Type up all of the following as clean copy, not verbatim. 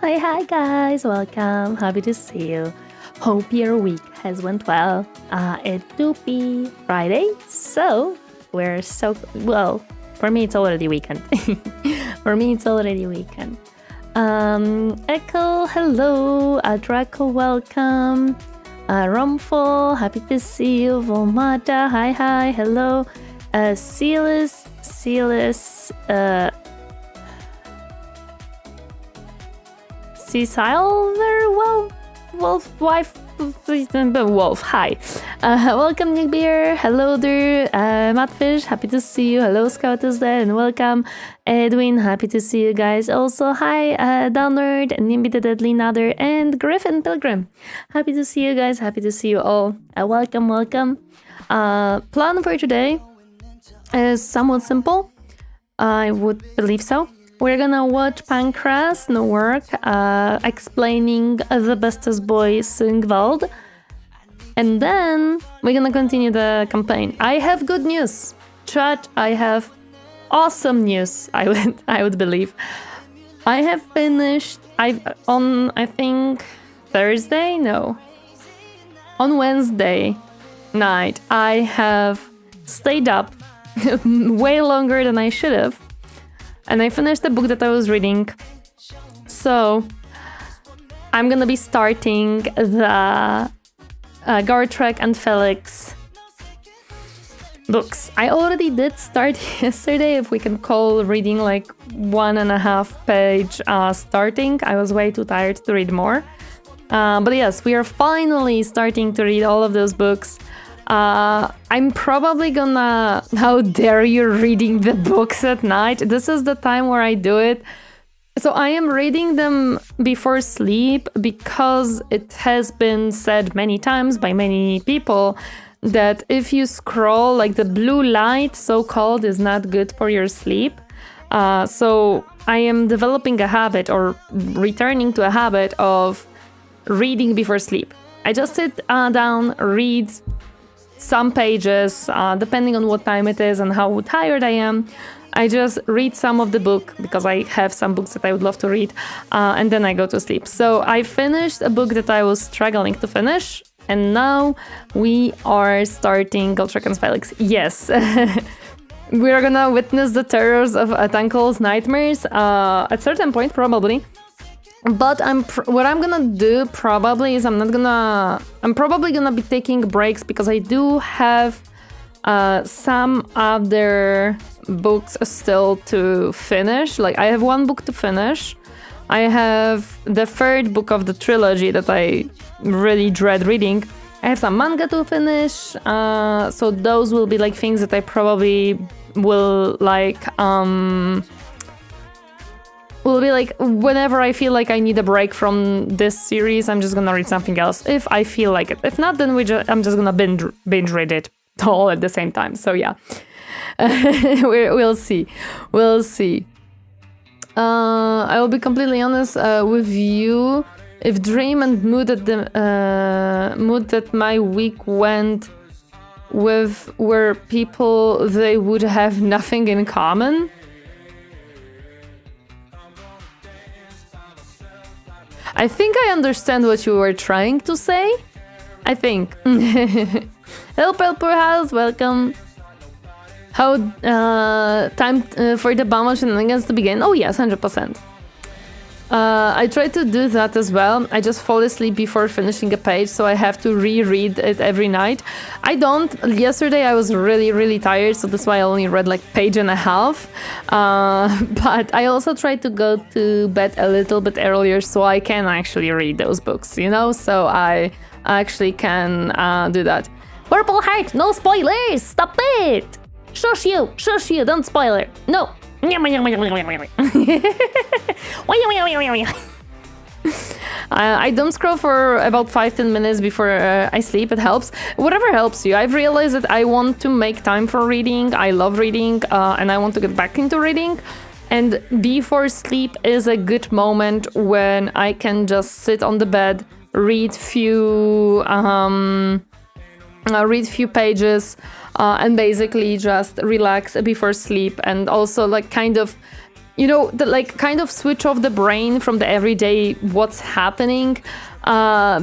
Hi guys, welcome. Happy to see you. Hope your week has went well. It do be Friday, so we're well. For me, it's already weekend. Echo, hello. Draco, welcome. Romful, happy to see you. Volmata, hi, hello. Celis, Cecile, Wolf, hi. Welcome, Nick Beer. Hello there. Mattfish, happy to see you. Hello, Scout is there, and welcome. Edwin, happy to see you guys. Also, hi, Downward, Nimby the Deadly Nother, and Griffin Pilgrim. Happy to see you guys. Happy to see you all. Welcome. Plan for today is somewhat simple. I would believe so. We're gonna watch Pancras no work, explaining the bestest boy Sigvald, and then we're gonna continue the campaign. I have good news, chat. I have awesome news. I would believe. I have finished. On Thursday. No, on Wednesday night. I have stayed up way longer than I should have. And I finished the book that I was reading. So I'm gonna be starting the Gartrek and Felix books. I already did start yesterday, if we can call reading like 1.5 page starting. I was way too tired to read more. But yes, we are finally starting to read all of those books. I'm probably gonna... How dare you reading the books at night? This is the time where I do it. So I am reading them before sleep because it has been said many times by many people that if you scroll, like the blue light, so-called, is not good for your sleep. So I am developing a habit, or returning to a habit, of reading before sleep. I just sit down, read some pages, depending on what time it is and how tired I am. I just read some of the book because I have some books that I would love to read, and then I go to sleep. So I finished a book that I was struggling to finish, and now we are starting Gartrek and Felix. Yes, we are gonna witness the terrors of Atankle's nightmares at certain point, probably. But what I'm gonna do probably is I'm probably gonna be taking breaks because I do have some other books still to finish. Like I have one book to finish. I have the third book of the trilogy that I really dread reading. I have some manga to finish. So those will be like things that I probably will like. Will be like, whenever I feel like I need a break from this series, I'm just gonna read something else if I feel like it. If not, then I'm just gonna binge read it all at the same time. So yeah, we'll see. I will be completely honest with you. If dream and mood that my week went with were people they would have nothing in common. I think I understand what you were trying to say. I think. Hello, Pelper House, welcome. How time for the bomb shenanigans to begin? Oh yes, 100%. I try to do that as well. I just fall asleep before finishing a page, so I have to reread it every night. I don't. Yesterday I was really tired, so that's why I only read like page and a half. But I also try to go to bed a little bit earlier so I can actually read those books, you know? So I actually can do that. Purple Heart, no spoilers! Stop it! Shush you, don't spoil it. No. I don't scroll for about 5-10 minutes before I sleep. It helps. Whatever helps you. I've realized that I want to make time for reading. I love reading, and I want to get back into reading. And before sleep is a good moment when I can just sit on the bed, read few pages, and basically just relax before sleep, and also like kind of you know, the, like, kind of switch off the brain from the everyday what's happening,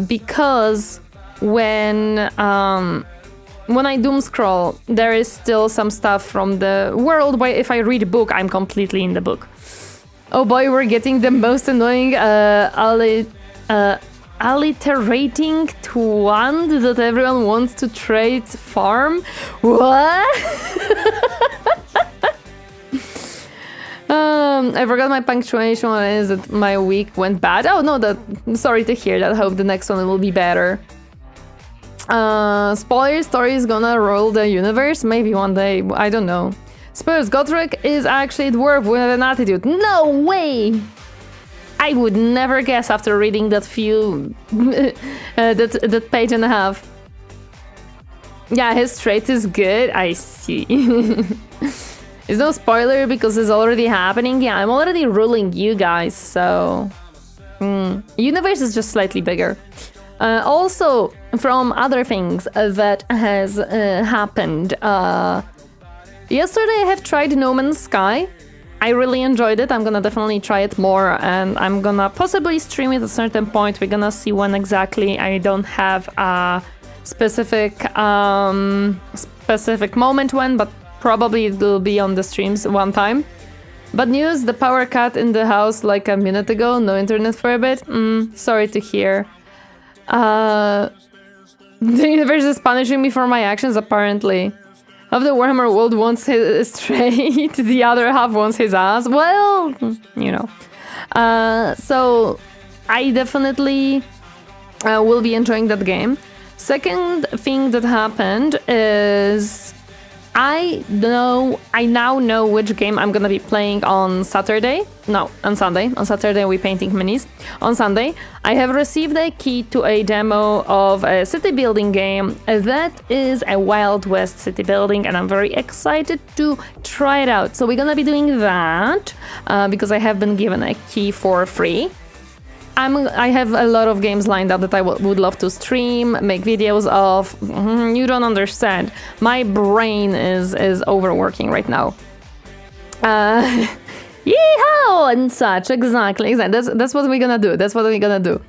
because when I doom scroll, there is still some stuff from the world. Where if I read a book, I'm completely in the book. Oh boy, we're getting the most annoying alliterating twand that everyone wants to trade farm. What? I forgot my punctuation when it is that my week went bad. Oh no, sorry to hear that. I hope the next one will be better. Spoiler story is gonna rule the universe? Maybe one day, I don't know. Spoilers, Godric is actually a dwarf with an attitude. No way! I would never guess after reading that that page and a half. Yeah, his trait is good, I see. It's no spoiler because it's already happening. Yeah, I'm already ruling you guys, so... Universe is just slightly bigger. Also, from other things that has happened. Yesterday I have tried No Man's Sky. I really enjoyed it. I'm gonna definitely try it more, and I'm gonna possibly stream it at a certain point. We're gonna see when exactly. I don't have a specific moment when, but probably it will be on the streams one time. Bad news, the power cut in the house like a minute ago. No internet for a bit. Sorry to hear. The universe is punishing me for my actions, apparently. Half the Warhammer world wants his trait, the other half wants his ass. Well, you know. So, I definitely will be enjoying that game. Second thing that happened is... I now know which game I'm gonna be playing on Saturday. No, on Sunday. On Saturday we're painting minis. On Sunday, I have received a key to a demo of a city building game that is a Wild West city building, and I'm very excited to try it out. So we're gonna be doing that because I have been given a key for free. I have a lot of games lined up that I would love to stream, make videos of. You don't understand. My brain is overworking right now. Yeehaw! And such, exactly. That's what we're gonna do. That's what we're gonna do.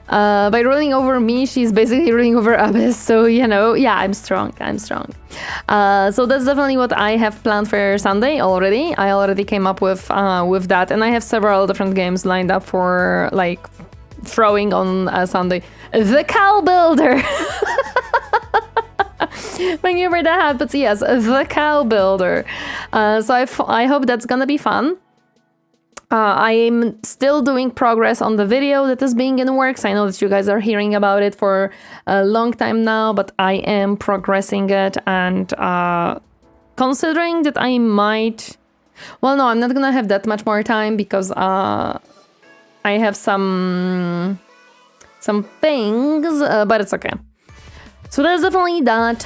By ruling over me, she's basically ruling over Abyss. So, you know, yeah, I'm strong. So that's definitely what I have planned for Sunday already. I already came up with that, and I have several different games lined up for, like, throwing on Sunday. The Cow Builder! Whenever that happens, yes, The Cow Builder. So I hope that's gonna be fun. I'm still doing progress on the video that is being in works. I know that you guys are hearing about it for a long time now, but I am progressing it, and considering that I might... Well, no, I'm not gonna have that much more time because I have some things, but it's okay. So that's definitely that.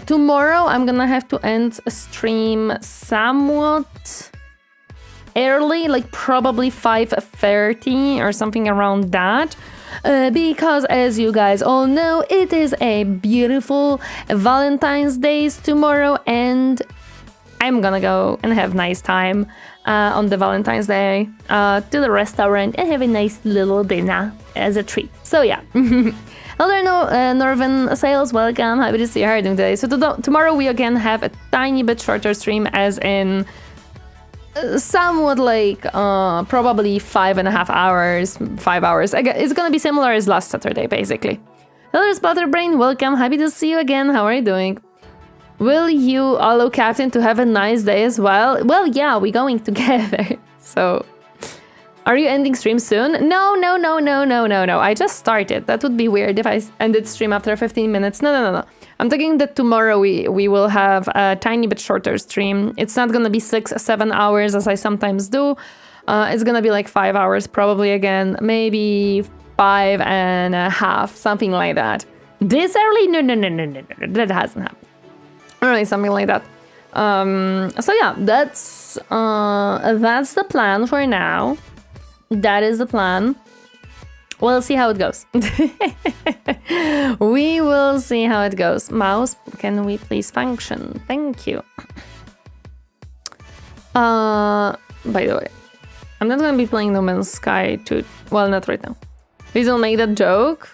Tomorrow I'm gonna have to end a stream somewhat early, like probably 5:30 or something around that, because as you guys all know, it is a beautiful Valentine's Day tomorrow, and I'm gonna go and have nice time on the Valentine's Day to the restaurant and have a nice little dinner as a treat. So yeah. Hello, Northern Sales, welcome, happy to see you. How are you doing today? So tomorrow we again have a tiny bit shorter stream, as in somewhat like probably 5.5 hours, 5 hours. It's gonna be similar as last Saturday, basically. Hello, Splatterbrain, welcome, happy to see you again. How are you doing? Will you allow Captain to have a nice day as well? Well, yeah, we're going together. So, are you ending stream soon? No. I just started. That would be weird if I ended stream after 15 minutes. No. I'm thinking that tomorrow we will have a tiny bit shorter stream. It's not gonna be 6-7 hours as I sometimes do. It's gonna be like 5 hours probably again, maybe 5.5, something like that. This early? No, that hasn't happened. Alright, something like that. So yeah, that's the plan for now. That is the plan. We'll see how it goes. We will see how it goes. Mouse, can we please function? Thank you. by the way. I'm not gonna be playing No Man's Sky too. Well, not right now. Please don't make that joke.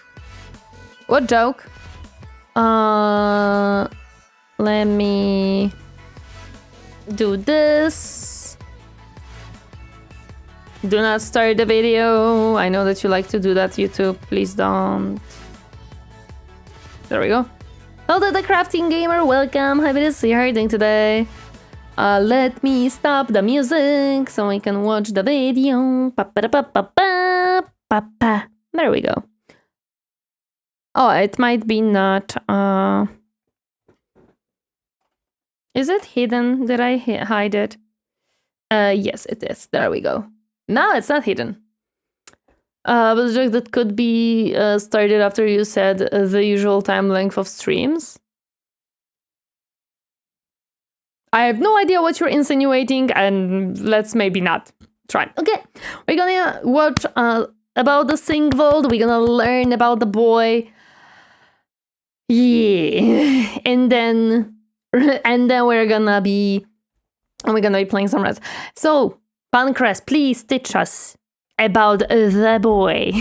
What joke? Let me do this. Do not start the video. I know that you like to do that, YouTube. Please don't. There we go. Hello, the crafting gamer. Welcome. Happy to see you. How are you doing today? Let me stop the music so we can watch the video. There we go. Oh, it might be not. Is it hidden? Did I hide it? Yes, it is. There we go. No, it's not hidden. But the joke that could be started after you said the usual time length of streams. I have no idea what you're insinuating, and let's maybe not try. Okay, we're gonna watch about the Sigvald. We're gonna learn about the boy. Yeah, and then we're gonna be playing some rest. So, Pancras, please teach us about the boy.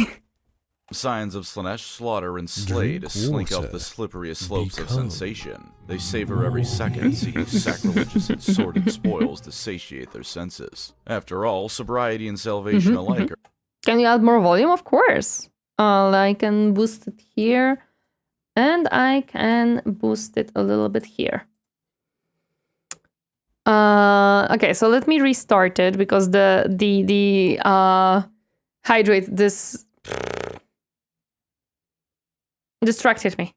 Signs of Slaanesh slaughter and slay to slink up the slipperiest slopes of sensation. They savor every second, seeking sacrilegious and sordid spoils to satiate their senses. After all, sobriety and salvation alike are... Can you add more volume? Of course. I can boost it here, and I can boost it a little bit here. Okay, so let me restart it because the hydrate this distracted me.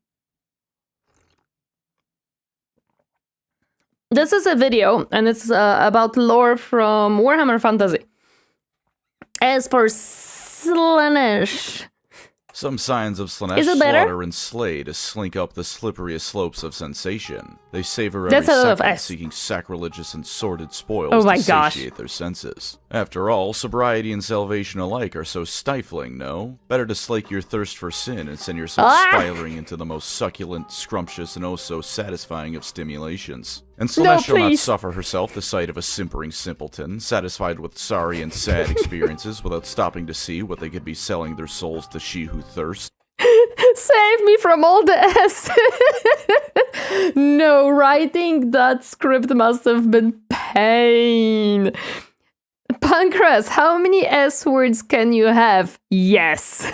This is a video, and it's about lore from Warhammer Fantasy. As for Slaanesh... Some signs of Slaanesh slaughter and slay to slink up the slipperiest slopes of sensation. They savor every second, seeking sacrilegious and sordid spoils to satiate their senses. After all, sobriety and salvation alike are so stifling, no? Better to slake your thirst for sin and send yourself spiraling into the most succulent, scrumptious, and oh so satisfying of stimulations. And Slaanesh shall not suffer herself the sight of a simpering simpleton, satisfied with sorry and sad experiences without stopping to see what they could be selling their souls to she who thirsts. Save me from all the S. No, writing that script must have been pain. Pancras, how many S words can you have? Yes.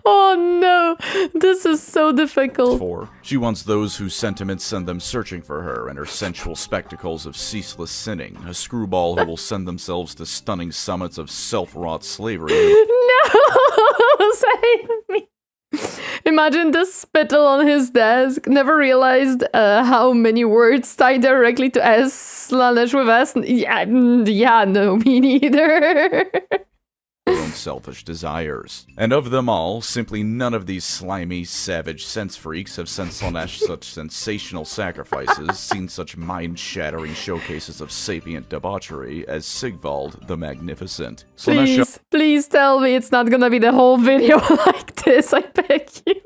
Oh no, this is so difficult. 4. She wants those whose sentiments send them searching for her and her sensual spectacles of ceaseless sinning, a screwball who will send themselves to stunning summits of self-wrought slavery. No, save me. Imagine the spittle on his desk. Never realized how many words tie directly to S, Slaanesh with S. Yeah, no, me neither. Their own selfish desires. And of them all, simply none of these slimy, savage sense freaks have sent Slaanesh such sensational sacrifices, seen such mind-shattering showcases of sapient debauchery as Sigvald the Magnificent. Please tell me it's not gonna be the whole video like this, I beg you.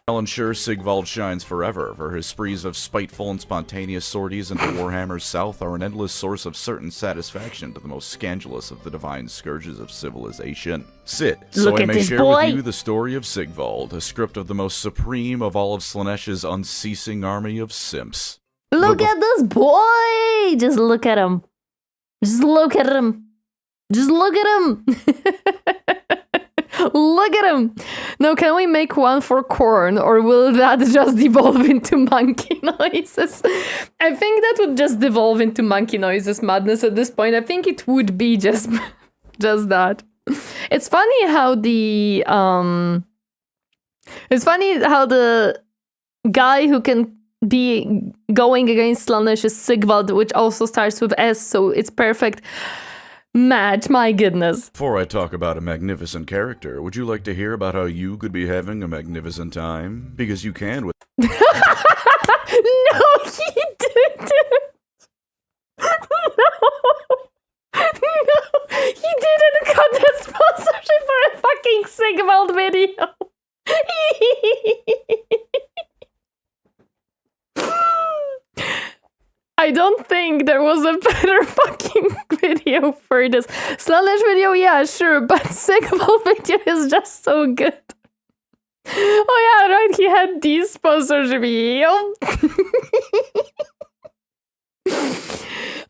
I'll ensure Sigvald shines forever, for his sprees of spiteful and spontaneous sorties into Warhammer's south are an endless source of certain satisfaction to the most scandalous of the divine scourges of civilization. Sit, so I may share with you the story of Sigvald, a script of the most supreme of all of Slaanesh's unceasing army of simps. Look at this boy! Just look at him. Just look at him. Just look at him. Look at him! Now, can we make one for Khorne, or will that just devolve into monkey noises? I think that would just devolve into monkey noises madness at this point. I think it would be just that. It's funny how the guy who can be going against Slaanesh is Sigvald, which also starts with S, so it's perfect. Match, my goodness. Before I talk about a magnificent character, would you like to hear about how you could be having a magnificent time? Because you can with... No, he didn't! No, he didn't cut the sponsorship for a fucking Sigvald video! I I don't think there was a better fucking video for this. Slaanesh video, yeah, sure, but Sigvald video is just so good. Oh yeah, right, he had these sponsorship.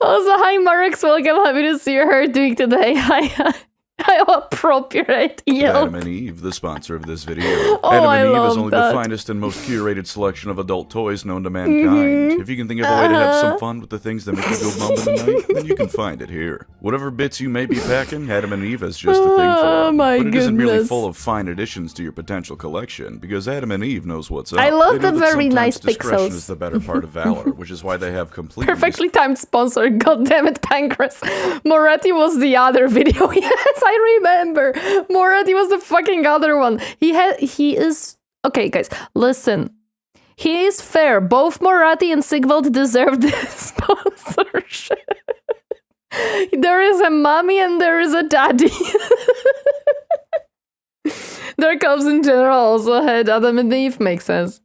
Also, hi Marx, welcome, happy to see her doing today. Hi. How appropriate. Adam and Eve, the sponsor of this video. Adam and Eve is only the finest and most curated selection of adult toys known to mankind. If you can think of a way to have some fun with the things that make you go bump in the night, then you can find it here. Whatever bits you may be packing, Adam and Eve has just the thing for them. But it isn't merely full of fine additions to your potential collection, because Adam and Eve knows what's up. I love the very nice discretion pixels. Is the better part of valor, which is why they have complete... Perfectly timed sponsor, goddammit Pancras. Moretti was the other video, yes, I remember. Moretti was the fucking other one. He is... Okay, guys, listen. He is fair. Both Moretti and Sigvald deserve this sponsorship. There is a mommy and there is a daddy. Their cubs in general also had Adam and Eve, makes sense.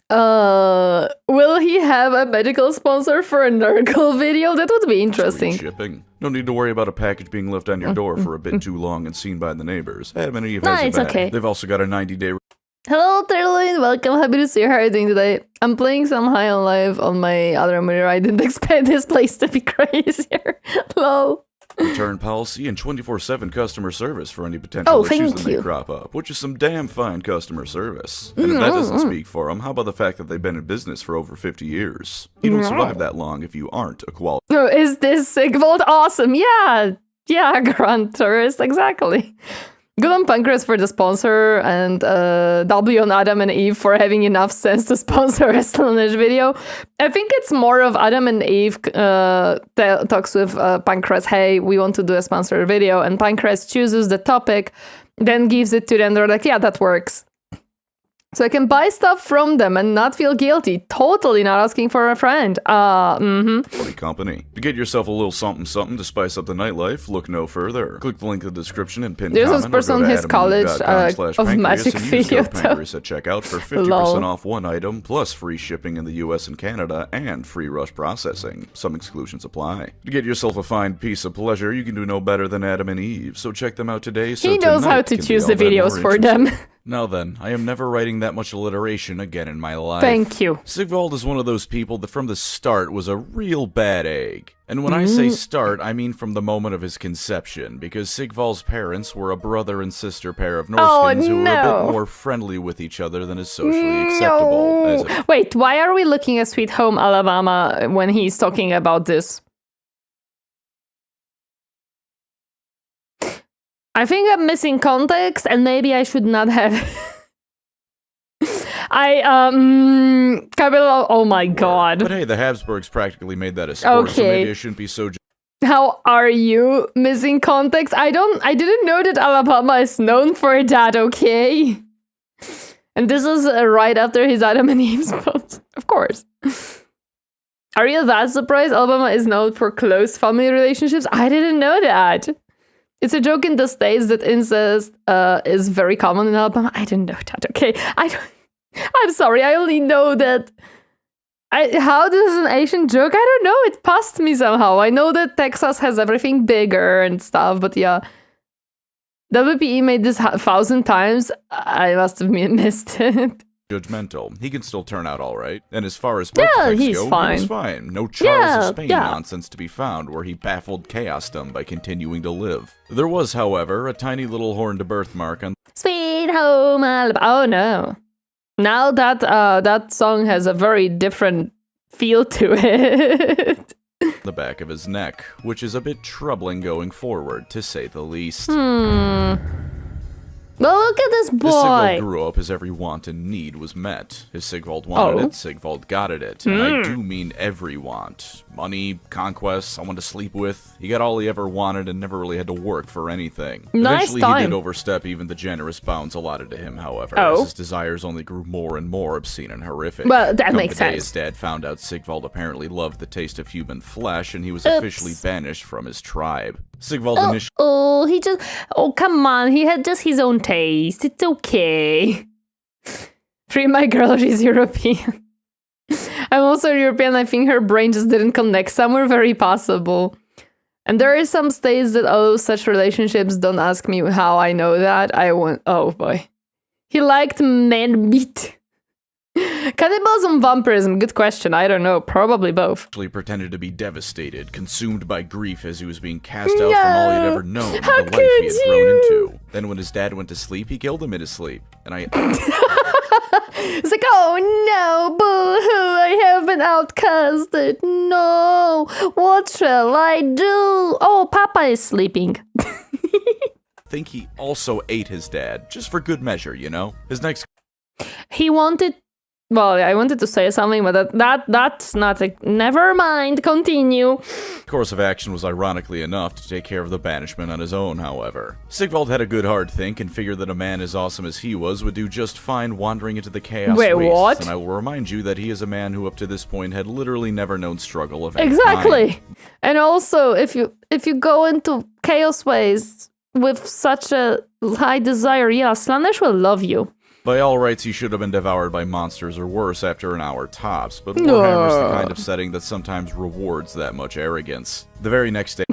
Will he have a medical sponsor for a Nurgle video? That would be interesting. Free shipping. No need to worry about a package being left on your door for a bit too long and seen by the neighbors. Adam and Eve has it's it back. okay. They've also got a 90-day... Hello, Terline. Welcome. Happy to see you. How are you doing today? I'm playing some High on Life on my other mirror. I didn't expect this place to be crazier. Lol. Return policy and 24/7 customer service for any potential issues that may crop up, which is some damn fine customer service. And if that doesn't speak for them, how about the fact that they've been in business for over 50 years? You don't survive that long if you aren't a quality... Oh, is this Sigvald? Awesome. Yeah, Grand Tourist, exactly. Good on Pancras for the sponsor, and W on Adam and Eve for having enough sense to sponsor a Slaanesh video. I think it's more of Adam and Eve talks with Pancras, hey, we want to do a sponsored video, and Pancras chooses the topic, then gives it to them, they're like, yeah, that works. So I can buy stuff from them and not feel guilty. Totally not asking for a friend. Company. To get yourself a little something to spice up the nightlife, look no further. Click the link in the description and pin comment. There's this person in his college of magic video. Pancras at checkout for 50% off one item, plus free shipping in the US and Canada, and free rush processing. Some exclusions apply. To get yourself a fine piece of pleasure, you can do no better than Adam and Eve. So check them out today. So he knows how to choose the videos for them. Now then, I am never writing that much alliteration again in my life. Thank you. Sigvald is one of those people that from the start was a real bad egg. And when I say start, I mean from the moment of his conception, because Sigvald's parents were a brother and sister pair of Norskins who were a bit more friendly with each other than is socially acceptable. Wait, why are we looking at Sweet Home Alabama when he's talking about this? I think I'm missing context, and maybe I should not have. Oh my god. But hey, the Habsburgs practically made that a sport, so maybe I shouldn't be so... How are you missing context? I didn't know that Alabama is known for that, okay? And this is right after his Adam and Eve spot. Of course. Are you that surprised Alabama is known for close family relationships? I didn't know that. It's a joke in the States that incest is very common in Alabama. I didn't know that, okay? I'm sorry, I only know that... how this is an Asian joke? I don't know, it passed me somehow. I know that Texas has everything bigger and stuff, but yeah. WPE made this 1,000 times. I must have missed it. Judgmental. He can still turn out all right. And as far as perks go, he was fine. No Charles of Spain nonsense to be found where he baffled chaosdom by continuing to live. There was, however, a tiny little horned birthmark on Sweet Home Alabama. Oh no. Now that that song has a very different feel to it. the back of his neck, which is a bit troubling going forward, to say the least. Well, look at this boy! As Sigvald grew up, his every want and need was met. As Sigvald wanted it, Sigvald got it. And I do mean every want. Money, conquest, someone to sleep with. He got all he ever wanted and never really had to work for anything. Eventually, he did overstep even the generous bounds allotted to him, however, as his desires only grew more and more obscene and horrific. Well, that makes sense. His dad found out Sigvald apparently loved the taste of human flesh, and he was officially banished from his tribe. Sigvald initially... Oh, come on, he had just his own taste. It's okay. Free my girl, she's European. I'm also European. I think her brain just didn't connect somewhere. Very possible. And there are some states that such relationships. Don't ask me how I know that. Oh boy. He liked man meat. Cannibalism, vampirism, good question. I don't know. Probably both. Actually pretended to be devastated, consumed by grief as he was being cast out from all he'd ever known, the life he had grown into. Then when his dad went to sleep, he killed him in his sleep. And It's like, oh no, boo-hoo, I have been outcasted. No, what shall I do? Oh, Papa is sleeping. think he also ate his dad, just for good measure, you know? His next... He wanted... Well, I wanted to say something, but that's not a... Never mind, continue. Course of action was ironically enough to take care of the banishment on his own, however. Sigvald had a good hard think and figured that a man as awesome as he was would do just fine wandering into the chaos wastes. What? And I will remind you that he is a man who up to this point had literally never known struggle of any Exactly. kind. And also, if you go into chaos wastes with such a high desire, yeah, Slaanesh will love you. By all rights, he should have been devoured by monsters or worse after an hour tops, but Warhammer's the kind of setting that sometimes rewards that much arrogance. The very next day...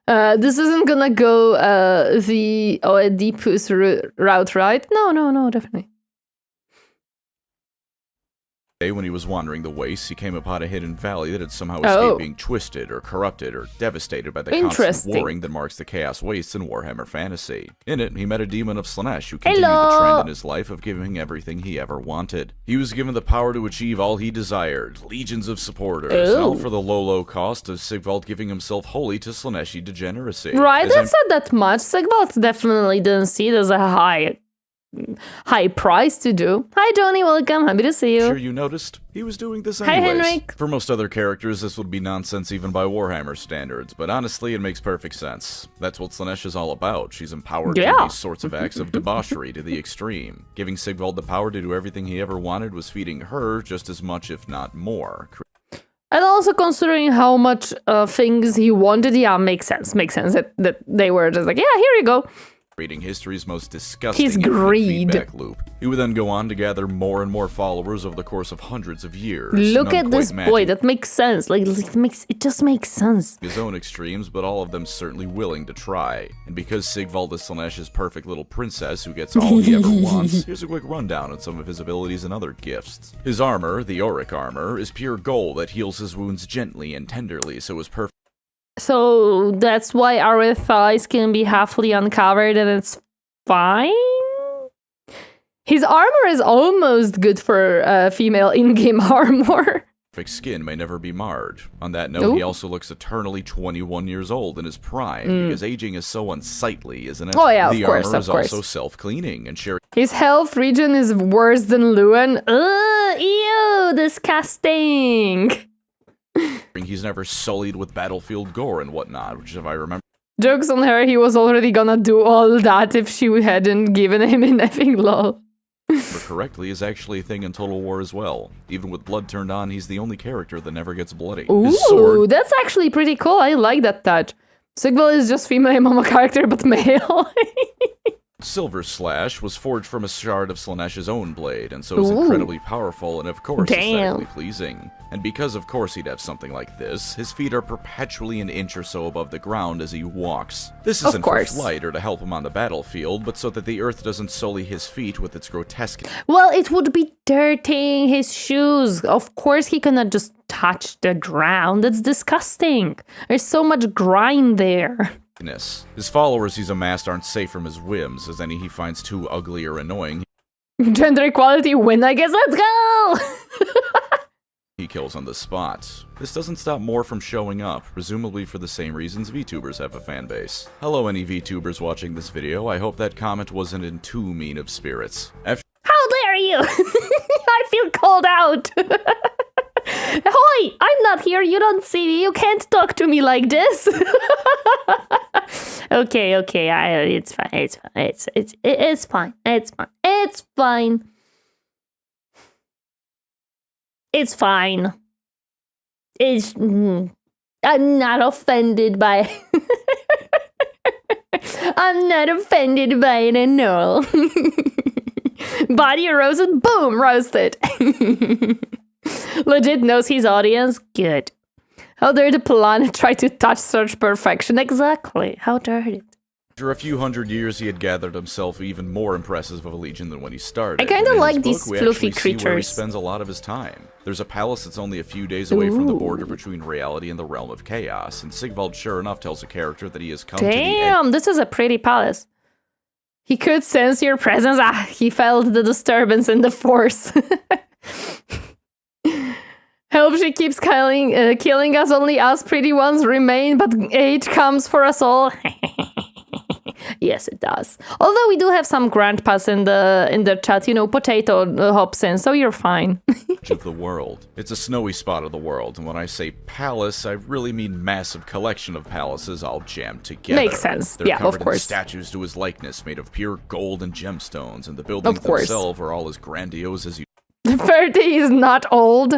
this isn't gonna go the Oedipus route, right? No, definitely. When he was wandering the wastes, he came upon a hidden valley that had somehow escaped being twisted or corrupted or devastated by the constant warring that marks the chaos wastes in Warhammer fantasy. In it, he met a demon of Slaanesh who continued the trend in his life of giving everything he ever wanted. He was given the power to achieve all he desired, legions of supporters, all for the low cost of Sigvald giving himself wholly to Slaaneshi degeneracy. Right, that's not that much. Sigvald definitely didn't see it as a high price to do. Hi Johnny, welcome, happy to see you. Sure you noticed? He was doing this anyways. Hi Henrik. For most other characters, this would be nonsense even by Warhammer standards, but honestly, it makes perfect sense. That's what Slaanesh is all about. She's empowered to these sorts of acts of debauchery to the extreme. Giving Sigvald the power to do everything he ever wanted was feeding her just as much, if not more. And also considering how much things he wanted, yeah, makes sense that they were just like, yeah, here you go. Creating history's most disgusting feedback loop. He would then go on to gather more and more followers over the course of hundreds of years. Look at this boy, that makes sense. Like, it just makes sense. His own extremes, but all of them certainly willing to try. And because Sigvald is Slaanesh's perfect little princess who gets all he ever wants, here's a quick rundown on some of his abilities and other gifts. His armor, the auric armor, is pure gold that heals his wounds gently and tenderly, so his perfect. So that's why our thighs can be halfly uncovered and it's fine? His armor is almost good for female in-game armor. Skin may never be marred. On that note, he also looks eternally 21 years old in his prime, because aging is so unsightly, isn't it? Oh yeah, the armor is also self-cleaning and sharing. His health regen is worse than Luan. Ugh, ew, disgusting. He's never sullied with battlefield gore and whatnot, which if I remember... Jokes on her, he was already gonna do all that if she hadn't given him an effing love. Correctly is actually a thing in Total War as well. Even with blood turned on, he's the only character that never gets bloody. Ooh, that's actually pretty cool. I like that touch. Sigvald is just female mama character, but male. Silver Slash was forged from a shard of Slaanesh's own blade, and so is incredibly powerful and, of course, aesthetically pleasing. And because, of course, he'd have something like this, his feet are perpetually an inch or so above the ground as he walks. This isn't for flight or to help him on the battlefield, but so that the earth doesn't sully his feet with its grotesque... Well, it would be dirtying his shoes. Of course he cannot just touch the ground. That's disgusting. There's so much grime there. His followers he's amassed aren't safe from his whims, as any he finds too ugly or annoying. Gender equality win, I guess. Let's go! He kills on the spot. This doesn't stop more from showing up, presumably for the same reasons VTubers have a fan base. Hello any VTubers watching this video, I hope that comment wasn't in too mean of spirits. How dare you! I feel called out! Hoy! I'm not here, you don't see me, you can't talk to me like this! Okay, it's fine, it's fine. I'm not offended by... I'm not offended by it at all. Body roasted, boom, roasted. Legit knows his audience. Good. How dare the planet try to touch such perfection? Exactly. How dare it? After a few hundred years, he had gathered himself even more impressive of a legion than when he started. I kind of like these fluffy creatures. Where he spends a lot of his time. There's a palace that's only a few days away from the border between reality and the realm of chaos, and Sigvald sure enough tells a character that he has come to the end. Damn, this is a pretty palace. He could sense your presence. He felt the disturbance in the force. Help, she keeps killing us, only us pretty ones remain, but age comes for us all. Yes, it does. Although we do have some grandpas in the chat, you know, potato hops in, so you're fine. Of the world. It's a snowy spot of the world, and when I say palace, I really mean massive collection of palaces all jammed together. Makes sense. They're yeah, covered of course. In statues to his likeness, made of pure gold and gemstones, and the buildings themselves are all as grandiose as you. 30 is not old.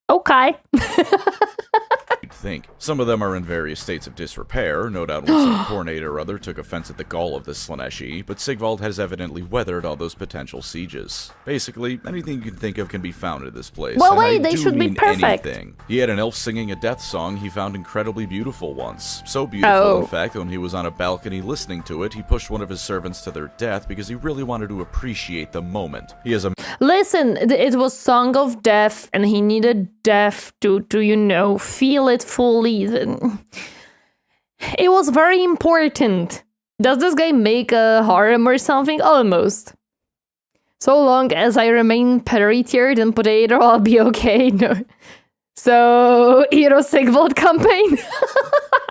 Okay. You'd think. Some of them are in various states of disrepair. No doubt some Khorne or other took offense at the gall of the Slaaneshi, but Sigvald has evidently weathered all those potential sieges. Basically, anything you can think of can be found at this place. Well, wait, they should be perfect. Anything. He had an elf singing a death song he found incredibly beautiful once. So beautiful, in fact, that when he was on a balcony listening to it, he pushed one of his servants to their death because he really wanted to appreciate the moment. He has a... Listen, it was Song of Death, and he needed death to you know, feel it fully. It was very important. Does this guy make a harem or something? Almost. So long as I remain prettier than potato, I'll be okay. No. So, Hero Sigvald campaign?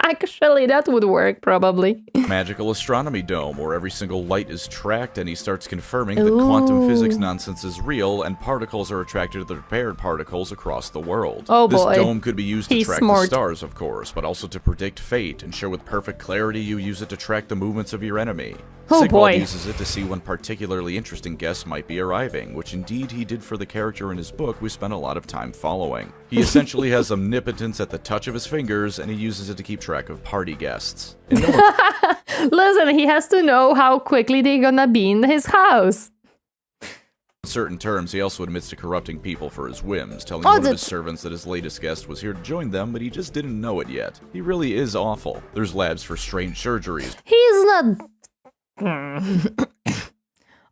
Actually, that would work, probably. Magical astronomy dome, where every single light is tracked, and he starts confirming that quantum physics nonsense is real, and particles are attracted to the repaired particles across the world. Oh boy. This dome could be used to track the stars, of course, but also to predict fate, and show with perfect clarity you use it to track the movements of your enemy. Sigvald uses it to see when particularly interesting guests might be arriving, which indeed he did for the character in his book we spent a lot of time following. He essentially has omnipotence at the touch of his fingers, and he uses it to keep track of party guests. Listen, he has to know how quickly they're gonna be in his house. In certain terms, he also admits to corrupting people for his whims, telling one of his servants that his latest guest was here to join them, but he just didn't know it yet. He really is awful. There's labs for strange surgeries. He's not...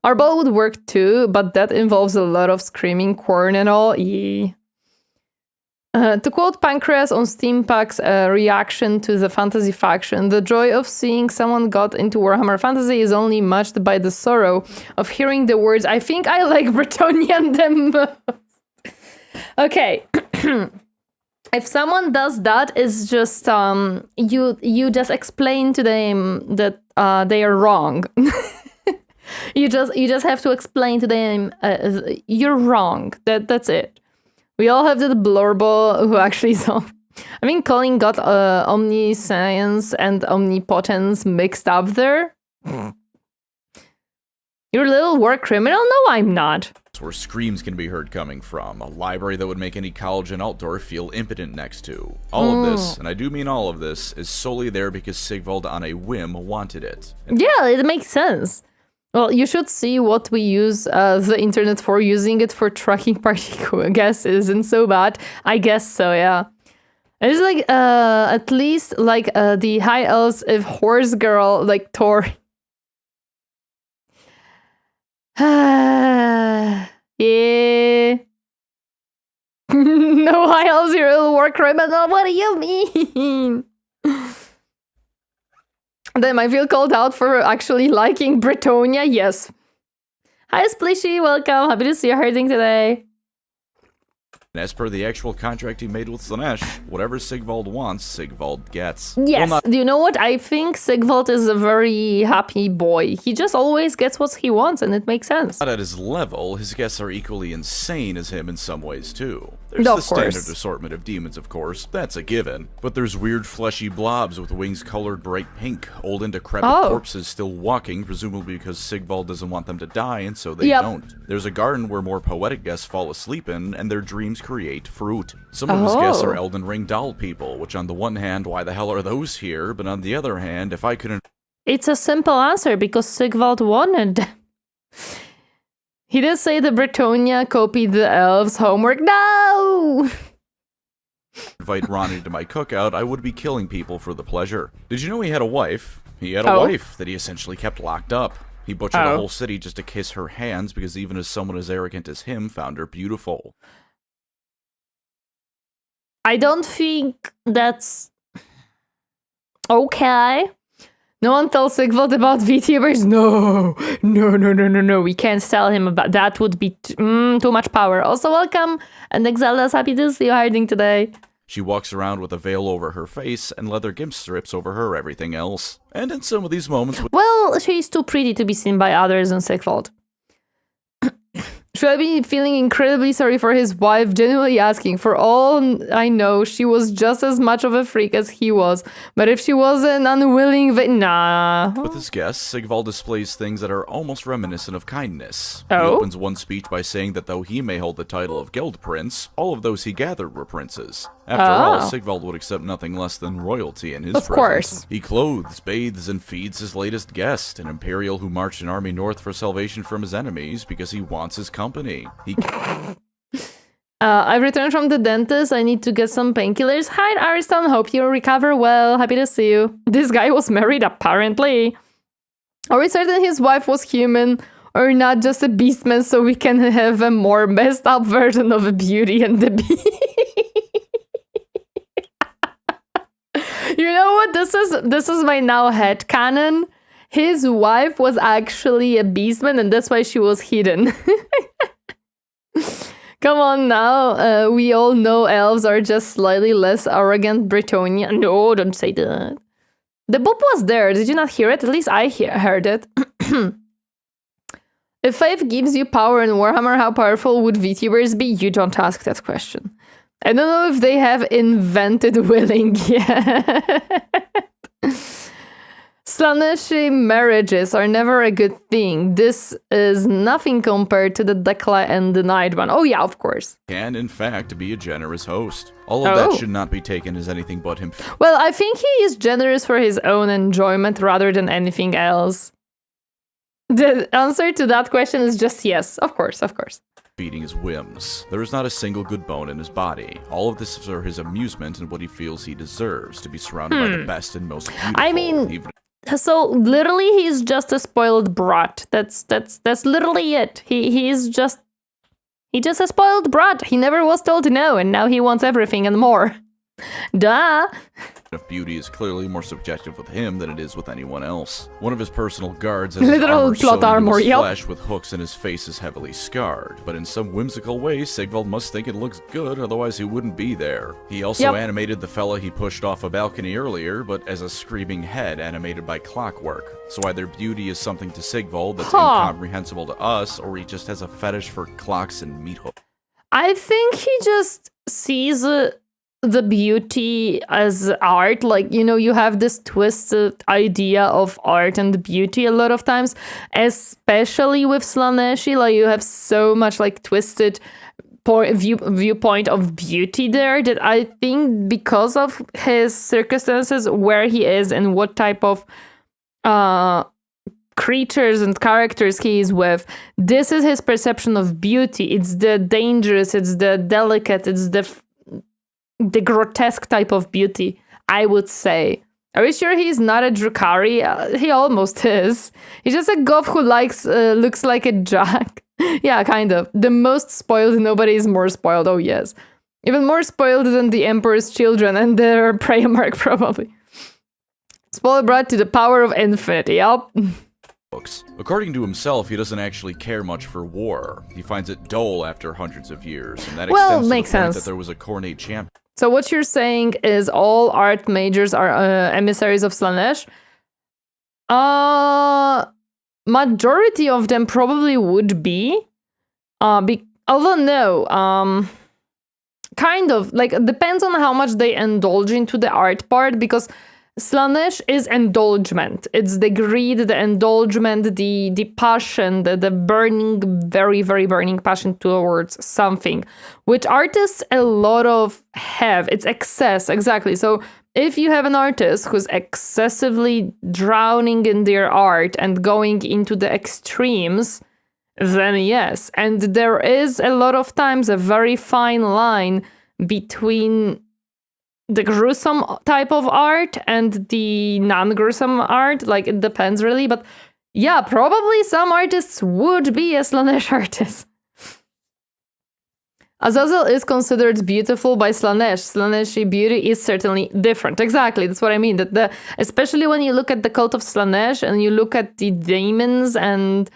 Our ball would work too, but that involves a lot of screaming Khorne and all. To quote Pancreas on Steampack's reaction to the fantasy faction, the joy of seeing someone got into Warhammer Fantasy is only matched by the sorrow of hearing the words, I think I like Bretonnian the most. Okay. If someone does that, it's just, you just explain to them that they are wrong. You just have to explain to them, you're wrong. That's it. We all have that blurbo who actually saw. I mean, Colin got omniscience and omnipotence mixed up there. You're a little war criminal? No, I'm not. Where screams can be heard coming from. A library that would make any college in Altdorf feel impotent next to. All of this, and I do mean all of this, is solely there because Sigvald on a whim wanted it. Yeah, it makes sense. Well, you should see what we use the internet for. Using it for tracking party guess isn't so bad. I guess so, yeah. It's like, at least, like, the high elves, if horse girl, like, Thor. Yeah. No high elves, you're a war criminal. What do you mean? Then I feel called out for actually liking Bretonia. Yes. Hi, Splishy. Welcome. Happy to see you herding today. As per the actual contract he made with Slaanesh, whatever Sigvald wants, Sigvald gets. Yes. Well, you know what? I think Sigvald is a very happy boy. He just always gets what he wants, and it makes sense. Not at his level, his guests are equally insane as him in some ways, too. There's the standard assortment of demons, of course. That's a given. But there's weird fleshy blobs with wings colored bright pink, old and decrepit corpses still walking, presumably because Sigvald doesn't want them to die, and so they don't. There's a garden where more poetic guests fall asleep in, and their dreams create fruit. Some of his guests are Elden Ring doll people, which on the one hand, why the hell are those here? But on the other hand, if I couldn't... It's a simple answer, because Sigvald wanted. He did say the Bretonia copied the elves' homework. No! Invite Ronnie to my cookout, I would be killing people for the pleasure. Did you know he had a wife? He had a wife that he essentially kept locked up. He butchered a whole city just to kiss her hands because even as someone as arrogant as him found her beautiful. I don't think that's okay. No one tells Sigvald about VTubers. No. We can't tell him about that. Would be too much power. Also, welcome. And Exelas, happy to see you hiding today. She walks around with a veil over her face and leather gimp strips over her everything else. And in some of these moments... Well, she's too pretty to be seen by others in Sigvald. Should I be feeling incredibly sorry for his wife, genuinely asking? For all I know, she was just as much of a freak as he was. But if she was an unwilling... Nah. With his guests, Sigvald displays things that are almost reminiscent of kindness. He opens one speech by saying that though he may hold the title of Guild Prince, all of those he gathered were princes. After all, Sigvald would accept nothing less than royalty in his presence. Of course. He clothes, bathes, and feeds his latest guest, an Imperial who marched an army north for salvation from his enemies because he wants his company. I've returned from the dentist. I need to get some painkillers. Hi, Ariston. Hope you recover well. Happy to see you. This guy was married, apparently. Are we certain his wife was human or not just a beastman so we can have a more messed up version of a Beauty and the Beast? You know what? This is my now headcanon. His wife was actually a beastman and that's why she was hidden. Come on now. We all know elves are just slightly less arrogant Bretonia. No, don't say that. The boop was there. Did you not hear it? At least I heard it. If faith gives you power in Warhammer, how powerful would VTubers be? You don't ask that question. I don't know if they have invented willing yet. Slaanesh marriages are never a good thing. This is nothing compared to the Dekla and Denied one. Oh yeah, of course. Can, in fact, be a generous host. All of that should not be taken as anything but him. Well, I think he is generous for his own enjoyment rather than anything else. The answer to that question is just yes. Of course. Feeding his whims. There is not a single good bone in his body. All of this is for his amusement and what he feels he deserves, to be surrounded by the best and most beautiful. I mean, so literally he's just a spoiled brat. That's literally it. He's just a spoiled brat. He never was told no, and now he wants everything and more. Duh. If beauty is clearly more subjective with him than it is with anyone else. One of his personal guards has literal plot armor, flesh with hooks and his face is heavily scarred. But in some whimsical way, Sigvald must think it looks good, otherwise he wouldn't be there. He also animated the fella he pushed off a balcony earlier, but as a screaming head animated by clockwork. So either beauty is something to Sigvald that's incomprehensible to us, or he just has a fetish for clocks and meat hooks. I think he just sees the beauty as art. Like, you know, you have this twisted idea of art and beauty a lot of times, especially with Slaanesh. Like, you have so much like twisted viewpoint of beauty there that I think because of his circumstances, where he is and what type of creatures and characters he is with, this is his perception of beauty. It's the dangerous, it's the delicate, it's the grotesque type of beauty, I would say. Are you sure he's not a Drukhari? He almost is. He's just a goth who looks like a jack. Yeah, kind of. The most spoiled, nobody is more spoiled. Oh yes. Even more spoiled than the Emperor's children and their prayer mark, probably. Spoiled brat to the power of infinity. Yup. According to himself, he doesn't actually care much for war. He finds it dull after hundreds of years, and that extends to the point that there was a Khorne champion. So what you're saying is all art majors are emissaries of Slaanesh? Majority of them probably would be. Although no, kind of. Like, it depends on how much they indulge into the art part, because Slaanesh is indulgement. It's the greed, the indulgement, the passion, the burning, very, very burning passion towards something, which artists a lot of have. It's excess, exactly. So if you have an artist who's excessively drowning in their art and going into the extremes, then yes. And there is a lot of times a very fine line between the gruesome type of art and the non-gruesome art. Like, it depends really, but yeah, probably some artists would be a Slaanesh artist. Azazel is considered beautiful by Slaanesh. Slaaneshi beauty is certainly different. Exactly, that's what I mean. That especially when you look at the cult of Slaanesh and you look at the demons and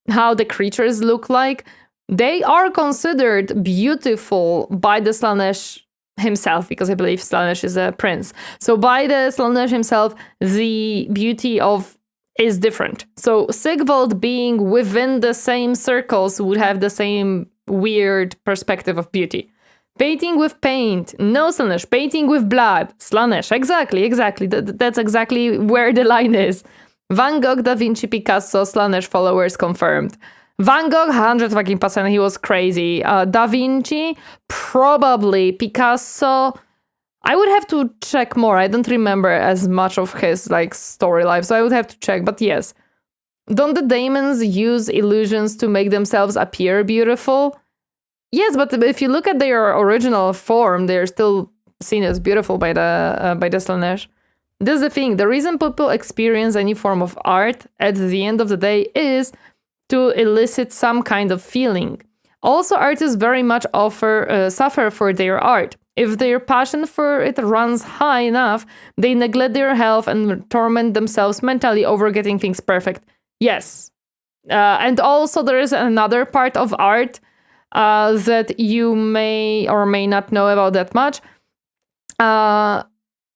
how the creatures look like, they are considered beautiful by the Slaanesh himself, because I believe Slaanesh is a prince. So by the Slaanesh himself, the beauty of is different. So Sigvald being within the same circles would have the same weird perspective of beauty. Painting with paint, no Slaanesh. Painting with blood, Slaanesh. Exactly. That's exactly where the line is. Van Gogh, Da Vinci, Picasso, Slaanesh followers confirmed. Van Gogh, 100%, he was crazy. Da Vinci, probably. Picasso, I would have to check more. I don't remember as much of his story life, so I would have to check. But yes. Don't the demons use illusions to make themselves appear beautiful? Yes, but if you look at their original form, they're still seen as beautiful by the Slaanesh. This is the thing. The reason people experience any form of art at the end of the day is to elicit some kind of feeling. Also, artists very much suffer for their art. If their passion for it runs high enough, they neglect their health and torment themselves mentally over getting things perfect. Yes. And also there is another part of art that you may or may not know about that much. A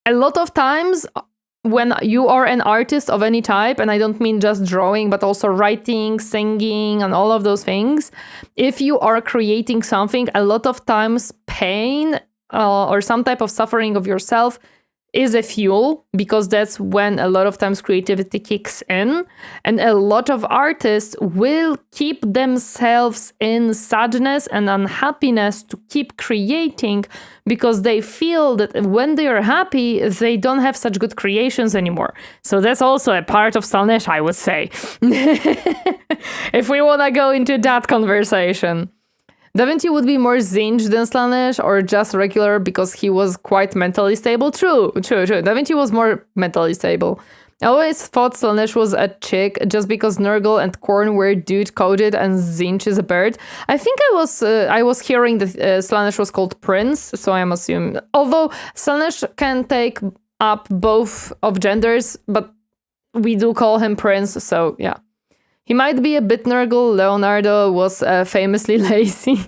lot of times when you are an artist of any type, and I don't mean just drawing, but also writing, singing, and all of those things, if you are creating something, a lot of times pain or some type of suffering of yourself is a fuel, because that's when a lot of times creativity kicks in, and a lot of artists will keep themselves in sadness and unhappiness to keep creating, because they feel that when they are happy, they don't have such good creations anymore. So that's also a part of Slaanesh, I would say. If we want to go into that conversation. Da Vinci would be more Tzeentch than Slaanesh, or just regular because he was quite mentally stable? True. Da Vinci was more mentally stable. I always thought Slaanesh was a chick just because Nurgle and Khorne were dude-coded and Tzeentch is a bird. I think I was hearing that Slaanesh was called Prince, so I'm assuming. Although Slaanesh can take up both of genders, but we do call him Prince, so yeah. He might be a bit Nurgle. Leonardo was famously lazy.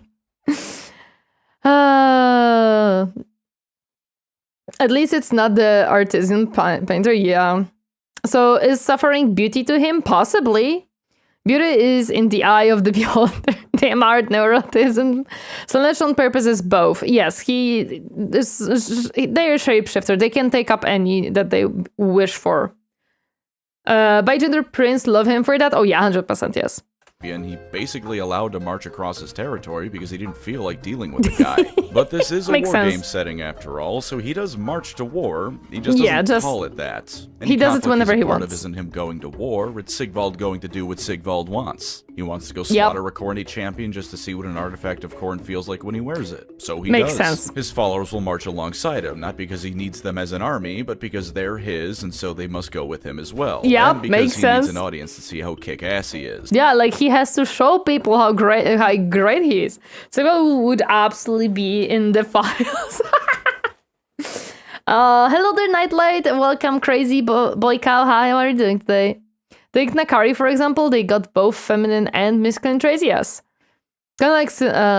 At least it's not the artisan painter, yeah. So is suffering beauty to him? Possibly. Beauty is in the eye of the beholder. Damn art, neurotism. Slaanesh on purpose is both. Yes, they're a shapeshifter. They can take up any that they wish for. Bigender Prince, love him for that? Oh yeah, 100%, yes. And he basically allowed to march across his territory because he didn't feel like dealing with the guy. But this is a war game setting after all, so he does march to war. He just doesn't call it that. He does it whenever he wants. Isn't him going to war, it's Sigvald going to do what Sigvald wants. He wants to go slaughter a Khorne champion just to see what an artifact of Khorne feels like when he wears it. So he Makes does. Sense. His followers will march alongside him, not because he needs them as an army, but because they're his, and so they must go with him as well. Yeah, makes sense. Makes sense. He needs an audience to see how kick-ass he is. Yeah, like he has to show people how great he is. So would absolutely be in the files. Hello there, Nightlight. Welcome, crazy boy cow. Hi, how are you doing today? Take Nakari, for example. They got both feminine and masculine traits, yes. Kind of like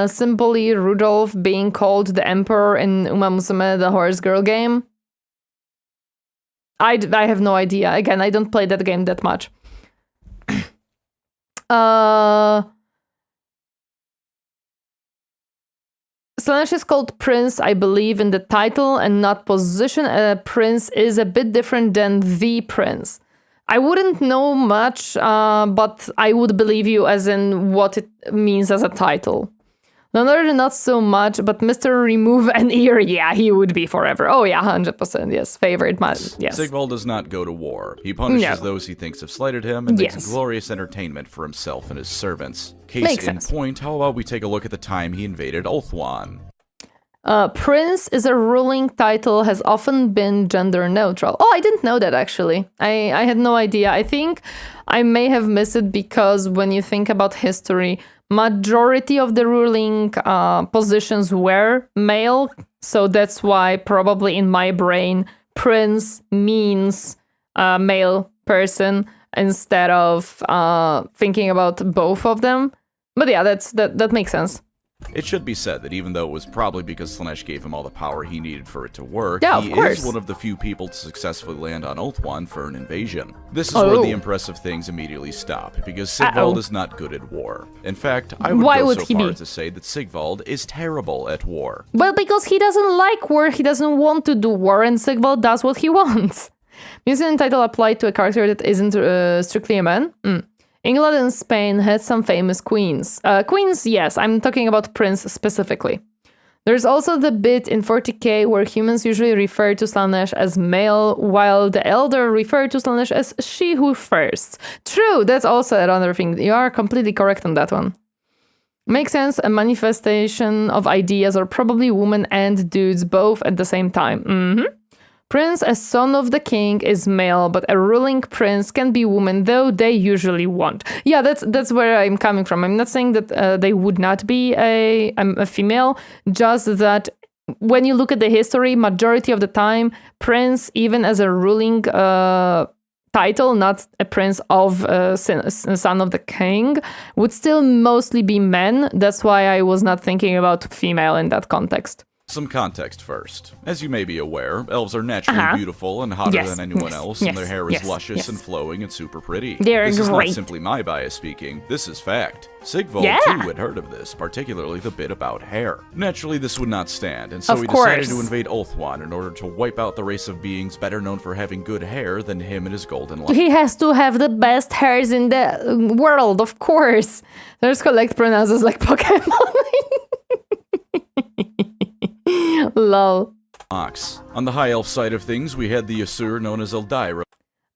simply Rudolph being called the Emperor in Uma Musume, the Horse Girl game. I have no idea. Again, I don't play that game that much. Slaanesh is called Prince, I believe, in the title and not position. Prince is a bit different than the Prince. I wouldn't know much, but I would believe you as in what it means as a title. Leonard, not so much, but Mr. Remove an Ear, yeah, he would be forever. Oh yeah, 100%, yes. Favorite, yes. Sigvald does not go to war. He punishes those he thinks have slighted him and makes glorious entertainment for himself and his servants. Case in point, how about we take a look at the time he invaded Ulthuan? Prince is a ruling title, has often been gender neutral. Oh, I didn't know that actually. I had no idea. I think I may have missed it because when you think about history, majority of the ruling positions were male. So that's why probably in my brain, prince means male person instead of thinking about both of them. But yeah, that makes sense. It should be said that even though it was probably because Slaanesh gave him all the power he needed for it to work, he is one of the few people to successfully land on Ulthuan for an invasion. This is where the impressive things immediately stop, because Sigvald is not good at war. In fact, I would go so far as to say that Sigvald is terrible at war. Well, because he doesn't like war, he doesn't want to do war, and Sigvald does what he wants. Using the title applied to a character that isn't strictly a man? England and Spain had some famous queens. Queens, yes, I'm talking about Prince specifically. There's also the bit in 40k where humans usually refer to Slaanesh as male, while the Elder refer to Slaanesh as she who first. True, that's also another thing. You are completely correct on that one. Makes sense, a manifestation of ideas are probably women and dudes both at the same time. Prince, as son of the king, is male, but a ruling prince can be woman, though they usually won't. Yeah, that's where I'm coming from. I'm not saying that they would not be a female, just that when you look at the history, majority of the time, prince, even as a ruling title, not a prince of son of the king, would still mostly be men. That's why I was not thinking about female in that context. Some context first. As you may be aware, elves are naturally beautiful and hotter than anyone else, and their hair is luscious and flowing and super pretty. This is not simply my bias speaking, this is fact. Sigvald too had heard of this, particularly the bit about hair. Naturally, this would not stand, and so he decided to invade Ulthuan in order to wipe out the race of beings better known for having good hair than him and his golden light. He has to have the best hairs in the world, of course. There's collect pronouncers like Pokemon. Lol. On the high elf side of things, we had the Asur known as Eldaira.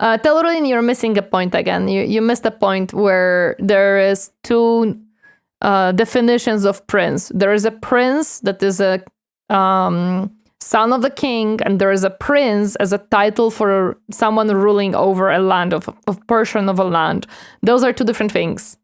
Telruin, you're missing a point again. You missed a point where there is two definitions of prince. There is a prince that is a son of the king, and there is a prince as a title for someone ruling over a land, of portion of a land. Those are two different things.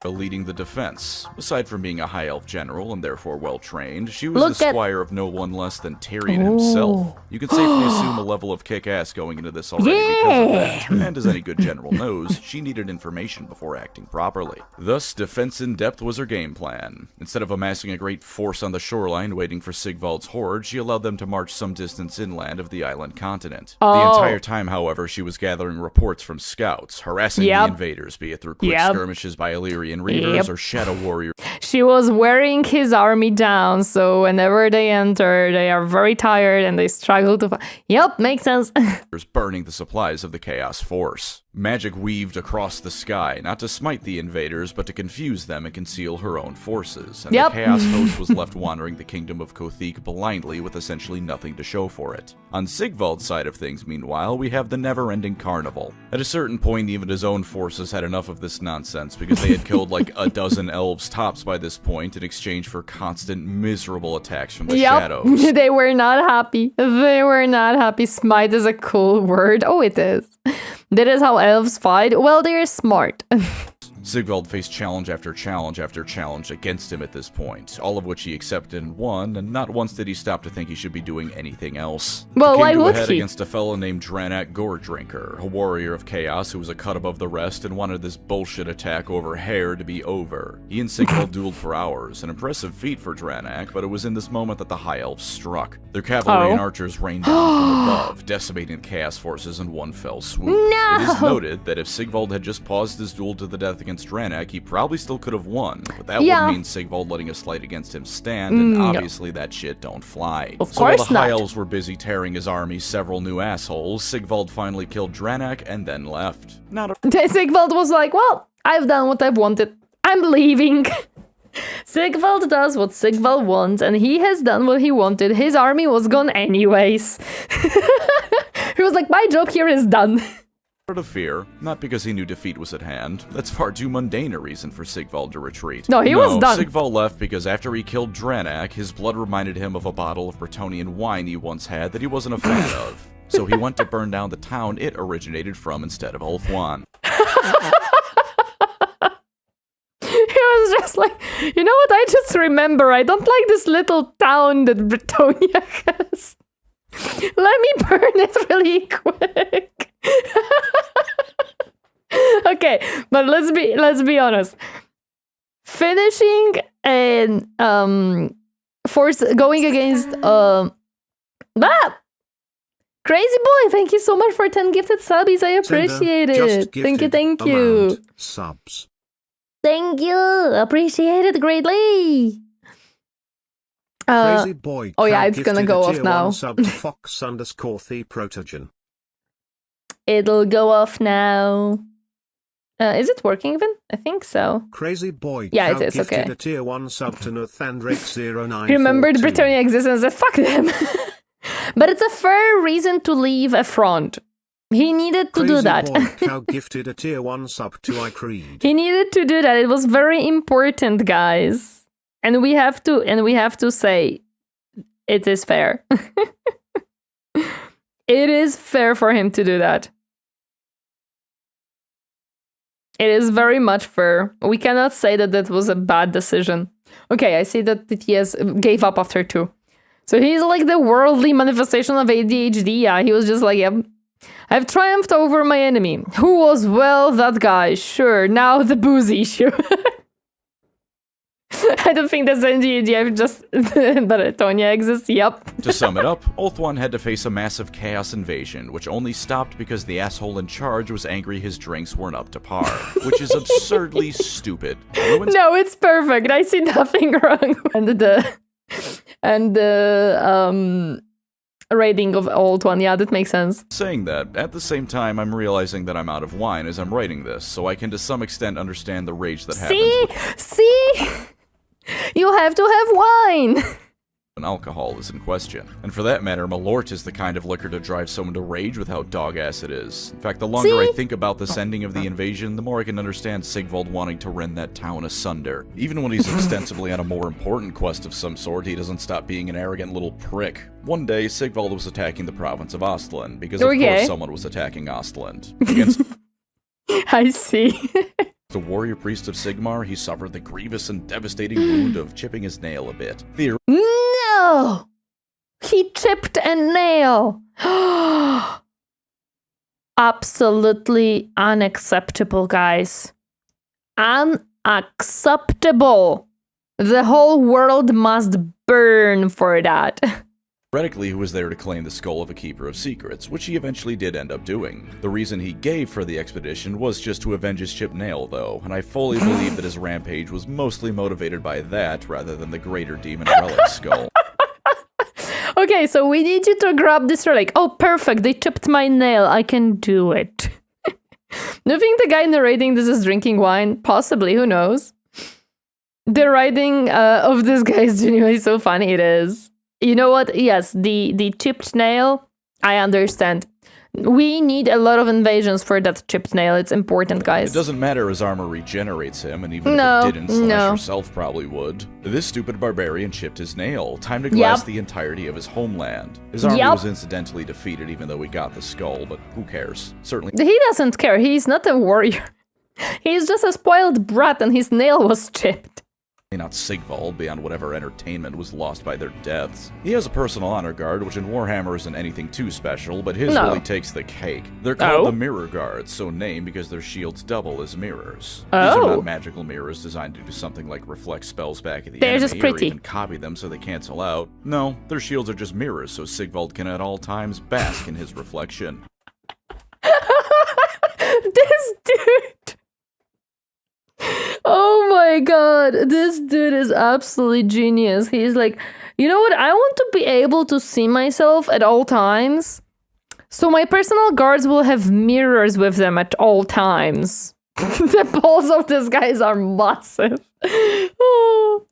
Leading the defense. Aside from being a high elf general and therefore well trained, she was the squire of no one less than Tyrion himself. You can safely assume a level of kick-ass going into this already because of that. And as any good general knows, she needed information before acting properly. Thus, defense in depth was her game plan. Instead of amassing a great force on the shoreline waiting for Sigvald's horde, she allowed them to march some distance inland of the island continent. The entire time, however, she was gathering reports from scouts, harassing the invaders, be it through quick skirmishes by Illyrian Reavers or Shadow Warriors. She was wearing his army down, so whenever they enter, they are very tired and they struggle to Yep, makes sense. Burning the supplies of the Chaos Force. Magic weaved across the sky, not to smite the invaders, but to confuse them and conceal her own forces. And the Chaos Host was left wandering the kingdom of Kothik blindly with essentially nothing to show for it. On Sigvald's side of things, meanwhile, we have the never-ending carnival. At a certain point, even his own forces had enough of this nonsense, because they had killed like a dozen elves tops by this point in exchange for constant, miserable attacks from the shadows. They were not happy. They were not happy. Smite is a cool word. Oh, it is. That is how elves fight. Well, they're smart. Sigvald faced challenge after challenge after challenge against him at this point, all of which he accepted and won, and not once did he stop to think he should be doing anything else. Well, why would he? Against a fellow named Dranak Goredrinker, a warrior of chaos who was a cut above the rest and wanted this bullshit attack over hair to be over. He and Sigvald dueled for hours, an impressive feat for Dranak, but it was in this moment that the High Elves struck. Their cavalry and archers rained down from above, decimating the chaos forces in one fell swoop. No! It is noted that if Sigvald had just paused his duel to the death against Dranak, he probably still could have won, but that would mean Sigvald letting a slight against him stand, and obviously that shit don't fly. Of so course while the High Elves were busy tearing his army several new assholes, Sigvald finally killed Dranak and then left. Sigvald was like, well, I've done what I've wanted. I'm leaving. Sigvald does what Sigvald wants, and he has done what he wanted. His army was gone anyways. He was like, my job here is done. Out of fear, not because he knew defeat was at hand. That's far too mundane a reason for Sigvald to retreat. No, he was done. Sigvald left because after he killed Dranak, his blood reminded him of a bottle of Bretonnian wine he once had that he wasn't a fan of. So he went to burn down the town it originated from instead of Ulthuan. He was just like, you know what, I just remember, I don't like this little town that Bretonnia has. Let me burn it really quick. Okay, but let's be honest. Finishing and force going against Crazy boy, thank you so much for 10 gifted subbies. I appreciate it. Thank you. Subs. Thank you. Appreciate it greatly. Crazy boy. Oh yeah, it's gonna go off now. Sub Fox_the Protogen. It'll go off now. Is it working even? I think so. Crazy boy. Yeah, it is. Okay. A tier 1 sub to Nathandrake0942. Remembered Britannia exists and said, fuck them. But it's a fair reason to leave a front. He needed to do that. Boy, Cow gifted a tier 1 sub to iCreed. He needed to do that. It was very important, guys. And we have to say it is fair. It is fair for him to do that. It is very much fair. We cannot say that that was a bad decision. Okay, I see that TTS gave up after 2. So he's like the worldly manifestation of ADHD. Yeah, he was just like, yep. I've triumphed over my enemy. Who was, well, that guy. Sure, now the booze issue. I don't think that's ADHD, I've just... that Tonya exists, yep. To sum it up, Ulthuan had to face a massive chaos invasion, which only stopped because the asshole in charge was angry his drinks weren't up to par, which is absurdly stupid. No, it's perfect. I see nothing wrong. And the rating of Ulthuan, yeah, that makes sense. Saying that, at the same time, I'm realizing that I'm out of wine as I'm writing this, so I can to some extent understand the rage that happens. See? You have to have wine! When alcohol is in question. And for that matter, Malort is the kind of liquor to drive someone to rage with how dog-ass it is. In fact, the longer I think about this ending of the invasion, the more I can understand Sigvald wanting to rend that town asunder. Even when he's ostensibly on a more important quest of some sort, he doesn't stop being an arrogant little prick. One day, Sigvald was attacking the province of Ostland, because of course someone was attacking Ostland. Against... I see. The warrior priest of Sigmar, he suffered the grievous and devastating wound of chipping his nail a bit. No! He chipped a nail! Absolutely unacceptable, guys. Unacceptable! The whole world must burn for that. Theoretically, he was there to claim the skull of a keeper of secrets, which he eventually did end up doing. The reason he gave for the expedition was just to avenge his chipped nail, though, and I fully believe that his rampage was mostly motivated by that rather than the greater demon relic skull. Okay, so we need you to grab this relic. Oh, perfect, they chipped my nail, I can do it. Do you think the guy narrating this is drinking wine? Possibly, who knows? The writing of this guy is genuinely so funny, it is. You know what? Yes, the chipped nail, I understand. We need a lot of invasions for that chipped nail. It's important, guys. It doesn't matter, his armor regenerates him, and even if it didn't, Slaanesh herself probably would. This stupid barbarian chipped his nail. Time to glass the entirety of his homeland. His army was incidentally defeated, even though he got the skull, but who cares? Certainly. He doesn't care. He's not a warrior. He's just a spoiled brat, and his nail was chipped. Not Sigvald, beyond whatever entertainment was lost by their deaths. He has a personal honor guard, which in Warhammer isn't anything too special, but his really takes the cake. They're called the Mirror Guards, so named because their shields double as mirrors. These are not magical mirrors designed to do something like reflect spells back at the enemy just pretty. Or even copy them so they cancel out. No, their shields are just mirrors, so Sigvald can at all times bask in his reflection. This dude! Oh my god, this dude is absolutely genius. He's like, you know what, I want to be able to see myself at all times, so my personal guards will have mirrors with them at all times. The balls of these guys are massive. Oh.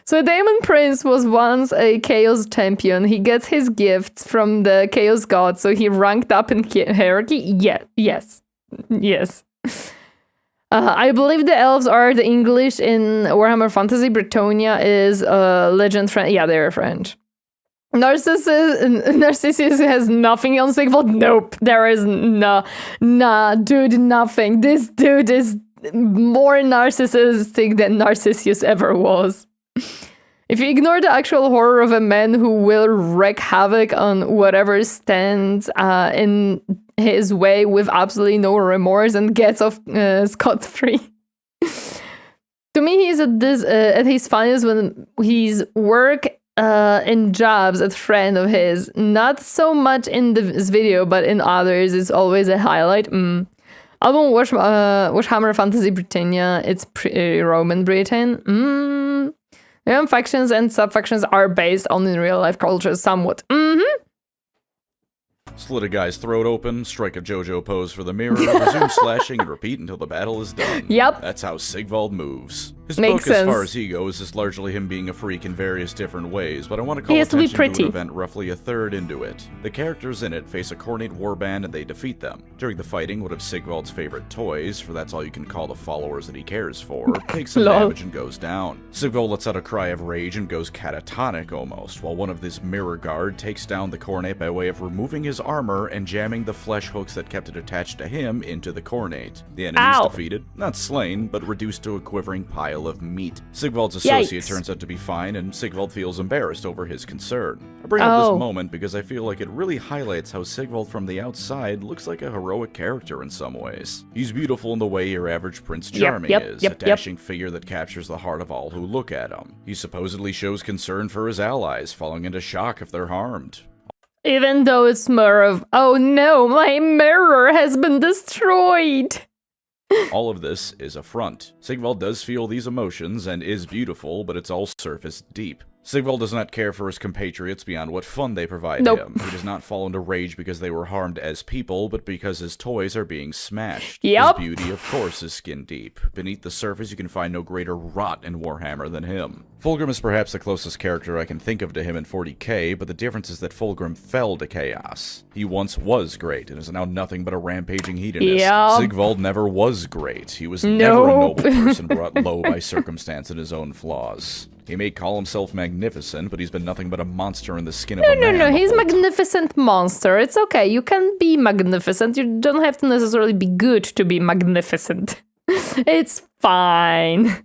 So Daemon Prince was once a Chaos champion. He gets his gifts from the Chaos God, so he ranked up in hierarchy? Yes. I believe the elves are the English in Warhammer Fantasy. Bretonia is legend French. Yeah, they're French. Narcissus has nothing on Sigvald? Nope, there is dude, nothing. This dude is more narcissistic than Narcissus ever was. If you ignore the actual horror of a man who will wreak havoc on whatever stands in his way with absolutely no remorse and gets off scot-free. To me, he's at his finest when his work in jobs a friend of his. Not so much in this video, but in others, it's always a highlight. Album Warhammer Fantasy Britannia, it's Roman Britain. Their factions and sub-factions are based on in real-life culture somewhat. Slit a guy's throat open, strike a JoJo pose for the mirror, resume slashing, and repeat until the battle is done. Yep. That's how Sigvald moves. His Makes book, sense. as far as he goes, is largely him being a freak in various different ways, but I want to call He has to be attention to pretty. an event roughly a third into it. The characters in it face a Khorne warband and they defeat them. During the fighting, one of Sigvald's favorite toys, for that's all you can call the followers that he cares for, takes some Lol. damage and goes down. Sigvald lets out a cry of rage and goes catatonic almost, while one of this mirror guard takes down the Khorne by way of removing his armor and jamming the flesh hooks that kept it attached to him into the Khorne. The enemy is defeated, not slain, but reduced to a quivering pile of meat. Sigvald's associate turns out to be fine, and Sigvald feels embarrassed over his concern. I bring up this moment because I feel like it really highlights how Sigvald from the outside looks like a heroic character in some ways. He's beautiful in the way your average Prince Charming is, a dashing figure that captures the heart of all who look at him. He supposedly shows concern for his allies, falling into shock if they're harmed. Even though it's more of, oh no, my mirror has been destroyed. All of this is a front. Sigvald does feel these emotions and is beautiful, but it's all surface deep. Sigvald does not care for his compatriots beyond what fun they provide him. He does not fall into rage because they were harmed as people, but because his toys are being smashed. His beauty, of course, is skin deep. Beneath the surface, you can find no greater rot in Warhammer than him. Fulgrim is perhaps the closest character I can think of to him in 40k, but the difference is that Fulgrim fell to chaos. He once was great, and is now nothing but a rampaging hedonist. Sigvald never was great. He was never a noble person brought low by circumstance and his own flaws. He may call himself magnificent, but he's been nothing but a monster in the skin of a man. No, he's a magnificent monster. It's okay, you can be magnificent. You don't have to necessarily be good to be magnificent. It's fine.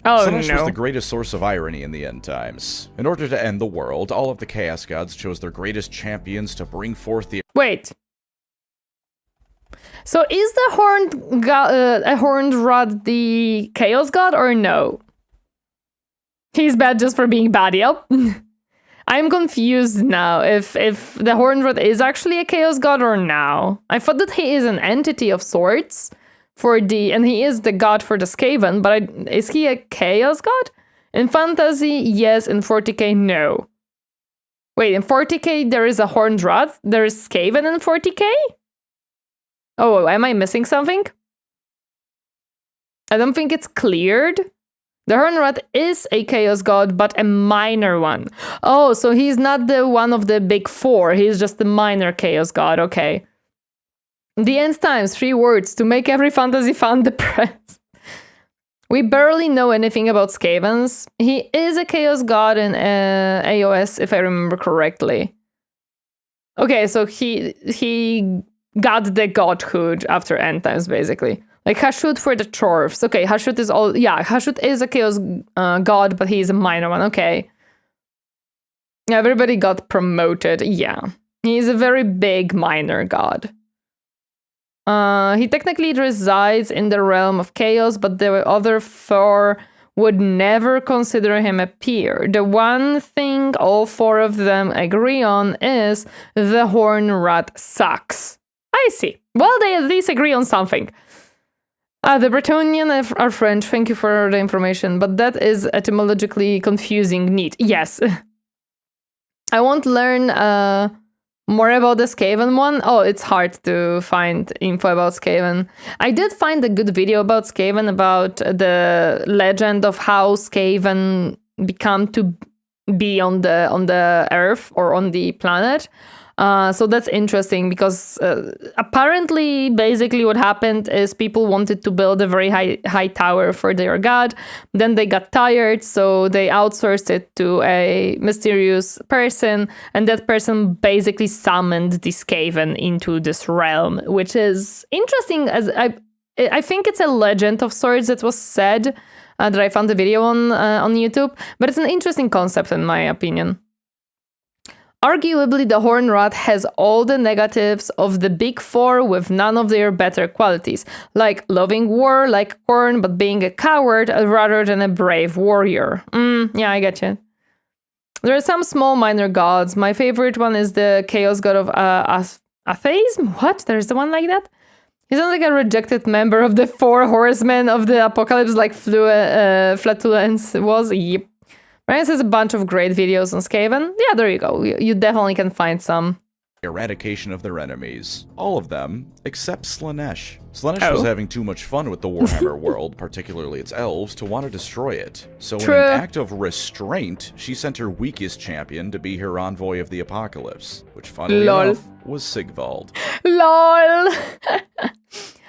Slaanesh was the greatest source of irony in the end times. In order to end the world, all of the Chaos Gods chose their greatest champions to bring forth the... Wait. So is the horned rod the Chaos God or no? He's bad just for being bad, yep. I'm confused now if the horned rod is actually a Chaos God or no. I thought that he is an entity of sorts and he is the god for the Skaven, but is he a Chaos God? In fantasy, yes. In 40k, no. Wait, in 40k there is a horned rod? There is Skaven in 40k? Oh, am I missing something? I don't think it's cleared. The Horned Rat is a Chaos God, but a minor one. Oh, so he's not the one of the big four. He's just the minor Chaos God. Okay. The End Times, 3 words to make every fantasy fan depressed. We barely know anything about Skavens. He is a Chaos God in AOS, if I remember correctly. Okay, so he got the godhood after End Times, basically. Like Hashut for the Chorfs. Okay, Hashut is Hashut is a Chaos God, but he's a minor one. Okay. Everybody got promoted. Yeah. He's a very big minor god. He technically resides in the realm of chaos, but the other 4 would never consider him a peer. The one thing all 4 of them agree on is the Horned Rat sucks. I see. Well, they at least agree on something. The Bretonian are French. Thank you for the information, but that is etymologically confusing. Neat. Yes. I won't learn More about the Skaven one? Oh, it's hard to find info about Skaven. I did find a good video about Skaven, about the legend of how Skaven become to be on the Earth or on the planet. So that's interesting because apparently, basically what happened is people wanted to build a very high tower for their god. Then they got tired, so they outsourced it to a mysterious person. And that person basically summoned the Skaven into this realm, which is interesting. As I think it's a legend of sorts that was said that I found the video on YouTube. But it's an interesting concept in my opinion. Arguably, the Horned Rat has all the negatives of the big four with none of their better qualities, like loving war, like Khorne, but being a coward rather than a brave warrior. Yeah, I get you. There are some small minor gods. My favorite one is the chaos god of atheism. What? There's the one like that? He's not like a rejected member of the four horsemen of the apocalypse like Flatulence was. Yep. Ryan has a bunch of great videos on Skaven. Yeah, there you go. You definitely can find some. Eradication of their enemies. All of them, except Slaanesh. Slaanesh was having too much fun with the Warhammer world, particularly its elves, to want to destroy it. So in an act of restraint, she sent her weakest champion to be her envoy of the apocalypse, which funnily enough was Sigvald. LOL!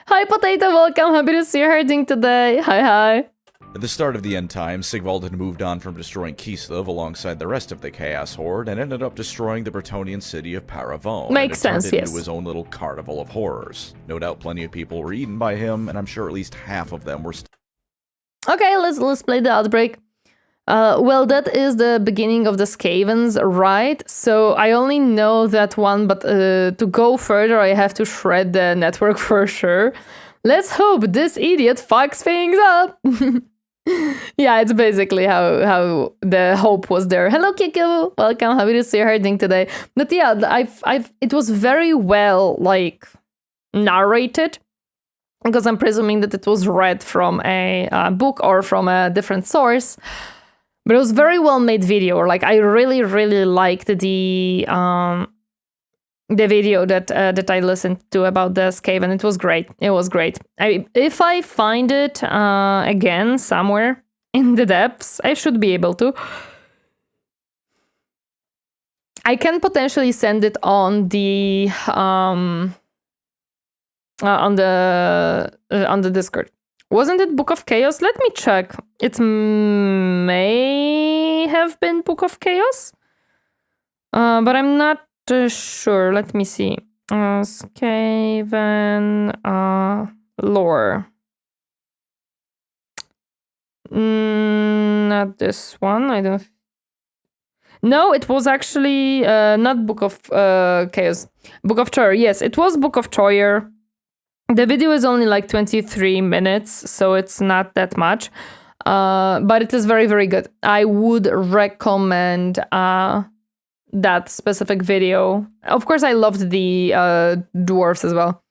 Hi Potato, welcome. Happy to see you herding today. Hi. At the start of the end times, Sigvald had moved on from destroying Kislev alongside the rest of the Chaos Horde and ended up destroying the Bretonnian city of Paravone. Makes sense, yes. Into his own little carnival of horrors. No doubt plenty of people were eaten by him, and I'm sure at least half of them were Okay, let's play the Outbreak. Well, that is the beginning of the Skavens, right? So I only know that one, but to go further, I have to shred the network for sure. Let's hope this idiot fucks things up. Yeah, it's basically how the hope was there. Hello, Kiku. Welcome. Happy to see you herding today. But yeah, it was very well like narrated because I'm presuming that it was read from a book or from a different source. But it was very well made video. Like I really liked the video that I listened to about the Skaven. It was great. It was great. If I find it again somewhere in the depths, I should be able to. I can potentially send it on the Discord. Wasn't it Book of Chaos? Let me check. It may have been Book of Chaos, but I'm not sure. Let me see. Skaven lore. Not this one. I don't. No, it was actually not Book of Chaos. Book of Troyer. Yes, it was Book of Troyer. The video is only like 23 minutes, so it's not that much. But it is very, very good. I would recommend that specific video. Of course, I loved the dwarves as well.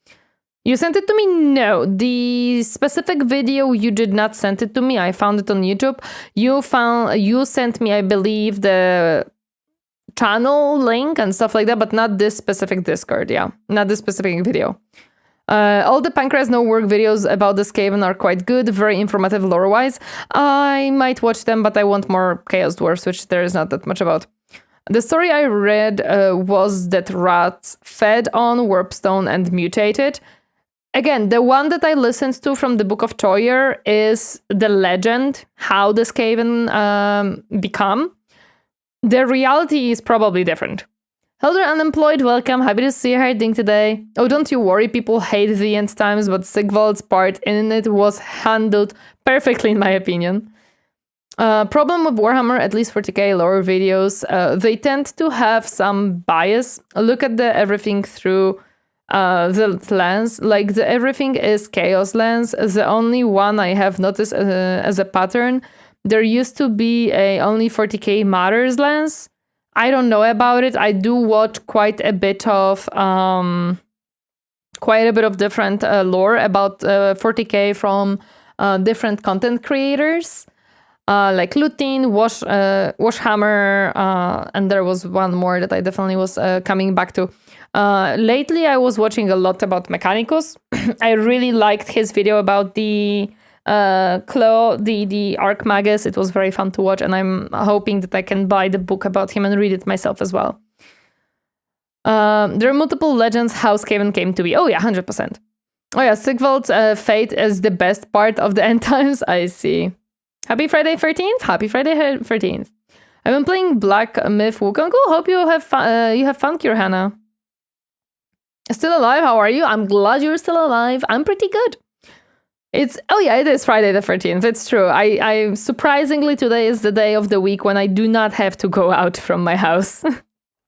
You sent it to me? No. The specific video, you did not send it to me. I found it on YouTube. You sent me, I believe, the channel link and stuff like that, but not this specific Discord. Yeah, not this specific video. All the Pancreas No Work videos about the Skaven are quite good, very informative lore-wise. I might watch them, but I want more Chaos Dwarfs, which there is not that much about. The story I read was that rats fed on warpstone and mutated. Again, the one that I listened to from the Book of Troyer is the legend, how the Skaven become. The reality is probably different. Hello, Unemployed, welcome. Happy to see you herding today. Oh, don't you worry, people hate the end times, but Sigvald's part in it was handled perfectly, in my opinion. Problem with Warhammer, at least 40k lore videos, they tend to have some bias. Look at the everything through the lens. Like, the everything is chaos lens. The only one I have noticed as a pattern, there used to be a only 40k matters lens. I don't know about it. I do watch quite a bit of different lore about 40k from different content creators. like Lutin, Washhammer, and there was one more that I definitely was coming back to. Lately, I was watching a lot about Mechanicus. I really liked his video about the Claw, the Archmagus. It was very fun to watch, and I'm hoping that I can buy the book about him and read it myself as well. There are multiple legends how Skaven came to be. Oh yeah, 100%. Oh yeah, Sigvald's fate is the best part of the end times. I see. Happy Friday 13th. Happy Friday 13th. I've been playing Black Myth Wukong. Hope you have fun, Kirhana. Still alive? How are you? I'm glad you're still alive. I'm pretty good. It is Friday the 13th. It's true. I surprisingly, today is the day of the week when I do not have to go out from my house.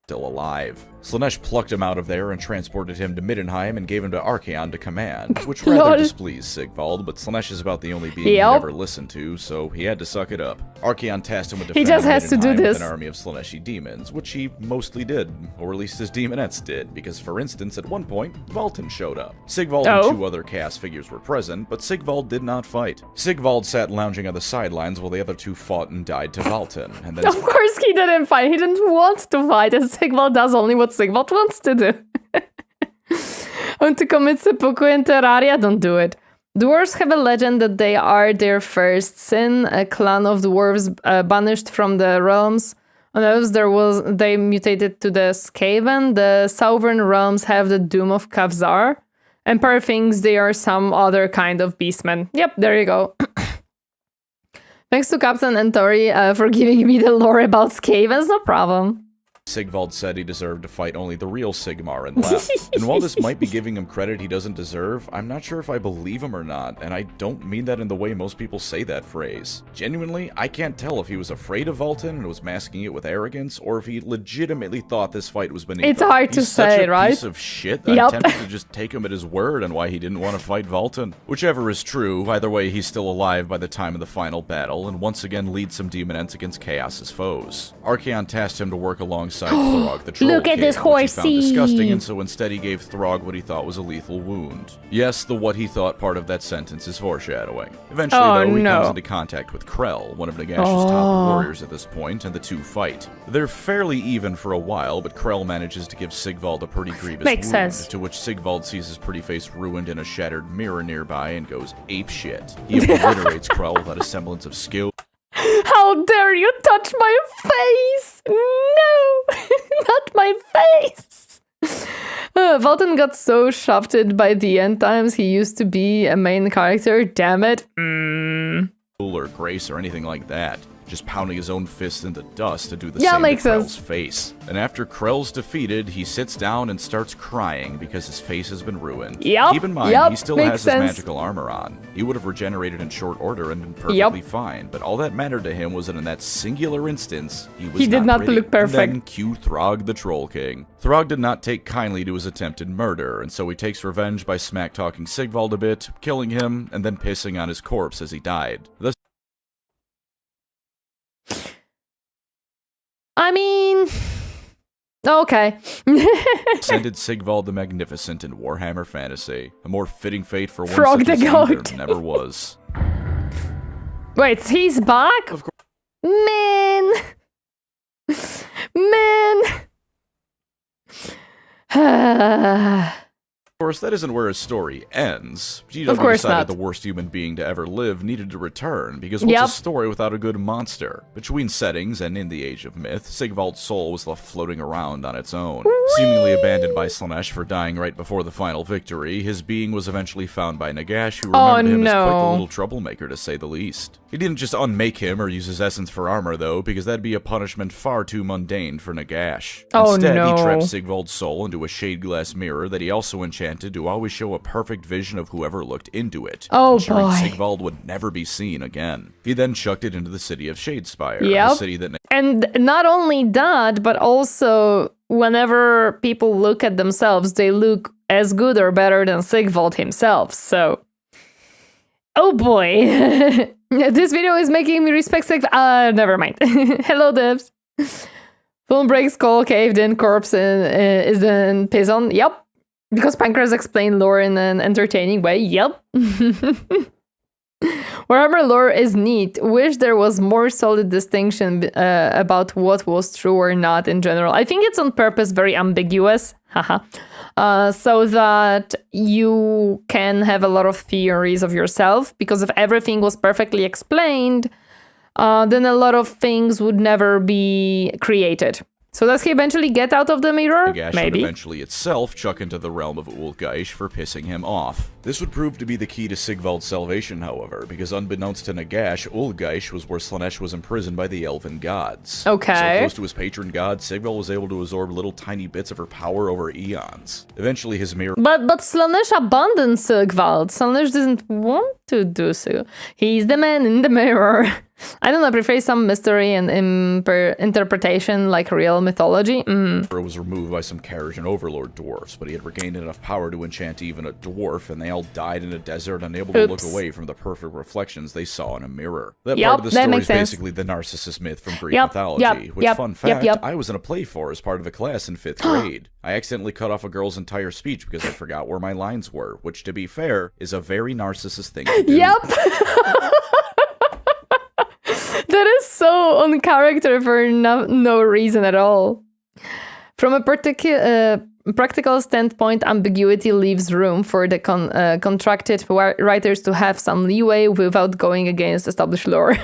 Still alive. Slaanesh plucked him out of there and transported him to Middenheim and gave him to Archaon to command, which rather displeased Sigvald, but Slaanesh is about the only being he'd ever listened to, so he had to suck it up. Archaon tasked him with defending Middenheim with an army of Slaaneshi demons, which he mostly did, or at least his demonettes did, because for instance, at one point, Vultan showed up. Sigvald and two other cast figures were present, but Sigvald did not fight. Sigvald sat lounging on the sidelines while the other two fought and died to Vultan, and then of course he didn't fight, he didn't want to fight, and Sigvald does only what Sigvald wants to do. Want to commit seppuku in Terraria? Don't do it. Dwarves have a legend that they are their first sin. A clan of dwarves banished from the realms. On those, they mutated to the Skaven. The southern realms have the Doom of Kavzar. Empire thinks they are some other kind of beastmen. Yep, there you go. Thanks to Captain and Tori for giving me the lore about Skavens. No problem. Sigvald said he deserved to fight only the real Sigmar and left. And while this might be giving him credit he doesn't deserve, I'm not sure if I believe him or not, and I don't mean that in the way most people say that phrase. Genuinely, I can't tell if he was afraid of Vultan and was masking it with arrogance, or if he legitimately thought this fight was beneath him. It's hard to say, right? He's such a piece of shit that I'm tempted to just take him at his word on why he didn't want to fight Vultan. Whichever is true, either way he's still alive by the time of the final battle, and once again leads some demonettes against Chaos's foes. Archaon tasked him to work alongside Throg the Troll Look at this horsey! He found disgusting, and so instead he gave Throg what he thought was a lethal wound. Yes, the what he thought part of that sentence is foreshadowing. Eventually, though, he comes into contact with Krell, one of Nagash's top warriors at this point, and the two fight. They're fairly even for a while, but Krell manages to give Sigvald a pretty grievous wound, to which Sigvald sees his pretty face ruined in a shattered mirror nearby and goes apeshit. He obliterates Krell without a semblance of skill. How dare you touch my face! No! Not my face! Vultan got so shafted by the end times. He used to be a main character. Damn it. Or grace or anything like that. Just pounding his own fist into dust to do the same to Krell's face. And after Krell's defeated, he sits down and starts crying because his face has been ruined. Keep in mind, he still has his magical armor on. He would have regenerated in short order and been perfectly fine, but all that mattered to him was that in that singular instance, he did not look perfect. And then cue Throg the Troll King. Throg did not take kindly to his attempted murder, and so he takes revenge by smack-talking Sigvald a bit, killing him, and then pissing on his corpse as he died. I mean, okay. Ascended Sigvald the Magnificent in Warhammer Fantasy. A more fitting fate for one Frog such the as goat. There never was. Wait, he's back? Of course. Man. Of course, that isn't where his story ends. GW decided the worst human being to ever live needed to return, because what's a story without a good monster? Between settings and in the Age of Myth, Sigvald's soul was left floating around on its own. Seemingly abandoned by Slaanesh for dying right before the final victory, his being was eventually found by Nagash, who remembered him as quite the little troublemaker, to say the least. He didn't just unmake him or use his essence for armor, though, because that'd be a punishment far too mundane for Nagash. Instead, he trapped Sigvald's soul into a shade glass mirror that he also enchanted to always show a perfect vision of whoever looked into it, ensuring Sigvald would never be seen again. He then chucked it into the city of Shadespire, a city that... And not only that, but also whenever people look at themselves, they look as good or better than Sigvald himself, so... Oh boy. This video is making me respect Sigvald. Never mind. Hello, devs. Phone breaks, skull caved in, corpse is in Pison. Yep. Because Pancras explained lore in an entertaining way. Yep. Warhammer lore is neat. Wish there was more solid distinction about what was true or not in general. I think it's on purpose very ambiguous. Haha. So that you can have a lot of theories of yourself, because if everything was perfectly explained, then a lot of things would never be created. So does he eventually get out of the mirror? Nagash would eventually itself chuck into the realm of Ulgaish for pissing him off. This would prove to be the key to Sigvald's salvation, however, because unbeknownst to Nagash, Ulgaish was where Slaanesh was imprisoned by the elven gods. Okay. So close to his patron god, Sigvald was able to absorb little tiny bits of her power over eons. Eventually his mirror... But Slaanesh abandoned Sigvald. Slaanesh didn't want to do so. He's the man in the mirror. I don't know, I prefer some mystery and interpretation like real mythology. was removed by some Karajan overlord dwarfs, but he had regained enough power to enchant even a dwarf, and they all died in a desert, unable to look away from the perfect reflections they saw in a mirror. That part of the story is basically the narcissist myth from Greek mythology, which, fun fact, I was in a play for as part of a class in 5th grade. I accidentally cut off a girl's entire speech because I forgot where my lines were, which, to be fair, is a very narcissist thing to do. That is so on character for no reason at all. From a practical standpoint, ambiguity leaves room for the contracted writers to have some leeway without going against established lore.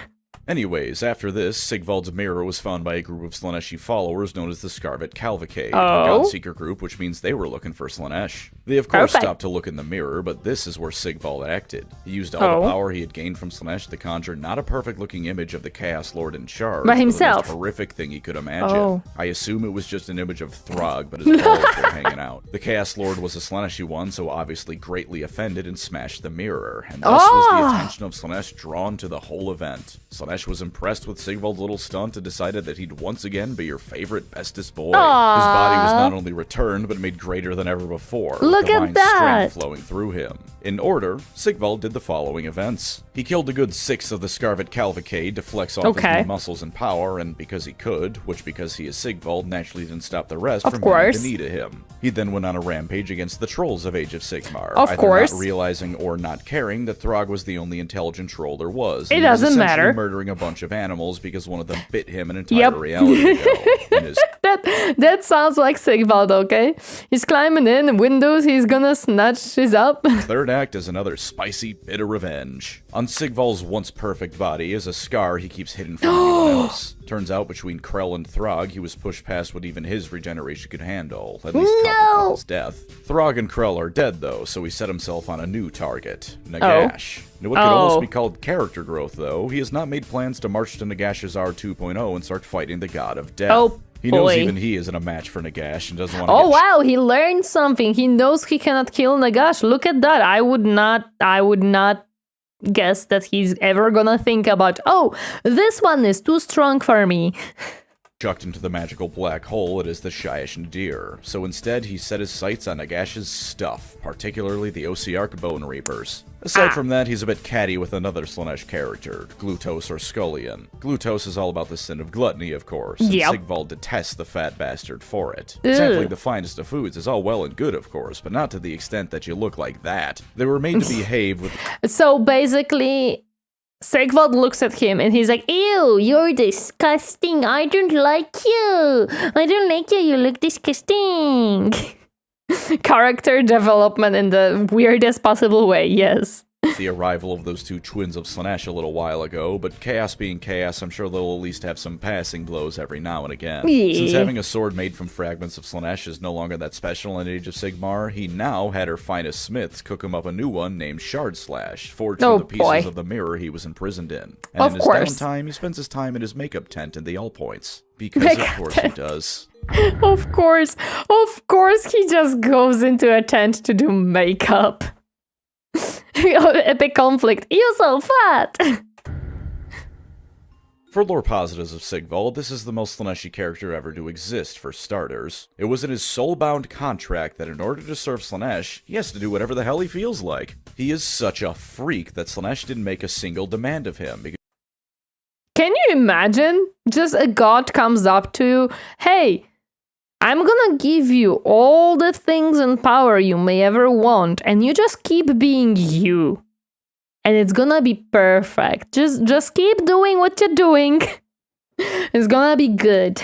Anyways, after this, Sigvald's mirror was found by a group of Slaaneshi followers known as the Scarvet Cavalcade, a Godseeker group, which means they were looking for Slaanesh. They, of course, stopped to look in the mirror, but this is where Sigvald acted. He used all the power he had gained from Slaanesh to conjure not a perfect-looking image of the Chaos Lord in charge, but himself. The most horrific thing he could imagine. I assume it was just an image of Throg, but his balls were hanging out. The Chaos Lord was a Slaaneshi one, so obviously greatly offended and smashed the mirror, and thus was the attention of Slaanesh drawn to the whole event. Slaanesh was impressed with Sigvald's little stunt and decided that he'd once again be your favorite bestest boy. His body was not only returned, but made greater than ever before. Look at that! Strength flowing through him. In order, Sigvald did the following events. He killed a good 6 of the Scarvet Cavalcade to flex off his new muscles and power, and because he could, which because he is Sigvald naturally didn't stop the rest from having the knee to him. He then went on a rampage against the trolls of Age of Sigmar, either not realizing or not caring that Throg was the only intelligent troll there was. It doesn't matter. Murdering a bunch of animals because one of them bit him an entire reality ago. That sounds like Sigvald, okay? He's climbing in windows, he's gonna snatch his up. Third act is another spicy bit of revenge. On Sigvald's once perfect body is a scar he keeps hidden from anyone else. Turns out between Krell and Throg, he was pushed past what even his regeneration could handle, at least couple Krell's death. Throg and Krell are dead though, so he set himself on a new target, Nagash. What could almost be called character growth though, he has not made plans to march to Nagash's R2.0 and start fighting the god of death. He knows even he isn't a match for Nagash and doesn't want to wow, he learned something. He knows he cannot kill Nagash. Look at that. I would not guess that he's ever gonna think about, this one is too strong for me. Chucked into the magical black hole, it is the Shyish Nadir. So instead, he set his sights on Nagash's stuff, particularly the Osiarch Bone Reapers. Aside from that, he's a bit catty with another Slaanesh character, Glutos or Scullion. Glutos is all about the sin of gluttony, of course, and Sigvald detests the fat bastard for it. Sampling the finest of foods is all well and good, of course, but not to the extent that you look like that. They were made to behave with... So basically... Sigvald looks at him and he's like, ew, you're disgusting. I don't like you. I don't like you. You look disgusting. Character development in the weirdest possible way, yes. The arrival of those two twins of Slaanesh a little while ago, but chaos being chaos, I'm sure they'll at least have some passing blows every now and again. Since having a sword made from fragments of Slaanesh is no longer that special in Age of Sigmar, he now had her finest smiths cook him up a new one named Shard Slash, forged from the pieces of the mirror he was imprisoned in. And in his downtime, he spends his time in his makeup tent in the All Points. Because of course he does. Of course he just goes into a tent to do makeup. Epic conflict. You're so fat! For lore positives of Sigvald, this is the most Slaaneshi character ever to exist, for starters. It was in his soul-bound contract that in order to serve Slaanesh, he has to do whatever the hell he feels like. He is such a freak that Slaanesh didn't make a single demand of him. Can you imagine? Just a god comes up to you, hey, I'm gonna give you all the things and power you may ever want, and you just keep being you. and it's gonna be perfect. Just keep doing what you're doing. It's gonna be good.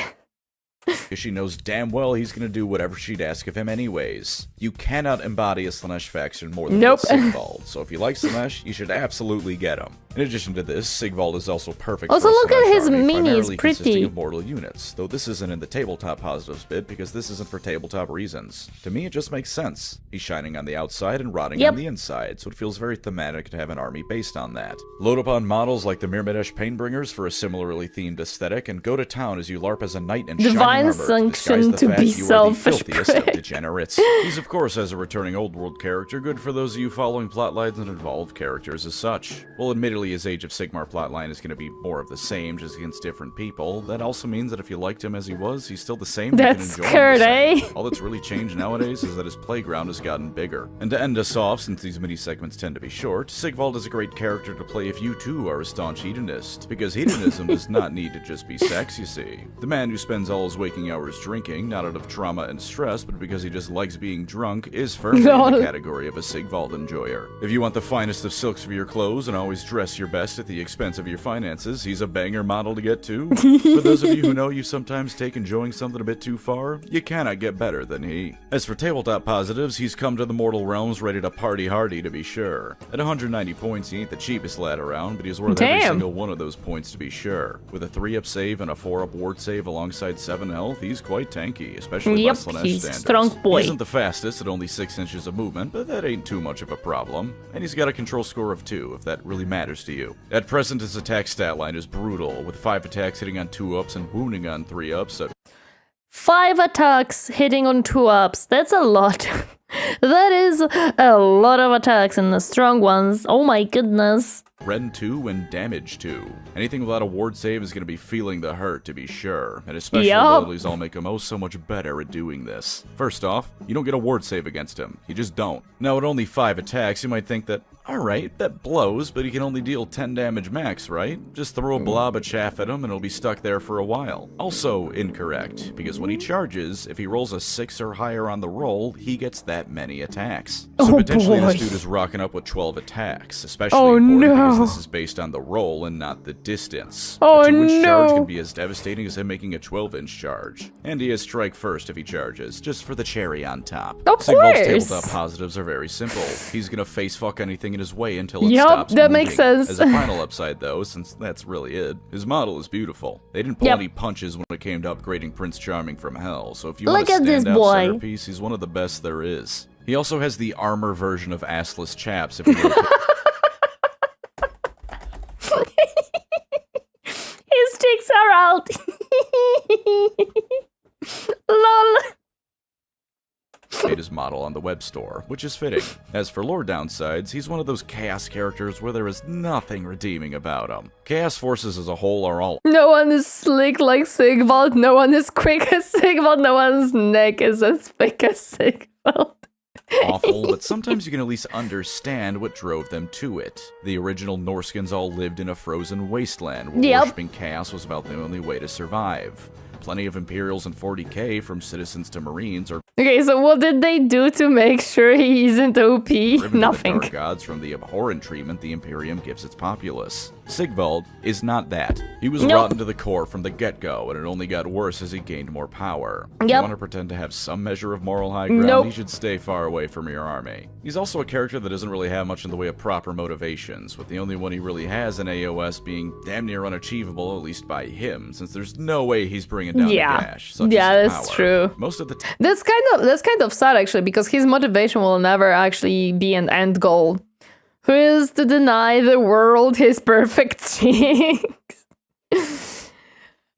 Because she knows damn well he's going to do whatever she'd ask of him anyways. You cannot embody a Slaanesh faction more than Sigvald, so if you like Slaanesh, you should absolutely get him. In addition to this, Sigvald is also perfect also, for a look at his army, minis, pretty. of mortal units, though this isn't in the tabletop positives bit because this isn't for tabletop reasons. To me, it just makes sense. He's shining on the outside and rotting on the inside, so it feels very thematic to have an army based on that. Load up on models like the Mirmadesh Painbringers for a similarly themed aesthetic, and go to town as you LARP as a knight in shining armor sanction to be selfish. Of degenerates. He's of course, as a returning old world character, good for those of you following plotlines and involved characters as such. Well, admittedly, his Age of Sigmar plotline is going to be more of the same, just against different people. That also means that if you liked him as he was, he's still the same. That's scared, eh? All that's really changed nowadays is that his playground has gotten bigger. And to end us off, since these mini segments tend to be short, Sigvald is a great character to play if you too are a staunch hedonist, because hedonism does not need to just be sex, you see. The man who spends all his waking hours drinking, not out of trauma and stress, but because he just likes being drunk, is firmly in the category of a Sigvald enjoyer. If you want the finest of silks for your clothes and always dress your best at the expense of your finances, he's a banger model to get to. For those of you who know you sometimes take enjoying something a bit too far, you cannot get better than he. As for tabletop positives, he's come to the mortal realms ready to party hardy, to be sure. At 190 points, he ain't the cheapest lad around, but he's worth every single one of those points to be sure. With a 3-up save and a 4-up ward save alongside 7 health, he's quite tanky, especially by Slaanesh he's standards. Strong boy. He isn't the fastest at only 6 inches of movement, but that ain't too much of a problem. And he's got a control score of 2, if that really matters to you. At present, his attack stat line is brutal, with 5 attacks hitting on 2-ups and wounding on 3-ups. 5 attacks hitting on 2-ups, that's a lot. That is a lot of attacks, and the strong ones, oh my goodness. Rend 2 and Damage 2. Anything without a ward save is going to be feeling the hurt, to be sure. And his special abilities all make him oh so much better at doing this. First off, you don't get a ward save against him. You just don't. Now, at only 5 attacks, you might think that, alright, that blows, but he can only deal 10 damage max, right? Just throw a blob of chaff at him and he'll be stuck there for a while. Also incorrect, because when he charges, if he rolls a 6 or higher on the roll, he gets that many attacks. So potentially this dude is rocking up with 12 attacks, especially because this is based on the roll and not the distance. A 2-inch charge can be as devastating as him making a 12-inch charge. And he has strike first if he charges, just for the cherry on top. Sigvald's tabletop positives are very simple. He's gonna face fuck anything in his way until it stops that moving. Makes sense. As a final upside though, since that's really it, his model is beautiful. They didn't pull any punches when it came to upgrading Prince Charming from Hell, so if you want a standout centerpiece, he's one of the best there is. He also has the armor version of assless chaps if you want His cheeks are out. Lol. made his model on the web store, which is fitting. As for lore downsides, he's one of those chaos characters where there is nothing redeeming about him. Chaos forces as a whole are all no one is slick like Sigvald, no one is quick as Sigvald, no one's neck is as thick as Sigvald. awful, but sometimes you can at least understand what drove them to it. The original Norskins all lived in a frozen wasteland where worshipping chaos was about the only way to survive. Plenty of Imperials and 40k, from citizens to Marines, are okay, so what did they do to make sure he isn't OP? Nothing. The dark gods from the abhorrent treatment the Imperium gives its populace. Sigvald is not that. He was rotten to the core from the get-go, and it only got worse as he gained more power. If you want to pretend to have some measure of moral high ground, he should stay far away from your army. He's also a character that doesn't really have much in the way of proper motivations, with the only one he really has in AOS being damn near unachievable, at least by him, since there's no way he's bringing down the dash. That's true. Most of the that's kind of sad actually, because his motivation will never actually be an end goal. Who is to deny the world his perfect things?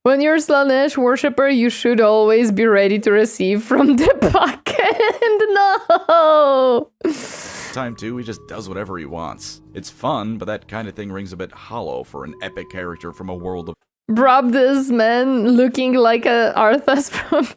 When you're a Slaanesh worshipper, you should always be ready to receive from the backend. No! Time too, he just does whatever he wants. It's fun, but that kind of thing rings a bit hollow for an epic character from a world of Rob this man looking like a Arthas from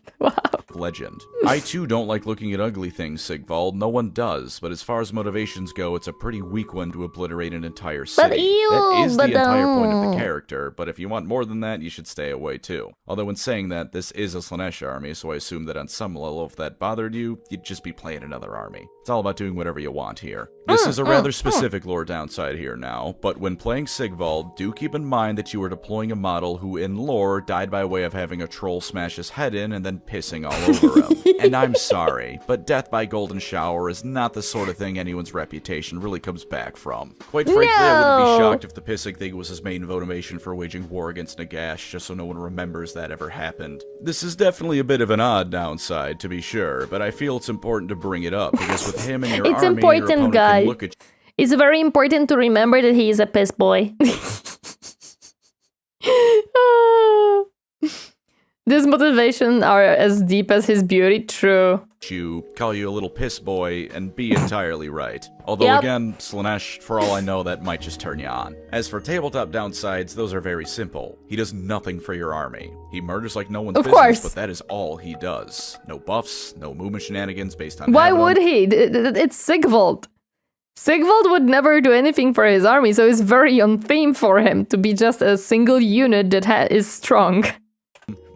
legend. I too don't like looking at ugly things, Sigvald. No one does, but as far as motivations go, it's a pretty weak one to obliterate an entire city. That is the entire point of the character, but if you want more than that, you should stay away too. Although in saying that, this is a Slaanesh army, so I assume that on some level, if that bothered you, you'd just be playing another army. It's all about doing whatever you want here. This is a rather specific lore downside here now, but when playing Sigvald, do keep in mind that you are deploying a model who in lore died by way of having a troll smash his head in and then pissing all over him. And I'm sorry, but death by golden shower is not the sort of thing anyone's reputation really comes back from. Quite frankly, I wouldn't be shocked if the pissing thing was his main motivation for waging war against Nagash, just so no one remembers that ever happened. This is definitely a bit of an odd downside, to be sure, but I feel it's important to bring it up, because with him and your it's army, important, your opponent guy. can look at It's very important to remember that he is a piss boy. These motivations are as deep as his beauty, true. you, call you a little piss boy, and be entirely right. Although again, Slaanesh, for all I know, that might just turn you on. As for tabletop downsides, those are very simple. He does nothing for your army. He murders like no one's business, but that is all he does. No buffs, no movement shenanigans based on Why would he? It's Sigvald. Sigvald would never do anything for his army, so it's very on theme for him to be just a single unit that is strong.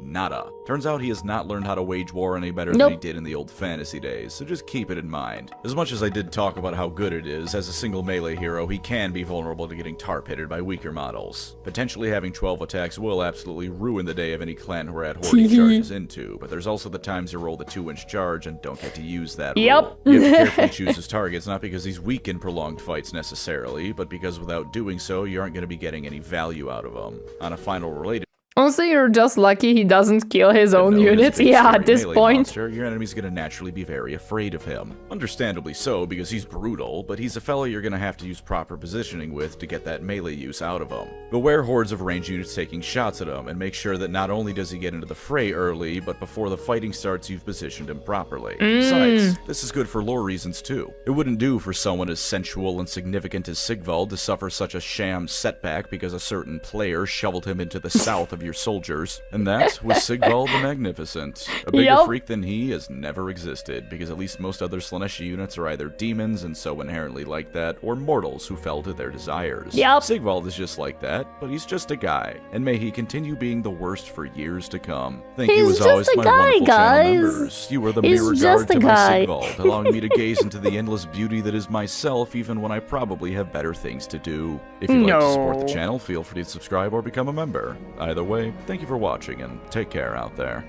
Nada. Turns out he has not learned how to wage war any better than he did in the old fantasy days, so just keep it in mind. As much as I did talk about how good it is, as a single melee hero, he can be vulnerable to getting tar-pitted by weaker models. Potentially having 12 attacks will absolutely ruin the day of any clan who add hoarding charges into, but there's also the times you roll the 2-inch charge and don't get to use that rule. You have to carefully choose his targets, not because he's weak in prolonged fights necessarily, but because without doing so, you aren't going to be getting any value out of him. On a final related Also, you're just lucky he doesn't kill his own units. Yeah, at this point. Monster, your enemy's gonna naturally be very afraid of him. Understandably so, because he's brutal, but he's a fellow you're gonna have to use proper positioning with to get that melee use out of him. Beware hordes of ranged units taking shots at him, and make sure that not only does he get into the fray early, but before the fighting starts, you've positioned him properly. Besides, this is good for lore reasons too. It wouldn't do for someone as sensual and significant as Sigvald to suffer such a sham setback because a certain player shoveled him into the south of your soldiers, and that was Sigvald the Magnificent. A bigger freak than he has never existed, because at least most other Slaaneshi units are either demons and so inherently like that, or mortals who fell to their desires. Sigvald is just like that, but he's just a guy, and may he continue being the worst for years to come. Thank you as always to my wonderful channel members. You are the mirror guard to my Sigvald, allowing me to gaze into the endless beauty that is myself, even when I probably have better things to do. If you'd like to support the channel, feel free to subscribe or become a member. Either way, thank you for watching, and take care out there.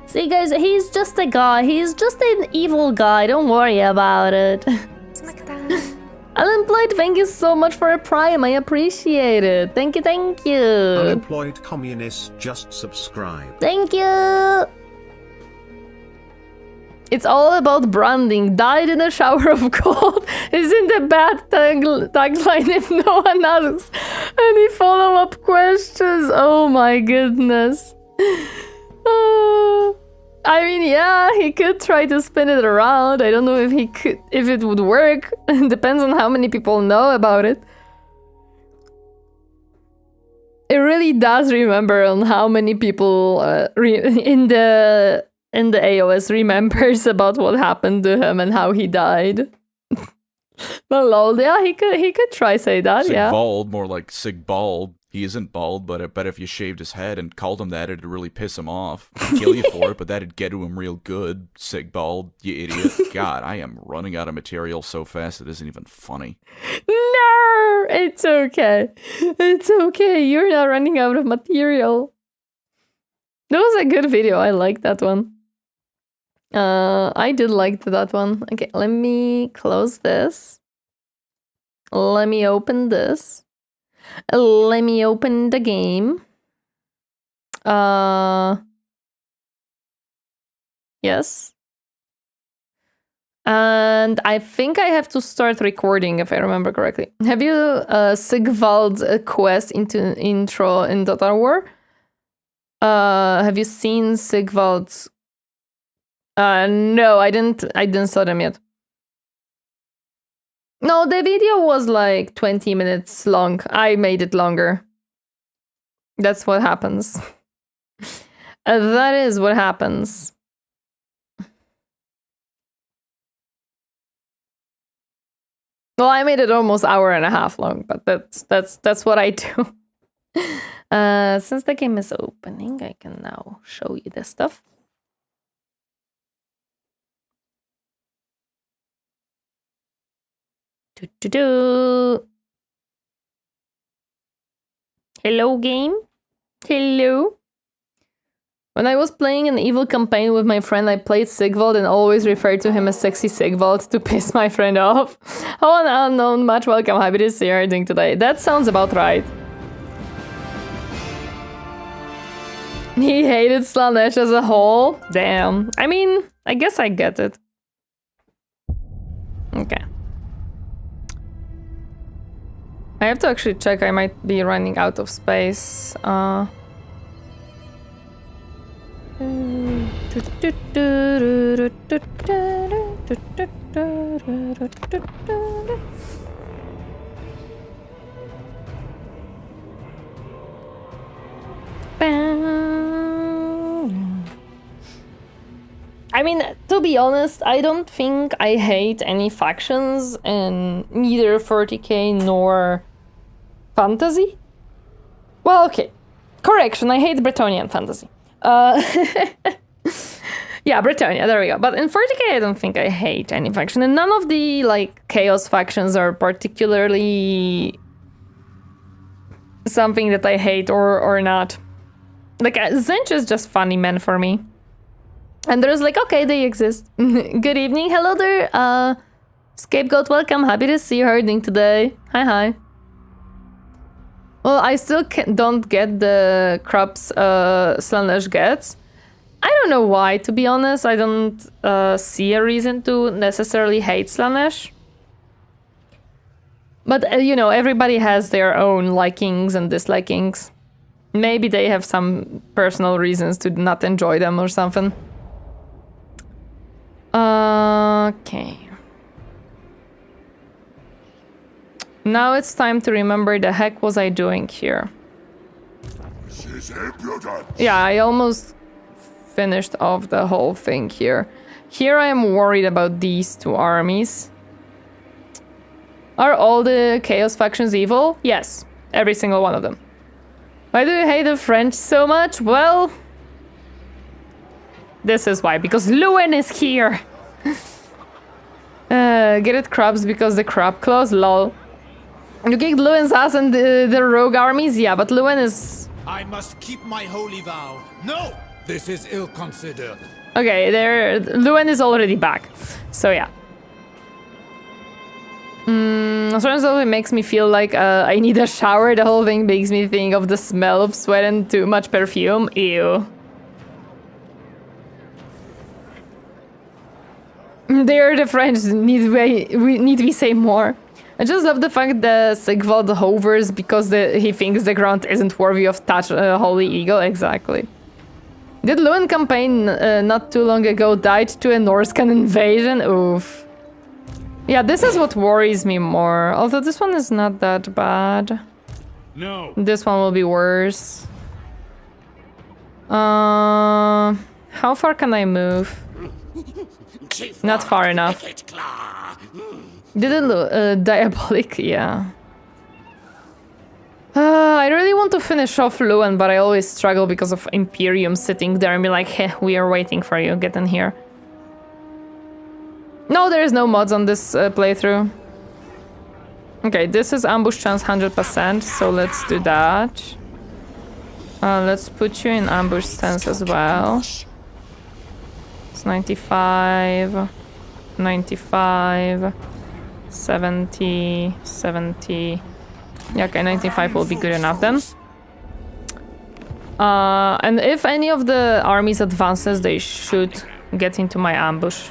See guys, he's just a guy. He's just an evil guy. Don't worry about it. Unemployed, thank you so much for a prime. I appreciate it. Thank you, thank you. Unemployed communists, just subscribe. Thank you. It's all about branding. Died in a shower of gold isn't a bad tagline if no one asks any follow-up questions. Oh my goodness. I mean, yeah, he could try to spin it around. I don't know if he could, if it would work. It depends on how many people know about it. It really does remember on how many people in the AOS remembers about what happened to him and how he died. But lol, yeah, he could try say that, Sigvald, more like Sigbald. He isn't bald, but I bet if you shaved his head and called him that, it'd really piss him off. He'd kill you for it, but that'd get to him real good. Sigbald, you idiot. God, I am running out of material so fast it isn't even funny. No, it's okay. It's okay. You're not running out of material. That was a good video. I like that one. I did like that one. Okay, let me close this. Let me open this. Let me open the game. Yes. And I think I have to start recording if I remember correctly. Have you Sigvald's quest into intro in Total War? Have you seen Sigvald's? No, I didn't saw them yet. No, the video was like 20 minutes long. I made it longer. That's what happens. That is what happens. Well, I made it almost hour and a half long, but that's what I do. Since the game is opening, I can now show you this stuff. Hello, game. Hello. When I was playing an evil campaign with my friend, I played Sigvald and always referred to him as sexy Sigvald to piss my friend off. Oh, an unknown match. Welcome. Happy to see you are doing today. That sounds about right. He hated Slaanesh as a whole. Damn. I mean, I guess I get it. Okay. I have to actually check. I might be running out of space. I mean, to be honest, I don't think I hate any factions in neither 40k nor fantasy. Well, okay. Correction, I hate Bretonnian fantasy. Yeah, Britannia, there we go. But in 40k, I don't think I hate any faction. And none of the, like, chaos factions are particularly something that I hate or not. Like, Tzeentch is just funny men for me. And there's like, okay, they exist. Good evening. Hello there, Scapegoat, welcome. Happy to see you herding today. Hi. Well, I still don't get the crops Slaanesh gets. I don't know why, to be honest. I don't see a reason to necessarily hate Slaanesh. But, you know, everybody has their own likings and dislikings. Maybe they have some personal reasons to not enjoy them or something. Okay. Now it's time to remember the heck was I doing here. Yeah, I almost finished off the whole thing here. Here I am worried about these two armies. Are all the Chaos factions evil? Yes, every single one of them. Why do you hate the French so much? Well, this is why, because Lewin is here. Get it, crabs, because the crab claws, lol. You kicked Lewin's ass and the rogue armies? Yeah, but Lewin is... I must keep my holy vow. No! This is ill-considered. Okay, Lewin is already back. So yeah. Sometimes it makes me feel like I need a shower. The whole thing makes me think of the smell of sweat and too much perfume. Ew. They're the French. Need we say more? I just love the fact that Sigvald hovers because he thinks the ground isn't worthy of touch holy eagle. Exactly. Did Lewin campaign not too long ago died to a Norscan invasion? Oof. Yeah, this is what worries me more. Although this one is not that bad. No. This one will be worse. How far can I move? Not far enough. Did it diabolic? Yeah. I really want to finish off Lewin, but I always struggle because of Imperium sitting there and be like, hey, we are waiting for you, get in here. No, there is no mods on this playthrough. Okay, this is ambush chance 100%, so let's do that. Let's put you in ambush stance as well. It's 95, 95, 70, 70. Yeah, okay, 95 will be good enough then. And if any of the armies advances, they should get into my ambush.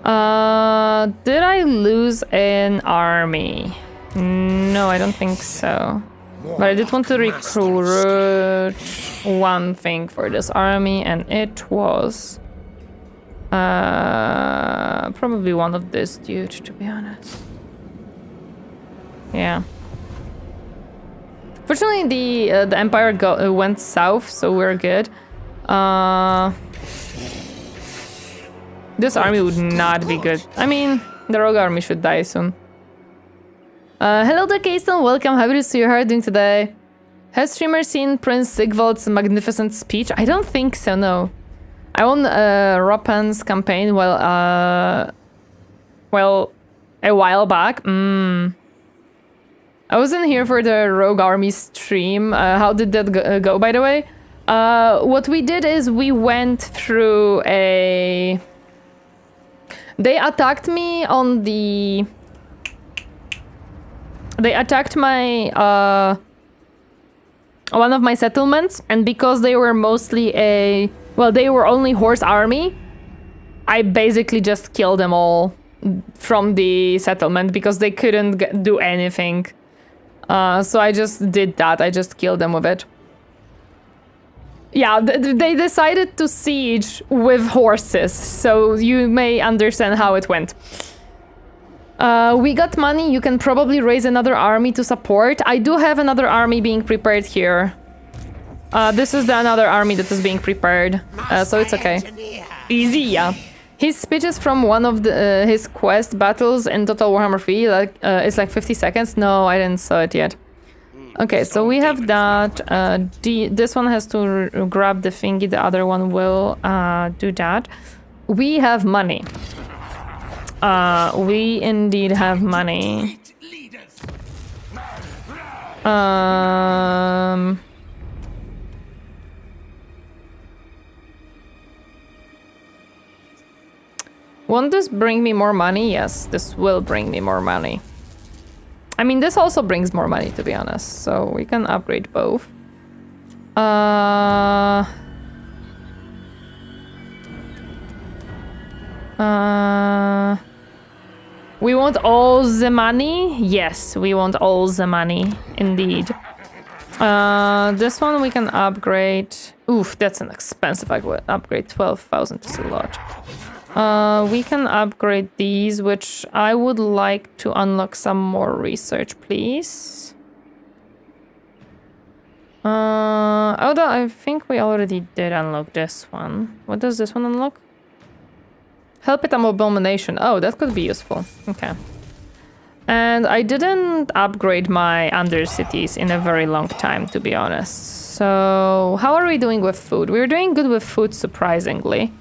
Did I lose an army? No, I don't think so. But I did want to recruit one thing for this army, and it was probably one of this dude, to be honest. Yeah. Fortunately, the Empire went south, so we're good. This army would not be good. I mean, the rogue army should die soon. Hello there, Keystone. Welcome. Happy to see you. How are you doing today? Has streamer seen Prince Sigvald's magnificent speech? I don't think so, no. I won Ropan's campaign while A while back? I wasn't here for the Rogue Army stream. How did that go, by the way? What we did is we went through a... They attacked me on the... They attacked my... one of my settlements, and because they were mostly a... Well, they were only horse army, I basically just killed them all from the settlement because they couldn't do anything. So I just did that. I just killed them with it. Yeah, they decided to siege with horses, so you may understand how it went. We got money. You can probably raise another army to support. I do have another army being prepared here. This is another army that is being prepared, so it's okay. Easy, yeah. His speeches from one of his quest battles in Total Warhammer 3, like, it's like 50 seconds. No, I didn't saw it yet. Okay, so we have that. This one has to grab the thingy, the other one will do that. We have money. We indeed have money. Won't this bring me more money? Yes, this will bring me more money. I mean, this also brings more money, to be honest. So we can upgrade both. We want all the money? Yes, we want all the money, indeed. This one we can upgrade. Oof, that's an expensive upgrade. 12,000 is a lot. We can upgrade these, which I would like to unlock some more research, please. Although I think we already did unlock this one. What does this one unlock? Help it abomination. Oh, that could be useful. Okay. And I didn't upgrade my undercities in a very long time, to be honest. So, how are we doing with food? We're doing good with food, surprisingly.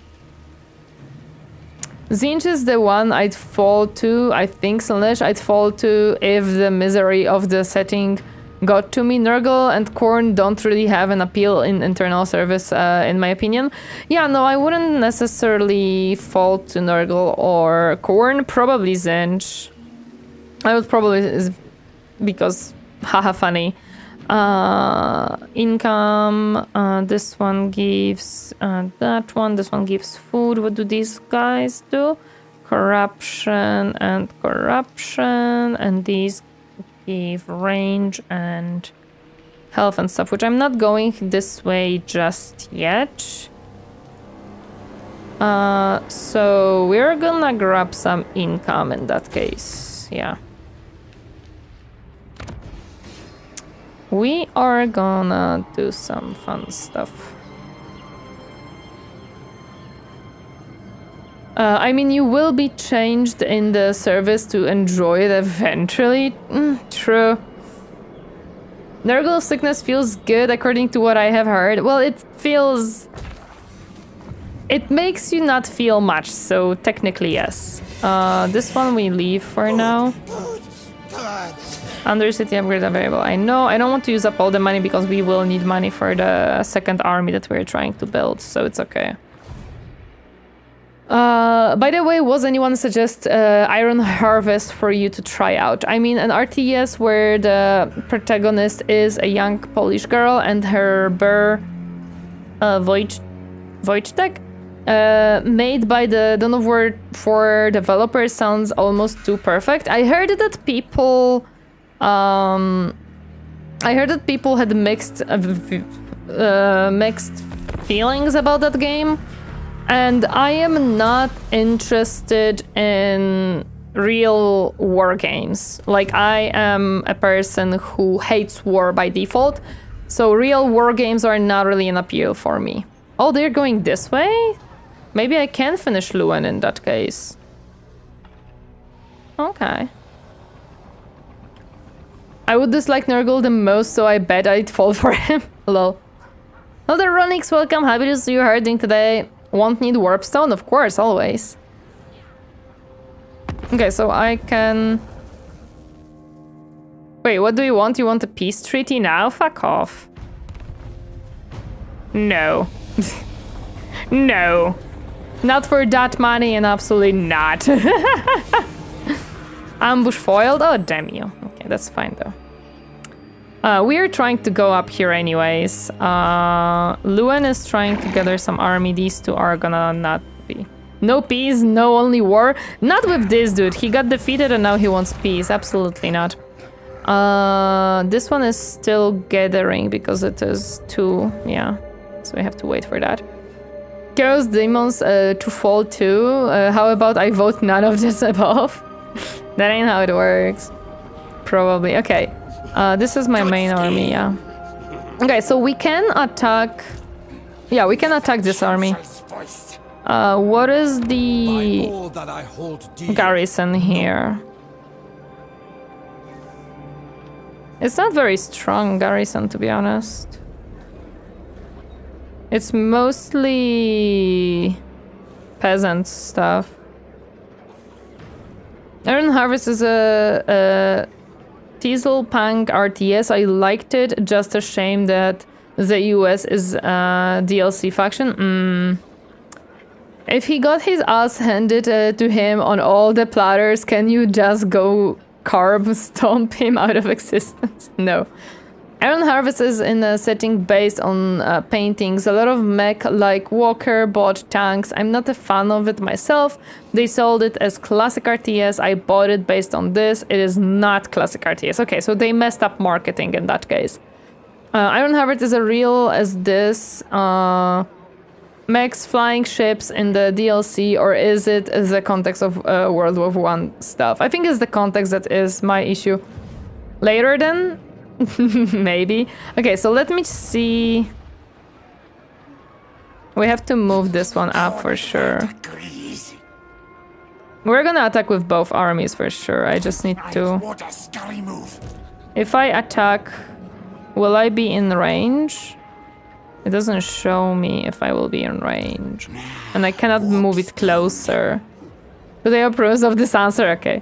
Tzeentch is the one I'd fall to. I think Slaanesh I'd fall to if the misery of the setting got to me. Nurgle and Khorne don't really have an appeal in internal service, in my opinion. Yeah, no, I wouldn't necessarily fall to Nurgle or Khorne. Probably Tzeentch. I would probably, because haha funny. Income, this one gives that one, this one gives food. What do these guys do? Corruption, and these give range and health and stuff, which I'm not going this way just yet. So we're gonna grab some income in that case, yeah. We are gonna do some fun stuff. I mean, you will be changed in the service to enjoy it eventually. True. Nurgle sickness feels good according to what I have heard. Well, it feels... It makes you not feel much, so technically yes. This one we leave for now. Undercity upgrade available. I know. I don't want to use up all the money because we will need money for the second army that we're trying to build, so it's okay. By the way, was anyone suggest Iron Harvest for you to try out? I mean, an RTS where the protagonist is a young Polish girl and her bear, Wojtek, made by the Dawn of War 4 developers, sounds almost too perfect. I heard that people had mixed feelings about that game, and I am not interested in real war games. Like, I am a person who hates war by default, so real war games are not really an appeal for me. Oh, they're going this way? Maybe I can finish Lewin in that case. Okay. I would dislike Nurgle the most, so I bet I'd fall for him. Lol. Another Ronix, welcome. Happy to see you herding today. Won't need Warpstone? Of course, always. Okay, so I can... Wait, what do you want? You want a peace treaty now? Fuck off. No. No. Not for that money and absolutely not. Ambush foiled? Oh, damn you. Okay, that's fine though. We are trying to go up here anyways. Luen is trying to gather some army. These two are gonna not be. No peace, no only war. Not with this dude. He got defeated and now he wants peace. Absolutely not. This one is still gathering because it is 2. Yeah, so we have to wait for that. Chaos Demons to fall too. How about I vote none of this above? That ain't how it works. Probably. Okay. This is my main army, yeah. Okay, so we can attack... Yeah, we can attack this army. What is the garrison here? It's not very strong garrison, to be honest. It's mostly peasant stuff. Iron Harvest is a Teasel Punk RTS. I liked it. Just a shame that the US is a DLC faction. If he got his ass handed to him on all the platters, can you just go carb stomp him out of existence? No. Iron Harvest is in a setting based on paintings. A lot of mech like Walker bought tanks. I'm not a fan of it myself. They sold it as classic RTS. I bought it based on this. It is not classic RTS. Okay, so they messed up marketing in that case. Iron Harvest is as real as this. Mechs, flying ships in the DLC, or is it the context of World War I stuff? I think it's the context that is my issue. Later then? Maybe. Okay, so let me see. We have to move this one up for sure. We're gonna attack with both armies for sure. I just need to... If I attack, will I be in range? It doesn't show me if I will be in range. And I cannot move it closer. Do they approve of this answer? Okay.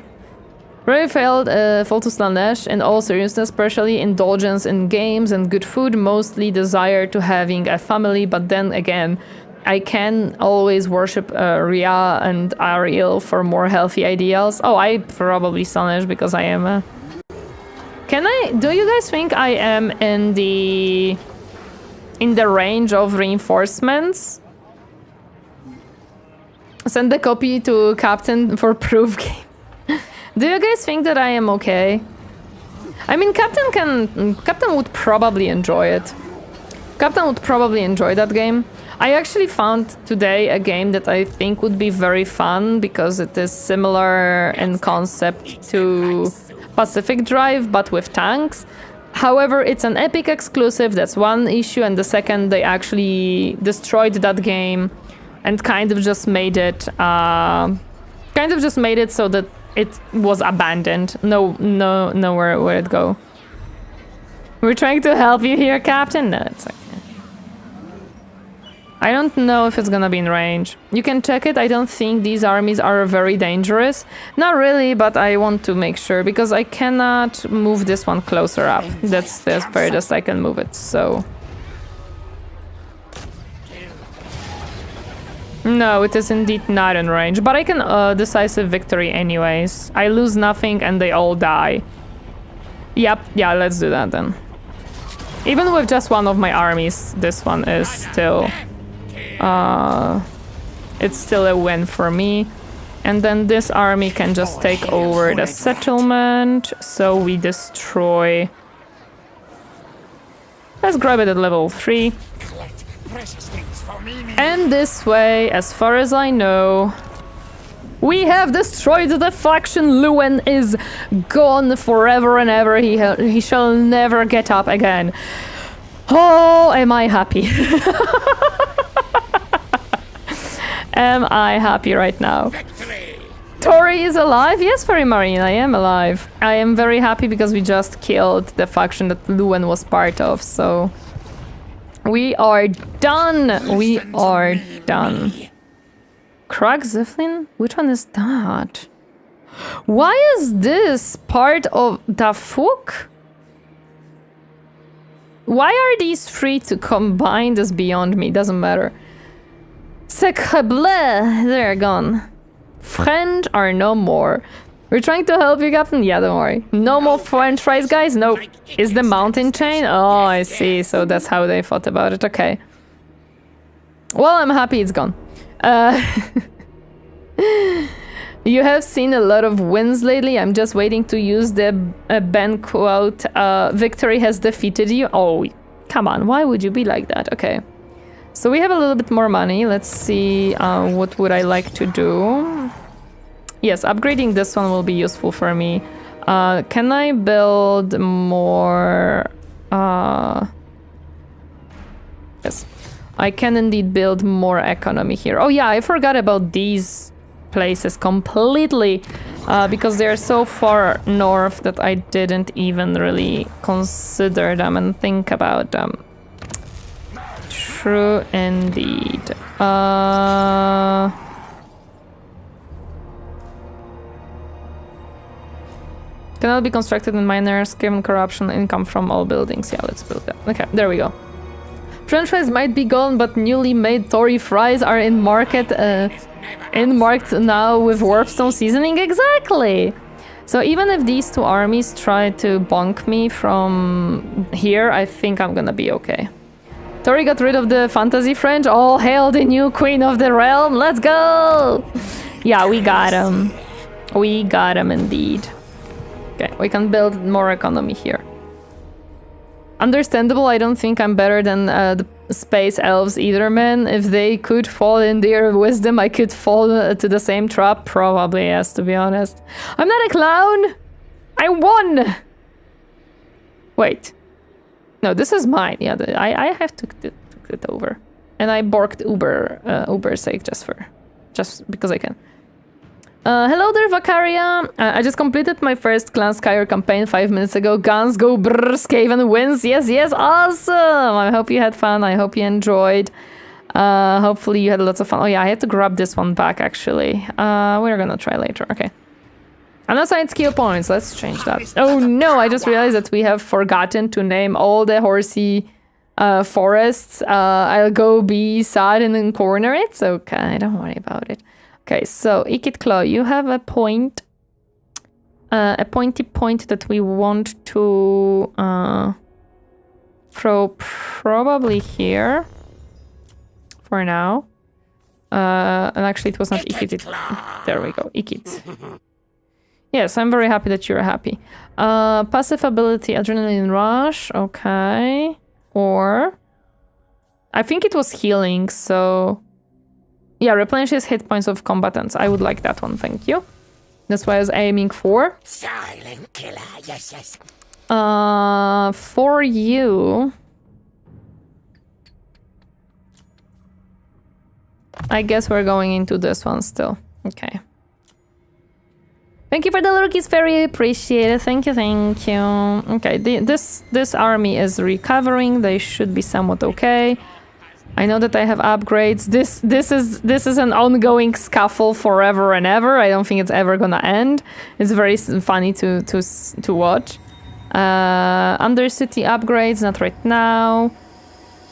Really failed fall to Slaanesh in all seriousness, partially indulgence in games and good food, mostly desire to having a family, but then again, I can always worship Rhea and Ariel for more healthy ideals. Oh, I probably Slaanesh because I am a... Do you guys think I am in the range of reinforcements? Send the copy to Captain for proof game. Do you guys think that I am okay? I mean, Captain would probably enjoy it. Captain would probably enjoy that game. I actually found today a game that I think would be very fun because it is similar in concept to Pacific Drive, but with tanks. However, it's an Epic exclusive, that's one issue, and the second, they actually destroyed that game and kind of just made it so that it was abandoned. Nowhere where it go. We're trying to help you here, Captain. No, it's okay. I don't know if it's gonna be in range. You can check it. I don't think these armies are very dangerous. Not really, but I want to make sure because I cannot move this one closer up. That's the furthest I can move it, so... No, it is indeed not in range, but I can decisive victory anyways. I lose nothing and they all die. Yep, yeah, let's do that then. Even with just one of my armies, this one is still... it's still a win for me. And then this army can just take over the settlement, so we destroy... Let's grab it at level 3. And this way, as far as I know, we have destroyed the faction. Luen is gone forever and ever. He shall never get up again. Oh, am I happy? Am I happy right now? Tori is alive? Yes, Fairy Marine, I am alive. I am very happy because we just killed the faction that Luen was part of, so... We are done! We are done. Krag Ziflin? Which one is that? Why is this part of the fuck? Why are these three to combine is beyond me, doesn't matter. Sacre bleu, they're gone. French are no more. We're trying to help you, Captain. Yeah, don't worry. No more French fries, guys? Nope. Is the mountain chain? Oh, I see. So that's how they thought about it. Okay. Well, I'm happy it's gone. You have seen a lot of wins lately. I'm just waiting to use the Ben quote. Victory has defeated you. Oh, come on. Why would you be like that? Okay. So we have a little bit more money. Let's see. What would I like to do? Yes, upgrading this one will be useful for me. Can I build more? Yes, I can indeed build more economy here. Oh yeah, I forgot about these places completely because they're so far north that I didn't even really consider them and think about them. True indeed. Cannot be constructed in miners, given corruption, income from all buildings. Yeah, let's build that. Okay, there we go. French fries might be gone, but newly made Tory fries are in market, now with warpstone seasoning. Exactly! So even if these two armies try to bonk me from here, I think I'm gonna be okay. Tori got rid of the fantasy French. All hail the new queen of the realm. Let's go! Yeah, we got him. We got him indeed. Okay, we can build more economy here. Understandable, I don't think I'm better than the space elves either, man. If they could fall in their wisdom, I could fall to the same trap. Probably, yes, to be honest. I'm not a clown! I won! Wait. No, this is mine. Yeah, I have to it over. And I borked Uber's sake just because I can. Hello there, Vacaria. I just completed my first Clan Skyer campaign 5 minutes ago. Guns go brrr, Skaven wins. Yes, yes, awesome. I hope you had fun. I hope you enjoyed. Hopefully you had lots of fun. Oh yeah, I have to grab this one back actually. We're gonna try later. Okay. Unassigned skill points. Let's change that. Oh no, I just realized that we have forgotten to name all the horsey forests. I'll go be sad and then corner it. It's okay, don't worry about it. Okay, so Ikit Claw, you have a point, a pointy point that we want to throw probably here for now. And actually it was not Ikit. There we go, Ikit. Yes, I'm very happy that you're happy. Passive ability, Adrenaline Rush, okay. Or, I think it was healing, so... Yeah, replenishes hit points of combatants. I would like that one, thank you. That's what I was aiming for. Silent killer, yes, yes. For you... I guess we're going into this one still. Okay. Thank you for the lurkies, very appreciated. Thank you, thank you. Okay, this army is recovering. They should be somewhat okay. I know that I have upgrades. This is an ongoing scuffle forever and ever. I don't think it's ever gonna end. It's very funny to watch. Undercity upgrades, not right now.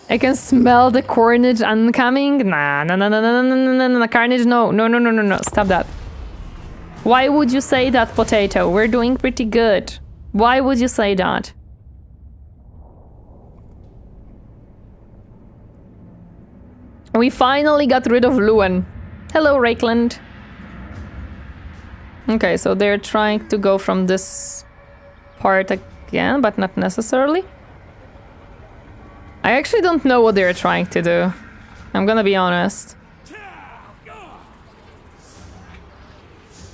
I can smell the carnage oncoming. Nah, carnage, no. Stop that. Why would you say that, Potato? We're doing pretty good. Why would you say that? We finally got rid of Luen. Hello, Rakeland. Okay, so they're trying to go from this part again, but not necessarily. I actually don't know what they're trying to do. I'm gonna be honest.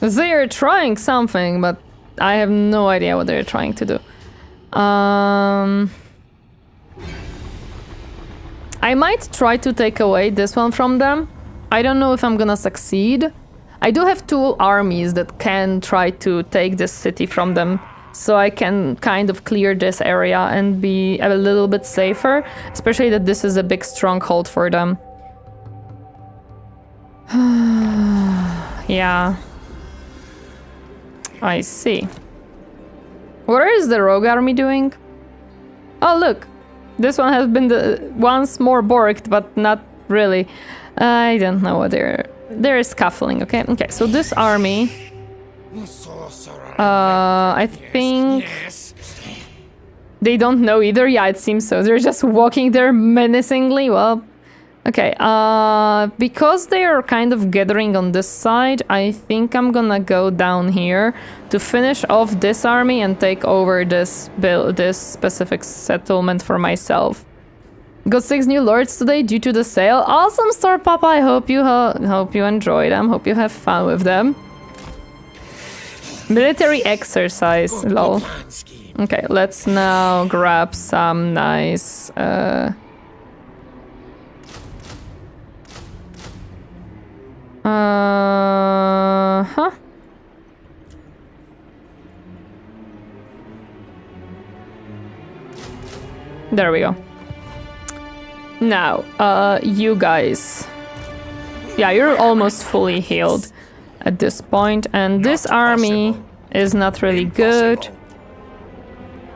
They're trying something, but I have no idea what they're trying to do. I might try to take away this one from them. I don't know if I'm gonna succeed. I do have 2 armies that can try to take this city from them, so I can kind of clear this area and be a little bit safer, especially that this is a big stronghold for them. Yeah. I see. What is the rogue army doing? Oh, look. This one has been once more borked, but not really. I don't know what they're scuffling, okay? Okay, so this army... I think... They don't know either? Yeah, it seems so. They're just walking there menacingly. Well, okay. Because they are kind of gathering on this side, I think I'm gonna go down here to finish off this army and take over this specific settlement for myself. Got 6 new lords today due to the sale. Awesome, Star Papa. I hope you enjoy them. Hope you have fun with them. Military exercise. Lol. Okay, let's now grab some nice... Huh? There we go. Now, you guys. Yeah, you're almost fully healed at this point, and this army is not really good.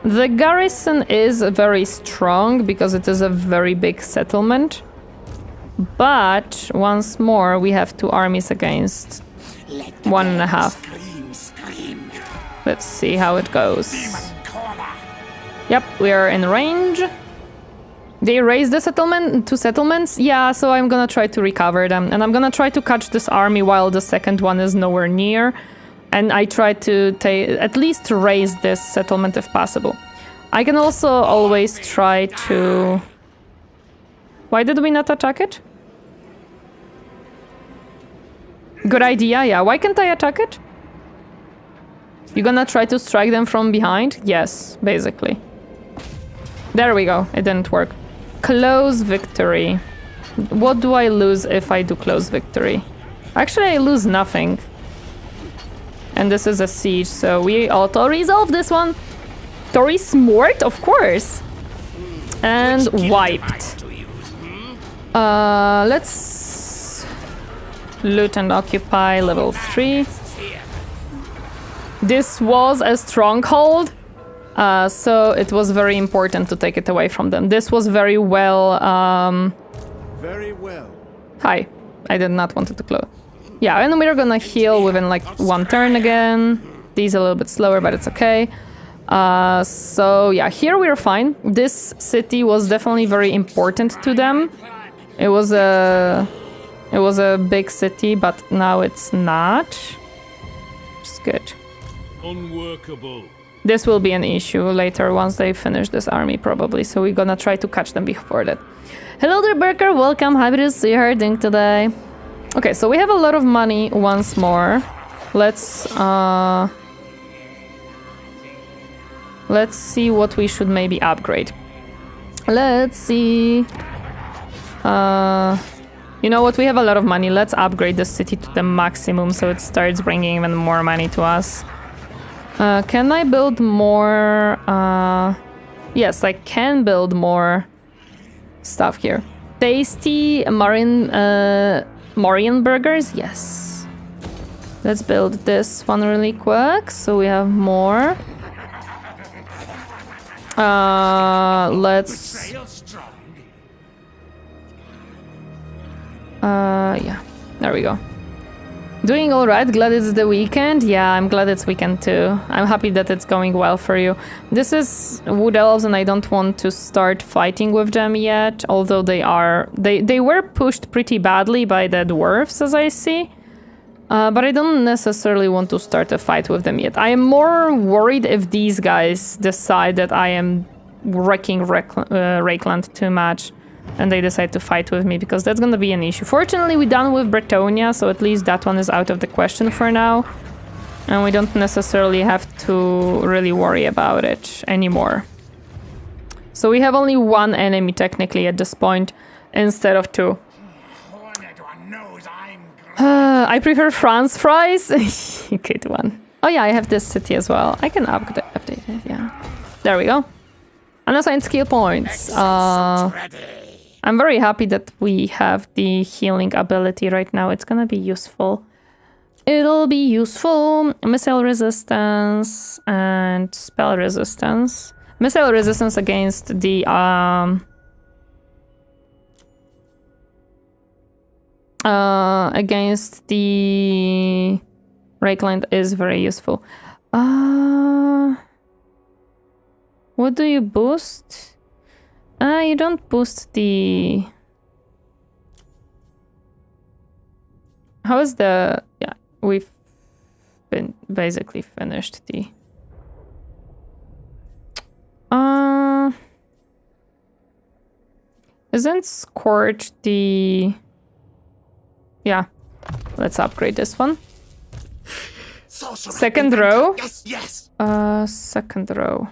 The garrison is very strong because it is a very big settlement. But once more, we have 2 armies against 1.5. Let's see how it goes. Yep, we are in range. They raised the settlement, 2 settlements. Yeah, so I'm gonna try to recover them. And I'm gonna try to catch this army while the second one is nowhere near. And I try to at least raise this settlement if possible. I can also always try to... Why did we not attack it? Good idea, yeah. Why can't I attack it? You gonna try to strike them from behind? Yes, basically. There we go. It didn't work. Close victory. What do I lose if I do close victory? Actually, I lose nothing. And this is a siege, so we auto-resolve this one. Tori smart, of course. And wiped. Let's loot and occupy level 3. This was a stronghold, so it was very important to take it away from them. This was very well... Very well. Hi. I did not want it to close. Yeah, and we're gonna heal within like 1 turn again. These a little bit slower, but it's okay. So yeah, here we're fine. This city was definitely very important to them. It was a big city, but now it's not. It's good. Unworkable. This will be an issue later once they finish this army probably, so we're gonna try to catch them before that. Hello there, Berker, welcome, happy to see you doing today. Okay, so we have a lot of money once more. Let's see what we should maybe upgrade. Let's see. You know what, we have a lot of money. Let's upgrade the city to the maximum so it starts bringing even more money to us. Can I build more? Yes, I can build more stuff here. Tasty Morian burgers, yes. Let's build this one really quick so we have more. Let's... yeah, there we go. Doing alright, glad it's the weekend. Yeah, I'm glad it's weekend too. I'm happy that it's going well for you. This is Wood Elves and I don't want to start fighting with them yet, although they were pushed pretty badly by the dwarves as I see. But I don't necessarily want to start a fight with them yet. I am more worried if these guys decide that I am wrecking Rakeland too much and they decide to fight with me, because that's gonna be an issue. Fortunately, we're done with Bretonia, so at least that one is out of the question for now. And we don't necessarily have to really worry about it anymore. So we have only 1 enemy technically at this point, instead of 2. I prefer France fries. Good one. Oh yeah, I have this city as well. I can update it, yeah. There we go. Unassigned skill points. I'm very happy that we have the healing ability right now. It's gonna be useful. It'll be useful. Missile resistance and spell resistance. Missile resistance against the Rakeland is very useful. What do you boost? You don't boost the... How is the... Yeah, we've been basically finished the... Isn't Scorch the... Yeah, let's upgrade this one. Second row? Yes. Second row.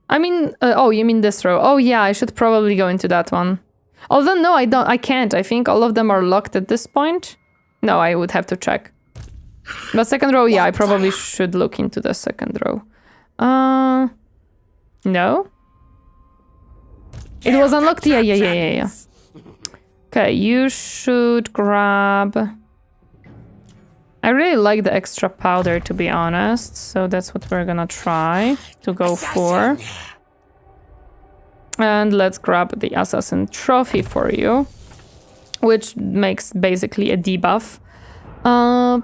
I mean, oh, you mean this row? Oh yeah, I should probably go into that one. Although no, I can't. I think all of them are locked at this point. No, I would have to check. But second row, yeah, I probably should look into the second row. No? It was unlocked? Yeah. Okay, you should grab... I really like the extra powder, to be honest, so that's what we're gonna try to go for. And let's grab the Assassin Trophy for you, which makes basically a debuff.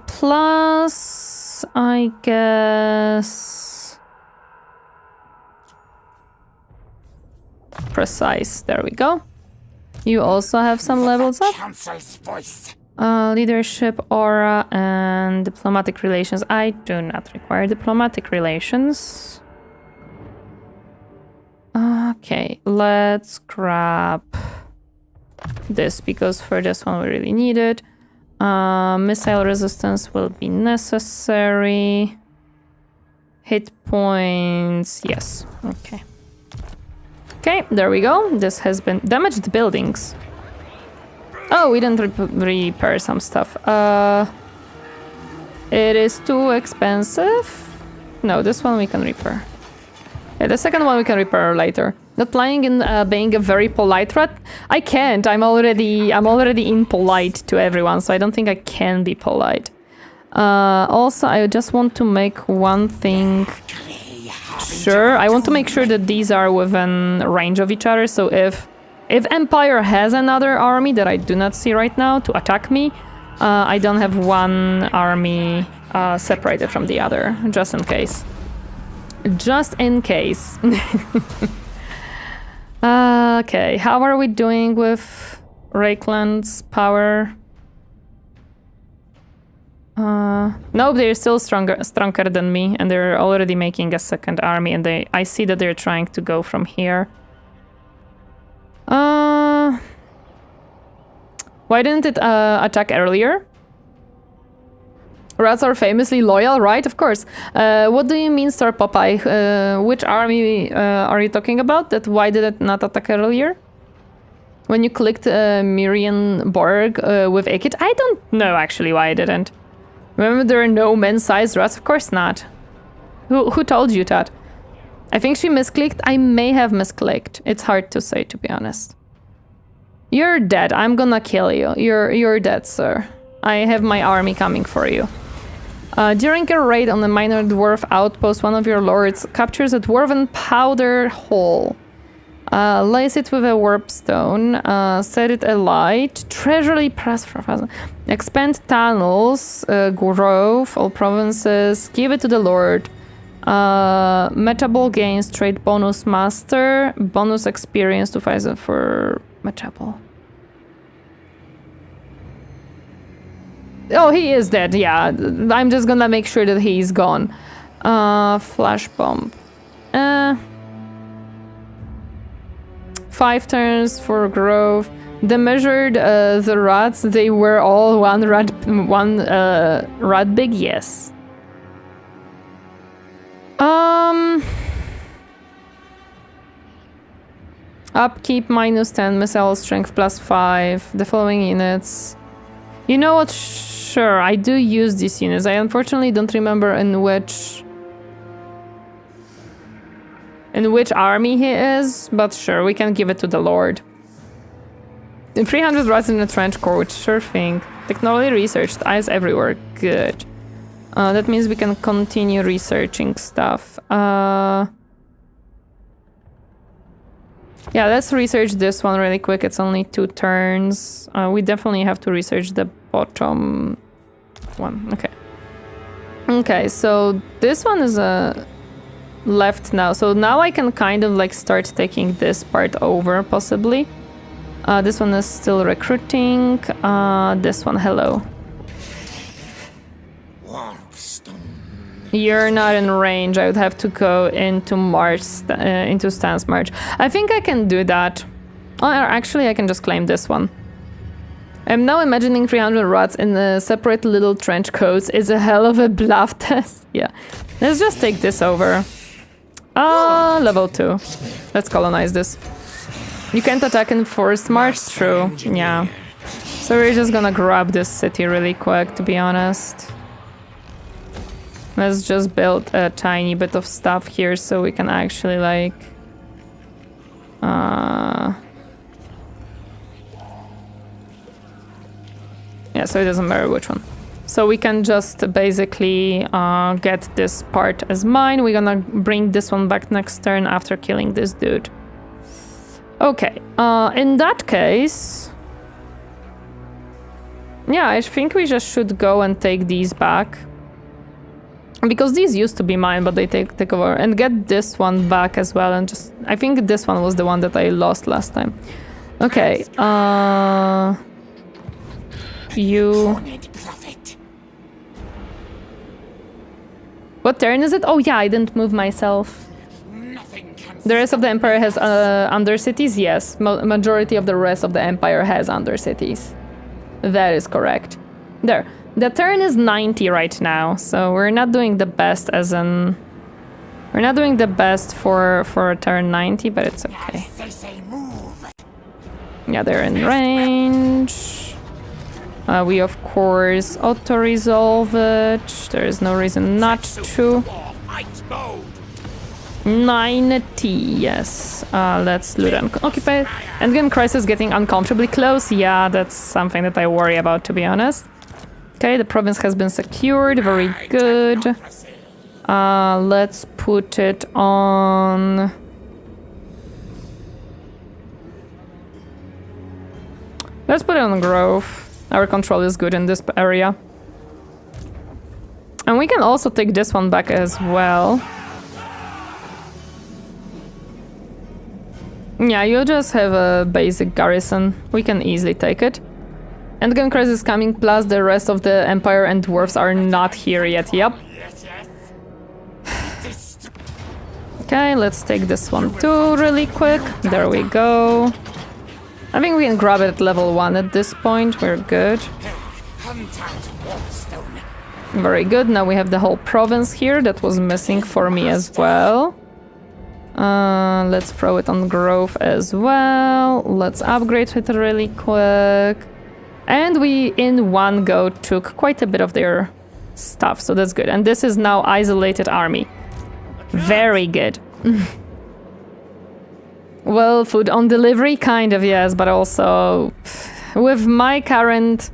Plus, I guess... Precise, there we go. You also have some levels up. Council's voice. Leadership, aura, and diplomatic relations. I do not require diplomatic relations. Okay, let's grab this, because for this one we really need it. Missile resistance will be necessary. Hit points, yes, okay. Okay, there we go. This has been damaged buildings. Oh, we didn't repair some stuff. It is too expensive. No, this one we can repair. Yeah, the second one we can repair later. Not lying in being a very polite rat. I can't. I'm already impolite to everyone, so I don't think I can be polite. Also, I just want to make one thing sure. I want to make sure that these are within range of each other. So if Empire has another army that I do not see right now to attack me, I don't have one army separated from the other, just in case. Just in case. Okay, how are we doing with Rakeland's power? Nope, they're still stronger than me, and they're already making a second army, and I see that they're trying to go from here. Why didn't it attack earlier? Rats are famously loyal, right? Of course. What do you mean, Star Popeye? Which army are you talking about? That why did it not attack earlier? When you clicked Mirian Borg with Ikit? I don't know actually why I didn't. Remember, there are no men-sized rats? Of course not. Who told you that? I think she misclicked. I may have misclicked. It's hard to say, to be honest. You're dead. I'm gonna kill you. You're dead, sir. I have my army coming for you. During a raid on a minor dwarf outpost, one of your lords captures a dwarven powder hole. Lace it with a warp stone, set it alight, treasury press for fast, expand tunnels, growth, all provinces, give it to the lord. Metable gains trade bonus master, bonus experience to fight for Metable. Oh, he is dead, yeah. I'm just gonna make sure that he's gone. Flash bomb. 5 turns for growth. They measured the rats. They were all one rat big, yes. Upkeep -10, missile strength +5. The following units. You know what? Sure, I do use these units. I unfortunately don't remember in which army he is, but sure, we can give it to the Lord. 300 rats in a trench coat. Sure thing. Technology researched. Eyes everywhere. Good. That means we can continue researching stuff. Yeah, let's research this one really quick. It's only 2 turns. We definitely have to research the bottom one. Okay. Okay, so this one is left now. So now I can kind of like start taking this part over, possibly. This one is still recruiting. This one, hello. You're not in range. I would have to go into March, into stance march. I think I can do that. Oh, actually, I can just claim this one. I'm now imagining 300 rats in the separate little trench coats is a hell of a bluff test. Yeah. Let's just take this over. Level 2. Let's colonize this. You can't attack in forced march? True. Yeah. So we're just gonna grab this city really quick, to be honest. Let's just build a tiny bit of stuff here so we can actually like... Yeah, so it doesn't matter which one. So we can just basically get this part as mine. We're gonna bring this one back next turn after killing this dude. Okay, in that case... Yeah, I think we just should go and take these back. Because these used to be mine, but they take over. And get this one back as well. And just... I think this one was the one that I lost last time. Okay, you... What turn is it? Oh yeah, I didn't move myself. The rest of the Empire has undercities? Yes. Majority of the rest of the Empire has undercities. That is correct. There. The turn is 90 right now, so we're not doing the best as in... We're not doing the best for a turn 90, but it's okay. Yeah, they're in range. We, of course, auto-resolve it. There is no reason not to. 90, yes. Let's loot and occupy. Endgame crisis getting uncomfortably close. Yeah, that's something that I worry about, to be honest. Okay, the province has been secured. Very good. Let's put it on... Let's put it on growth. Our control is good in this area. And we can also take this one back as well. Yeah, you just have a basic garrison. We can easily take it. Endgame crisis is coming, plus the rest of the Empire and dwarves are not here yet. Yep. Okay, let's take this one too really quick. There we go. I think we can grab it at level 1 at this point. We're good. Very good. Now we have the whole province here. That was missing for me as well. Let's throw it on growth as well. Let's upgrade it really quick. And we, in one go, took quite a bit of their stuff, so that's good. And this is now isolated army. Very good. Well, food on delivery, kind of, yes, but also with my current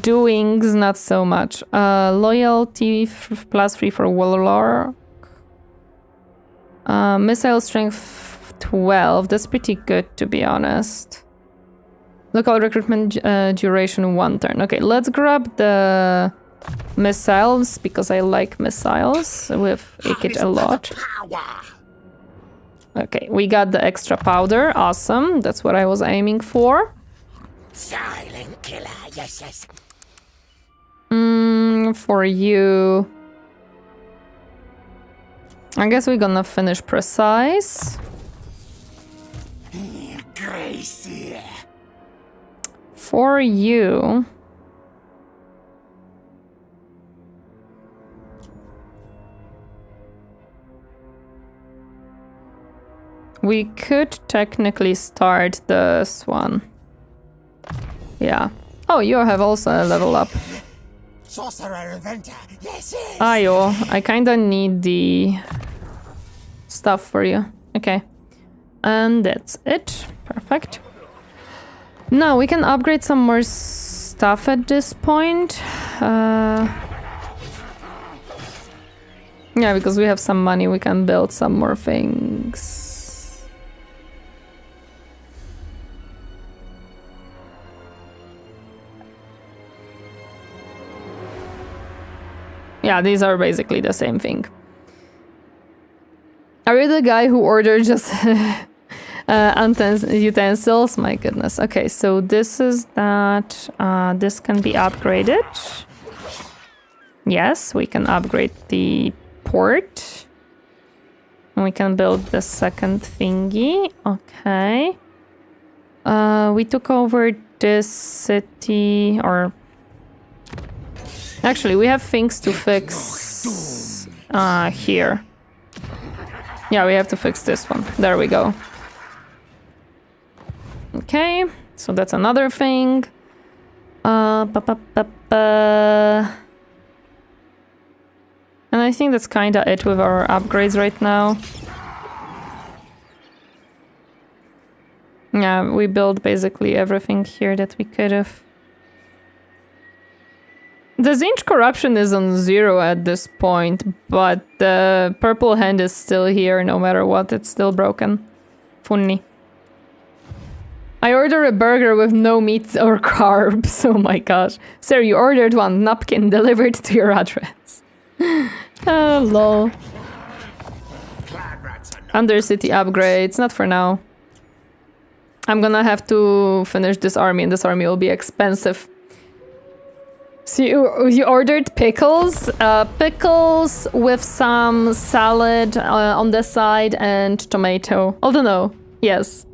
doings, not so much. Loyalty +3 for Warlock. Missile strength 12, that's pretty good, to be honest. Local recruitment duration 1 turn. Okay, let's grab the missiles, because I like missiles with Ikit a lot. Okay, we got the extra powder. Awesome. That's what I was aiming for. Silent killer, yes, yes. For you... I guess we're gonna finish precise. Gracie. For you... We could technically start this one. Yeah. Oh, you have also a level up. Sorcerer inventor, yes, yes. Ayo, I kinda need the stuff for you. Okay. And that's it. Perfect. No, we can upgrade some more stuff at this point. Yeah, because we have some money, we can build some more things. Yeah, these are basically the same thing. Are you the guy who ordered just utensils? My goodness. Okay, so this is that. This can be upgraded. Yes, we can upgrade the port. And we can build the second thingy. Okay. We took over this city, or... Actually, we have things to fix here. Yeah, we have to fix this one. There we go. Okay, so that's another thing. And I think that's kinda it with our upgrades right now. Yeah, we built basically everything here that we could have. The Tzeentch corruption is on 0 at this point, but the purple hand is still here no matter what, it's still broken. Funny. I order a burger with no meat or carbs. Oh my gosh. Sir, you ordered one napkin delivered to your address. Oh, lol. Undercity upgrades, not for now. I'm gonna have to finish this army, and this army will be expensive. So you ordered pickles? Pickles with some salad on the side and tomato. Although no, yes.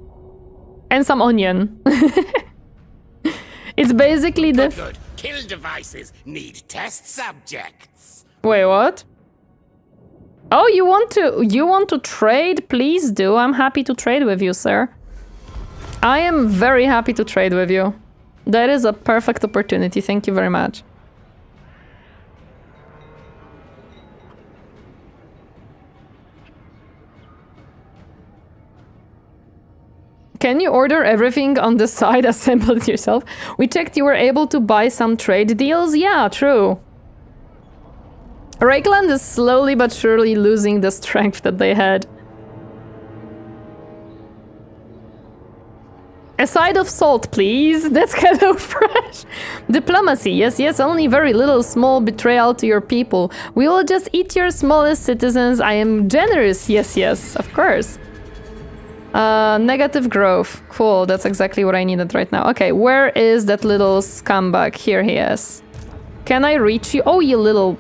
And some onion. It's basically the... Good. Kill devices need test subjects. Wait, what? Oh, you want to trade? Please do. I'm happy to trade with you, sir. I am very happy to trade with you. That is a perfect opportunity. Thank you very much. Can you order everything on the side, assemble it yourself? We checked you were able to buy some trade deals. Yeah, true. Rakeland is slowly but surely losing the strength that they had. A side of salt, please. That's Hello Fresh. Diplomacy, yes, yes, only very little small betrayal to your people. We will just eat your smallest citizens. I am generous, yes, yes, of course. Negative growth. Cool, that's exactly what I needed right now. Okay, where is that little scumbag? Here he is. Can I reach you? Oh, you little...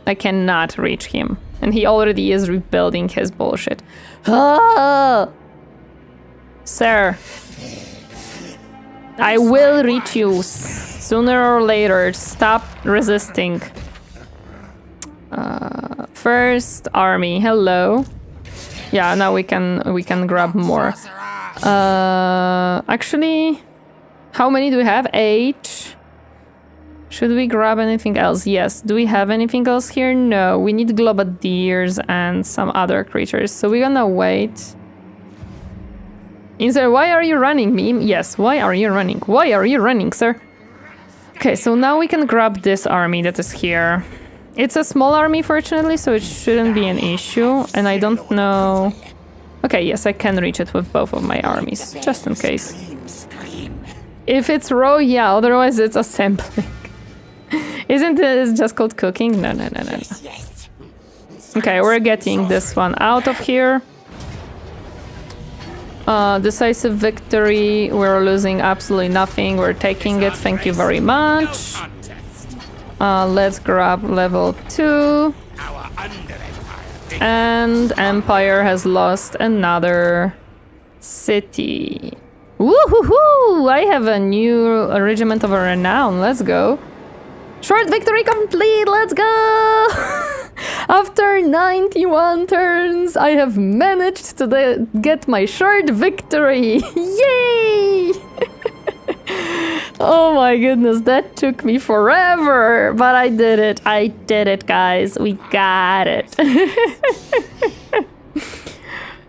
I cannot reach him. And he already is rebuilding his bullshit. Ah! Sir. I will reach you sooner or later. Stop resisting. First army. Hello. Yeah, now we can grab more. Actually, how many do we have? 8. Should we grab anything else? Yes. Do we have anything else here? No. We need globadiers and some other creatures. So we're gonna wait. Insert, why are you running, meme? Yes, why are you running? Why are you running, sir? Okay, so now we can grab this army that is here. It's a small army, fortunately, so it shouldn't be an issue. And I don't know... Okay, yes, I can reach it with both of my armies, just in case. If it's raw, yeah, otherwise it's assembling. Isn't it just called cooking? No, no, no, no, no. Okay, we're getting this one out of here. Decisive victory. We're losing absolutely nothing. We're taking it. Thank you very much. Let's grab level 2. And Empire has lost another city. Woohoo! I have a new regiment of renown. Let's go. Short victory complete. Let's go! After 91 turns, I have managed to get my short victory. Yay! Oh my goodness, that took me forever, but I did it. I did it, guys. We got it.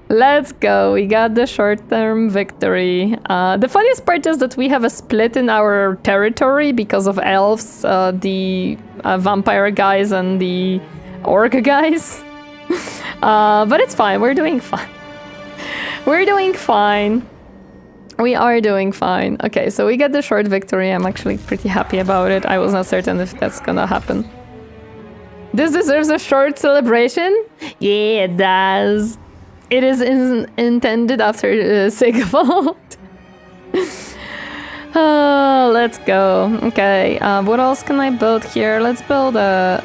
Let's go. We got the short-term victory. The funniest part is that we have a split in our territory because of elves, the vampire guys and the orc guys. But it's fine. We're doing fine. We're doing fine. We are doing fine. Okay, so we get the short victory. I'm actually pretty happy about it. I was not certain if that's gonna happen. This deserves a short celebration? Yeah, it does. It is intended after Sigvald. Let's go. Okay, what else can I build here? Let's build a...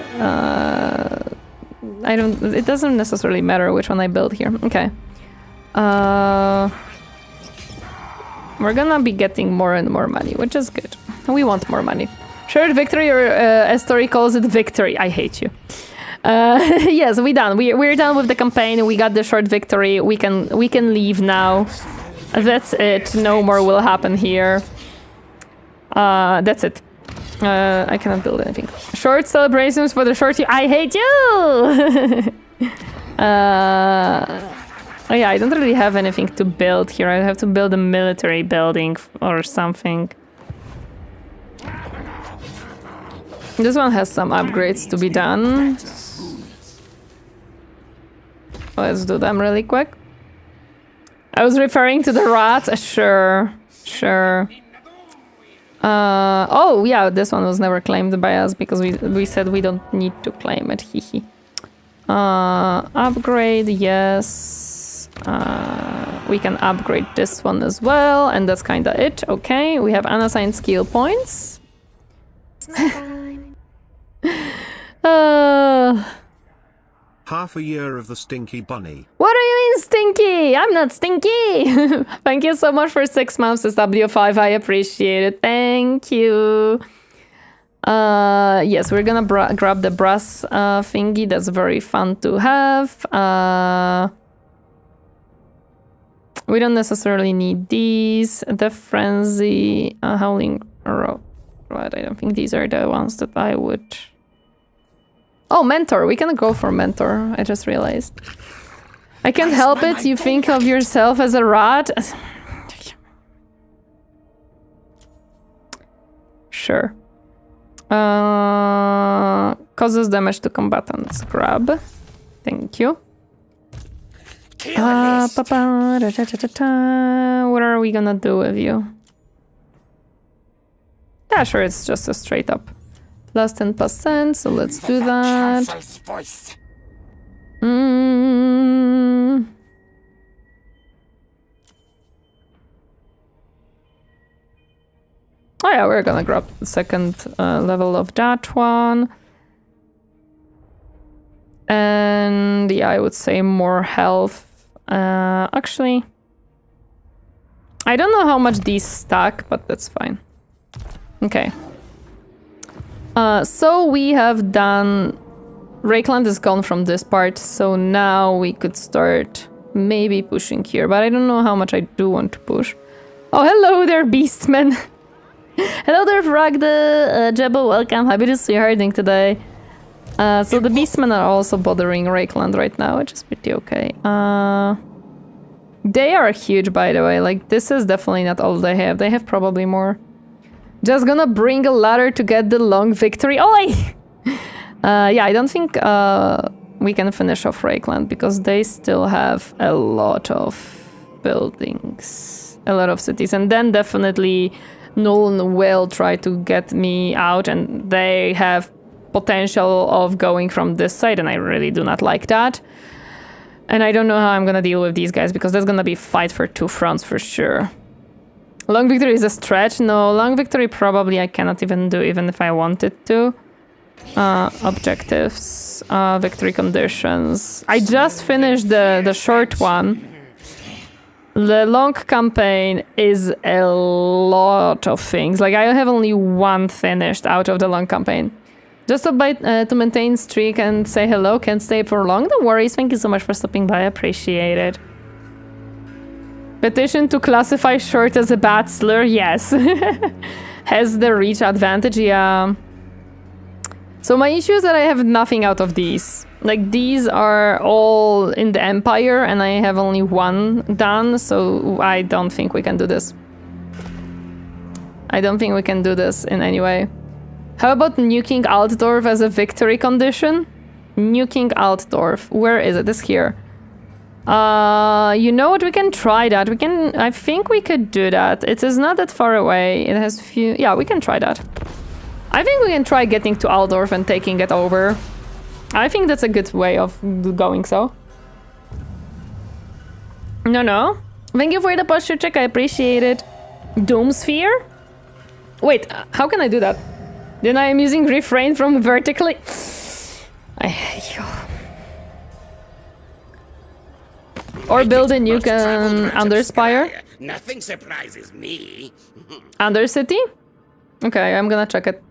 it doesn't necessarily matter which one I build here. Okay. We're gonna be getting more and more money, which is good. We want more money. Short victory, or as Tori calls it, victory. I hate you. Yes, we're done. We're done with the campaign. We got the short victory. We can leave now. That's it. No more will happen here. That's it. I cannot build anything. Short celebrations for the short. I hate you. Oh yeah, I don't really have anything to build here. I have to build a military building or something. This one has some upgrades to be done. Let's do them really quick. I was referring to the rats. Sure. Oh yeah, this one was never claimed by us because we said we don't need to claim it. Hehe. Upgrade, yes. We can upgrade this one as well, and that's kinda it. Okay, we have unassigned skill points. Half a year of the Stinky Bunny. What do you mean stinky? I'm not stinky. Thank you so much for 6 months as W5. I appreciate it. Thank you. Yes, we're gonna grab the brass thingy. That's very fun to have. We don't necessarily need these. The frenzy, howling rope. Right, I don't think these are the ones that I would... Oh, mentor. We can go for mentor. I just realized. I can't help it. You think of yourself as a rat. Sure. Causes damage to combatants. Grab. Thank you. What are we gonna do with you? Yeah, sure, it's just a straight up. Plus 10%, so let's do that. Oh yeah, we're gonna grab the second level of that one. And yeah, I would say more health. Actually, I don't know how much these stack, but that's fine. Okay. So we have done... Rakeland is gone from this part, so now we could start maybe pushing here, but I don't know how much I do want to push. Oh, hello there, Beastman! Hello there, Fragda, Jebba, welcome, happy to see you harding today. So the Beastmen are also bothering Rakeland right now, which is pretty okay. They are huge, by the way, like, this is definitely not all they have probably more. Just gonna bring a ladder to get the long victory. Oi! Yeah, I don't think we can finish off Rakeland because they still have a lot of buildings, a lot of cities, and then definitely Nuln will try to get me out, and they have potential of going from this side, and I really do not like that. And I don't know how I'm gonna deal with these guys because there's gonna be a fight for 2 fronts for sure. Long victory is a stretch. No, long victory probably I cannot even do even if I wanted to. Objectives, victory conditions. I just finished the short one. The long campaign is a lot of things. Like, I have only 1 finished out of the long campaign. Just to maintain streak and say hello, can't stay for long. No worries, thank you so much for stopping by, I appreciate it. Petition to classify short as a bad slur, yes. Has the reach advantage, yeah. So So my issue is that I have nothing out of these. Like, these are all in the Empire, and I have only one done, so I don't think we can do this. I don't think we can do this in any way. How about nuking Altdorf as a victory condition? Nuking Altdorf. Where is it? It's here. You know what? We can try that. We can... I think we could do that. It is not that far away. It has few... Yeah, we can try that. I think we can try getting to Altdorf and taking it over. I think that's a good way of going so. No. Thank you for the posture check. I appreciate it. Doomsphere? Wait, how can I do that? Then I am using refrain from vertically. I hate you. Or build a nuke Underspire. Nothing surprises me. Undercity? Okay, I'm gonna check it.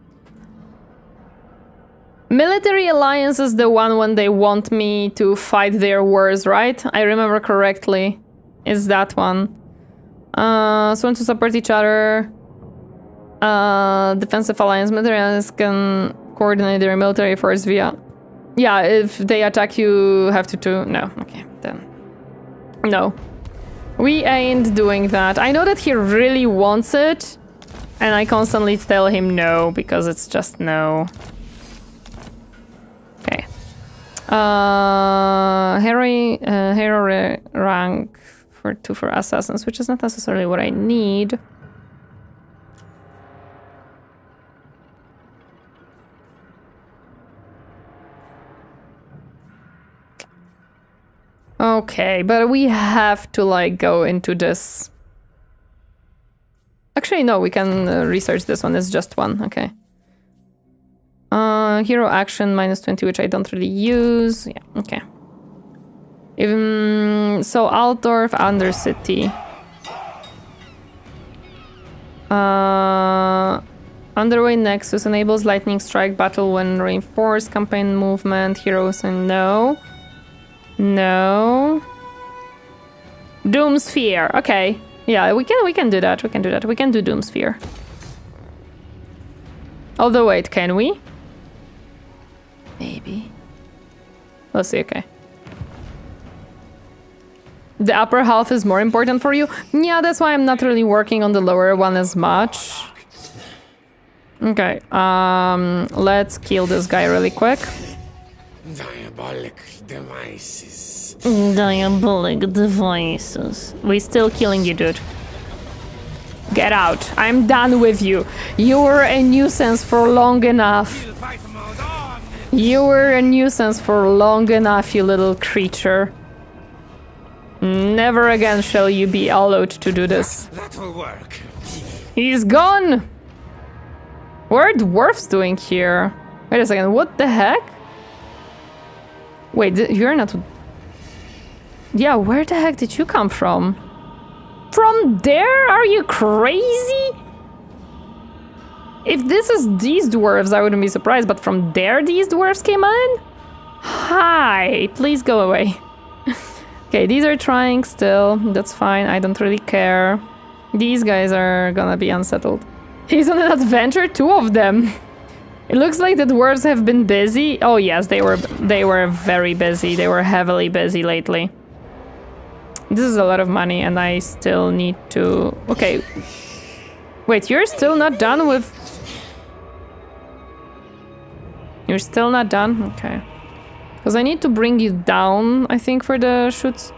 Military alliance is the one when they want me to fight their wars, right? I remember correctly. It's that one. So want to support each other. Defensive alliance. Military alliance can coordinate their military force via... Yeah, if they attack you, have to do... No, okay, then. No. We ain't doing that. I know that he really wants it, and I constantly tell him no, because it's just no. Okay. Hero rank for 2 for assassins, which is not necessarily what I need. Okay, but we have to, like, go into this. Actually, no, we can research this one. It's just one. Okay. Hero action -20, which I don't really use. Yeah, okay. Even so, Altdorf, Undercity. Underway Nexus enables lightning strike battle when reinforced. Campaign movement, heroes, and no. No. Doomsphere. Okay. Yeah, we can do that. We can do that. We can do Doomsphere. Although, wait, can we? Maybe. Let's see, okay. The upper half is more important for you? Yeah, that's why I'm not really working on the lower one as much. Okay, let's kill this guy really quick. Diabolic devices. Diabolic devices. We're still killing you, dude. Get out. I'm done with you. You were a nuisance for long enough. You were a nuisance for long enough, you little creature. Never again shall you be allowed to do this. That will work. He's gone! What are dwarves doing here? Wait a second, what the heck? Wait, you're not... Yeah, where the heck did you come from? From there? Are you crazy? If this is these dwarves, I wouldn't be surprised, but from there these dwarves came in? Hi, please go away. Okay, these are trying still. That's fine, I don't really care. These guys are gonna be unsettled. He's on an adventure, 2 of them. It looks like the dwarves have been busy. Oh yes, they were very busy. They were heavily busy lately. This is a lot of money and I still need to... Okay. Wait, you're still not done with... You're still not done? Okay. Because I need to bring you down, I think, for the shoots.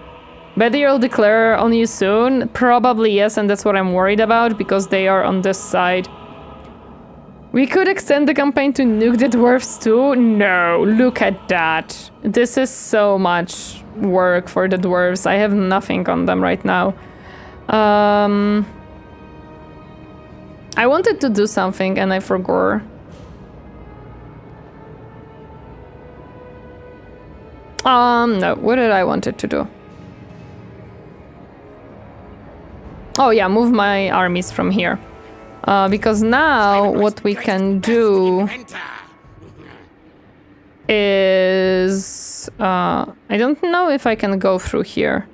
Betty will declare on you soon. Probably yes, and that's what I'm worried about, because they are on this side. We could extend the campaign to nuke the dwarves too? No, look at that. This is so much work for the dwarves. I have nothing on them right now. I wanted to do something and I forgot. No, what did I wanted to do? Oh yeah, move my armies from here. Because now what we can do is... I don't know if I can go through here.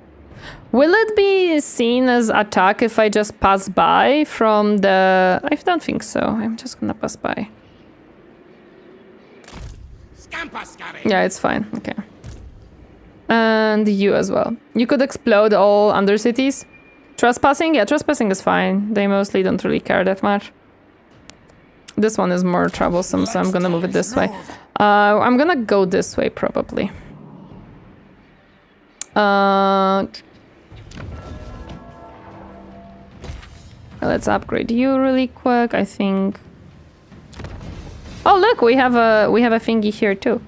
Will it be seen as attack if I just pass by from the... I don't think so. I'm just gonna pass by. Yeah, it's fine. Okay. And you as well. You could explode all undercities. Trespassing? Yeah, trespassing is fine. They mostly don't really care that much. This one is more troublesome, so I'm gonna move it this way. I'm gonna go this way, probably. Let's upgrade you really quick, I think. Oh, look, we have a thingy here, too.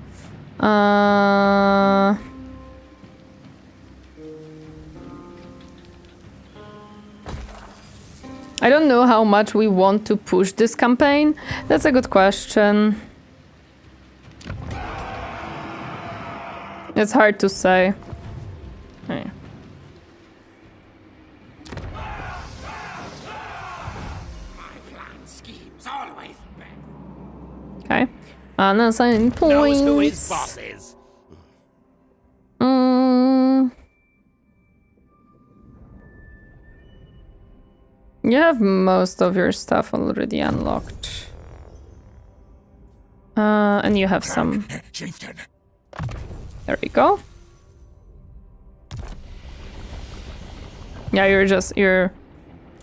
I don't know how much we want to push this campaign. That's a good question. It's hard to say. Okay. Okay. Unassigning points. Knows who his boss is. You have most of your stuff already unlocked. And you have some. There we go. Yeah,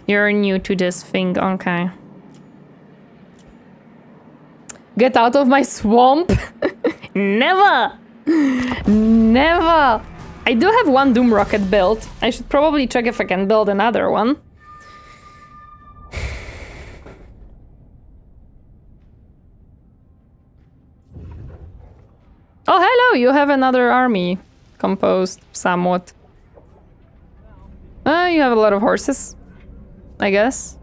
you're new to this thing, okay. Get out of my swamp? Never! Never! I do have one Doom Rocket built. I should probably check if I can build another one. Oh, hello! You have another army composed somewhat. You have a lot of horses, I guess.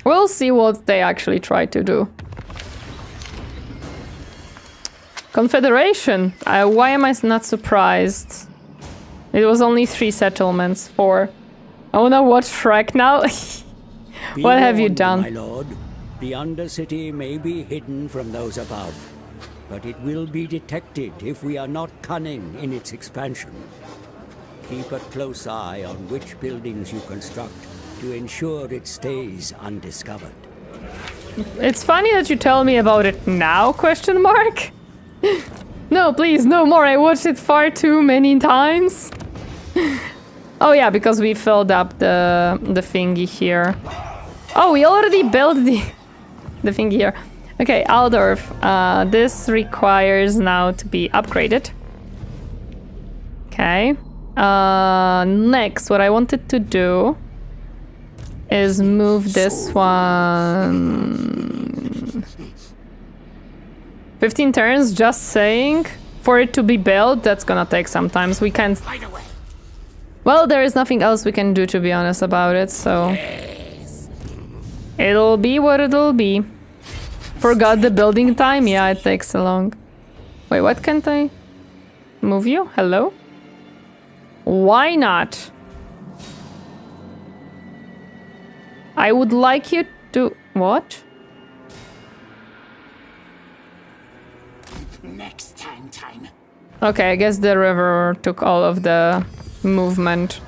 We'll see what they actually try to do. Confederation. Why am I not surprised? It was only 3 settlements, 4. I wanna watch Shrek now. What have you done? My lord, the Undercity may be hidden from those above, but it will be detected if we are not cunning in its expansion. Keep a close eye on which buildings you construct to ensure it stays undiscovered. It's funny that you tell me about it now, question mark? No, please, no more. I watched it far too many times. Oh yeah, because we filled up the thingy here. Oh, we already built the thingy here. Okay, Aldorf. This requires now to be upgraded. Okay. Next, what I wanted to do is move this one 15 turns, just saying. For it to be built, that's gonna take some time. We can't. Well, there is nothing else we can do, to be honest, about it, so it'll be what it'll be. Forgot the building time? Yeah, it takes so long. Wait, what can't I move you? Hello? Why not? I would like you to... What? Next time. Okay, I guess the river took all of the movement.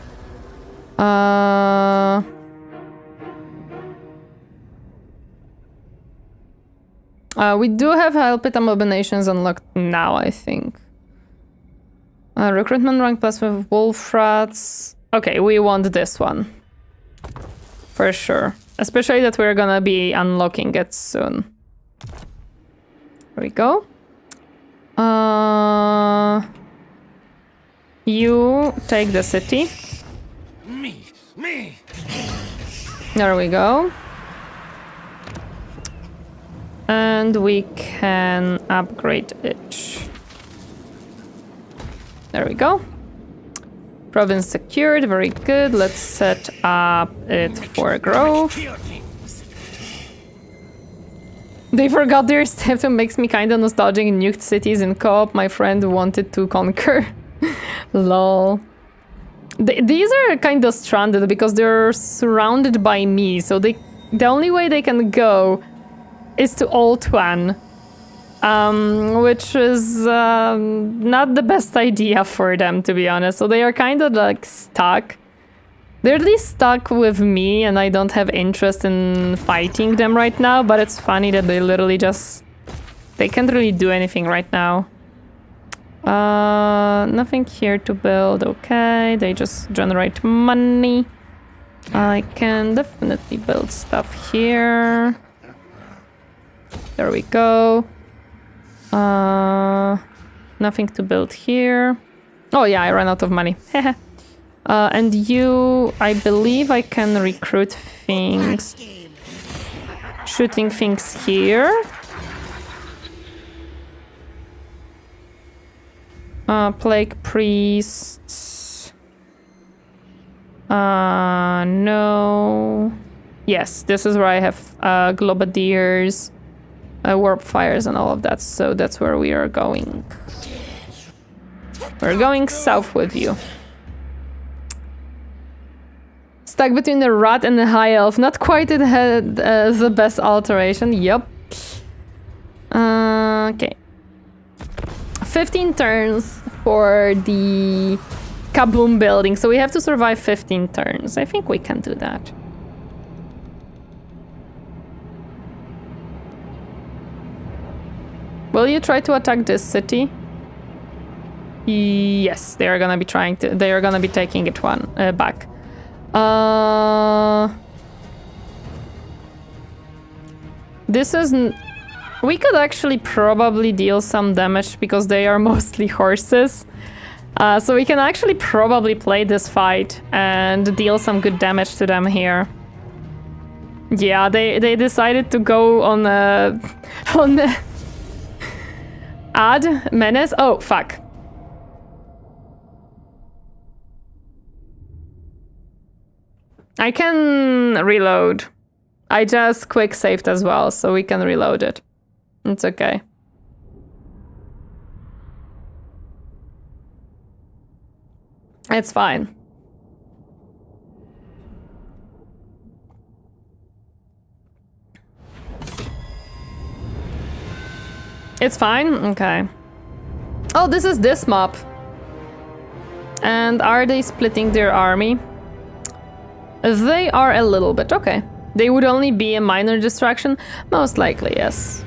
We do have help with abominations unlocked now, I think. Recruitment rank plus with wolf rats. Okay, we want this one. For sure. Especially that we're gonna be unlocking it soon. There we go. You take the city. Me. There we go. And we can upgrade it. There we go. Province secured, very good. Let's set up it for growth. They forgot their step that makes me kinda nostalgic in nuked cities in co-op my friend wanted to conquer. Lol. These are kinda stranded because they're surrounded by me, so the only way they can go is to Alt One. Which is not the best idea for them, to be honest. So they are kind of like stuck. They're really stuck with me and I don't have interest in fighting them right now, but it's funny that they literally just... They can't really do anything right now. Nothing here to build, okay. They just generate money. I can definitely build stuff here. There we go. Nothing to build here. Oh yeah, I ran out of money. And you, I believe I can recruit things. Shooting things here. Plague priests. No. Yes, this is where I have globadiers, warp fires and all of that, so that's where we are going. We're going south with you. Stuck between the rat and the high elf. Not quite it had the best alteration. Yep. Okay. 15 turns for the kaboom building. So we have to survive 15 turns. I think we can do that. Will you try to attack this city? Yes, they are gonna be trying to. They are gonna be taking it back. This is... We could actually probably deal some damage because they are mostly horses. So we can actually probably play this fight and deal some good damage to them here. Yeah, they decided to go on the add menace. Oh, fuck. I can reload. I just quick saved as well, so we can reload it. It's okay. It's fine. It's fine? Okay. Oh, this is this mob. And are they splitting their army? They are a little bit, okay. They would only be a minor distraction? Most likely, yes.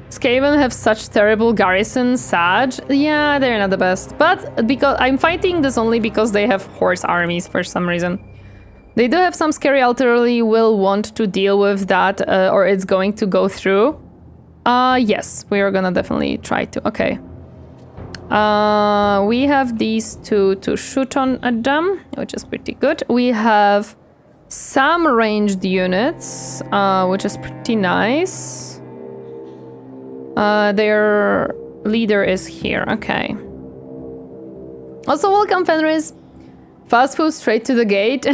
Skaven have such terrible garrison, Sag. Yeah, they're not the best. But because I'm fighting this only because they have horse armies for some reason. They do have some scary artillery, will want to deal with that, or it's going to go through. Yes, we are gonna definitely try to, okay. We have these two to shoot on at them, which is pretty good. We have some ranged units, which is pretty nice. Their leader is here, okay. Also, welcome, Fenris. Fast food straight to the gate.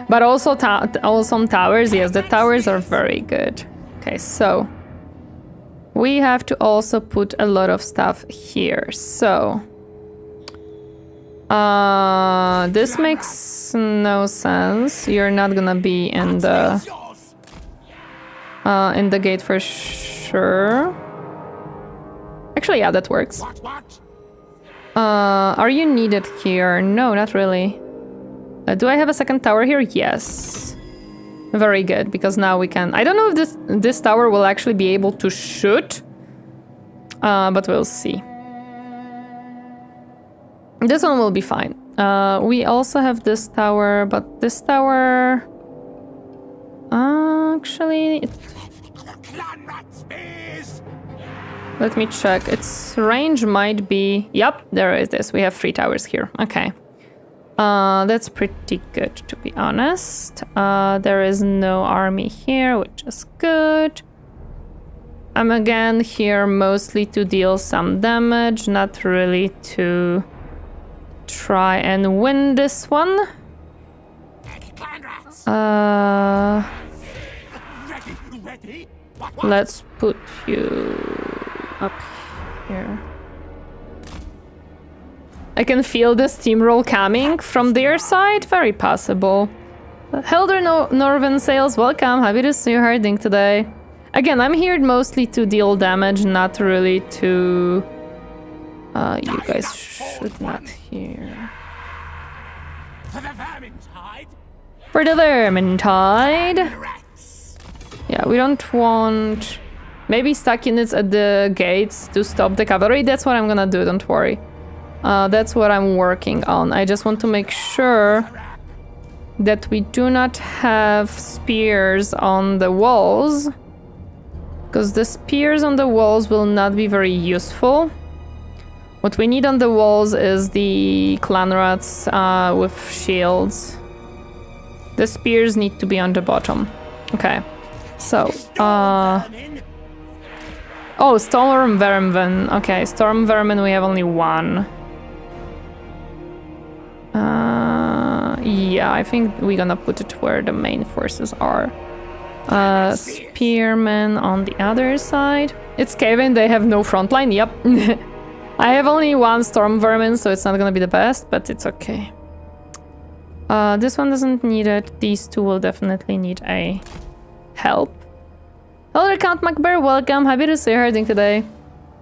But also awesome towers. Yes, the towers are very good. Okay, so we have to also put a lot of stuff here. So this makes no sense. You're not gonna be in the gate for sure. Actually, yeah, that works. Are you needed here? No, not really. Do I have a second tower here? Yes. Very good, because now we can... I don't know if this tower will actually be able to shoot, but we'll see. This one will be fine. We also have this tower, but this tower... actually... Let me check. Its range might be... Yep, there is this. We have 3 towers here. Okay. That's pretty good, to be honest. There is no army here, which is good. I'm again here mostly to deal some damage, not really to try and win this one. Let's put you up here. I can feel the steamroll coming from their side. Very possible. Helder Northern Sales, welcome. Happy to see you herding today. Again, I'm here mostly to deal damage, not really to... you guys should not hear. For the Vermintide. For the Vermintide. Yeah, we don't want... Maybe stack units at the gates to stop the cavalry. That's what I'm gonna do, don't worry. That's what I'm working on. I just want to make sure that we do not have spears on the walls. Because the spears on the walls will not be very useful. What we need on the walls is the clan rats with shields. The spears need to be on the bottom. Okay. So, oh, Storm Vermin. Okay, Storm Vermin, we have only one. Yeah, I think we're gonna put it where the main forces are. Spearmen on the other side. It's Skaven, they have no front line, yep. I have only one Storm Vermin, so it's not gonna be the best, but it's okay. This one doesn't need it. These two will definitely need a help. Hello, Count MacBear, welcome. Happy to see you herding today.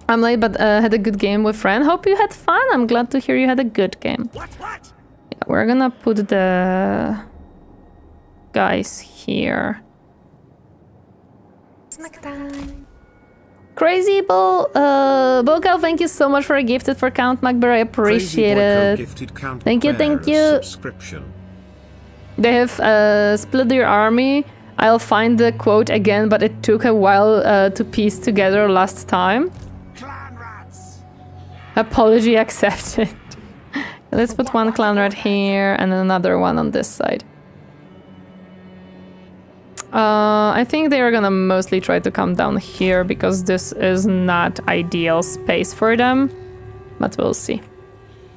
I'm late, but had a good game with friend. Hope you had fun. I'm glad to hear you had a good game. What? Yeah, we're gonna put the guys here. Snack time. Crazy Bull, Bulko, thank you so much for a gifted for Count MacBear. I appreciate it. Thank you. Subscription. They have split their army. I'll find the quote again, but it took a while to piece together last time. Clan rats. Apology accepted. Let's put one clan rat here and another one on this side. I think they are gonna mostly try to come down here because this is not ideal space for them, but we'll see.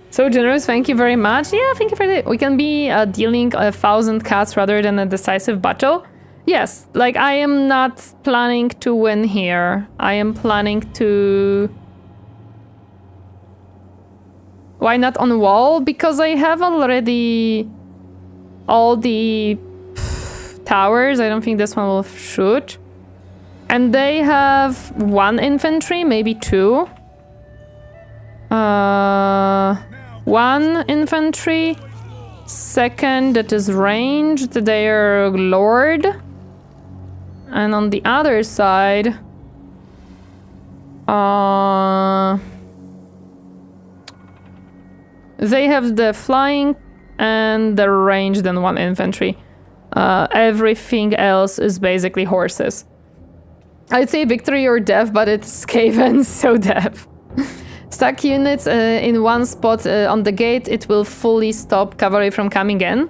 So generous, thank you very much. Yeah, thank you for that. We can be dealing 1,000 cuts rather than a decisive battle. Yes, like I am not planning to win here. I am planning to... Why not on wall? Because I have already all the towers. I don't think this one will shoot. And they have one infantry, maybe two. One infantry. Second, that is ranged. Their lord. And on the other side, they have the flying and the ranged and one infantry. Everything else is basically horses. I'd say victory or death, but it's Skaven, so death. Stack units in one spot on the gate, it will fully stop cavalry from coming in.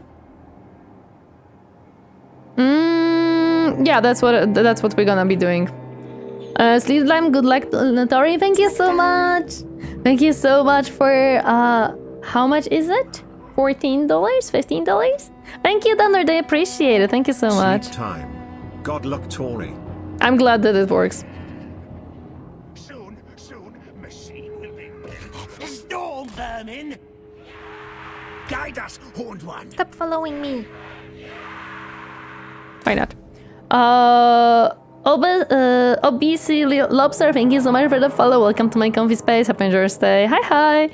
Yeah, that's what we're gonna be doing. Sleep Lime, good luck, Tori. Thank you so much. Thank you so much for how much is it? $14? $15? Thank you, Thunder. They appreciate it. Thank you so much. Sleep time. God luck, Tori. I'm glad that it works. Soon, machine will be Storm Vermin. Guide us, Horned One. Stop following me. Why not? Obesity Lobster, thank you so much for the follow. Welcome to my comfy space. Happy enjoy your stay. Hi.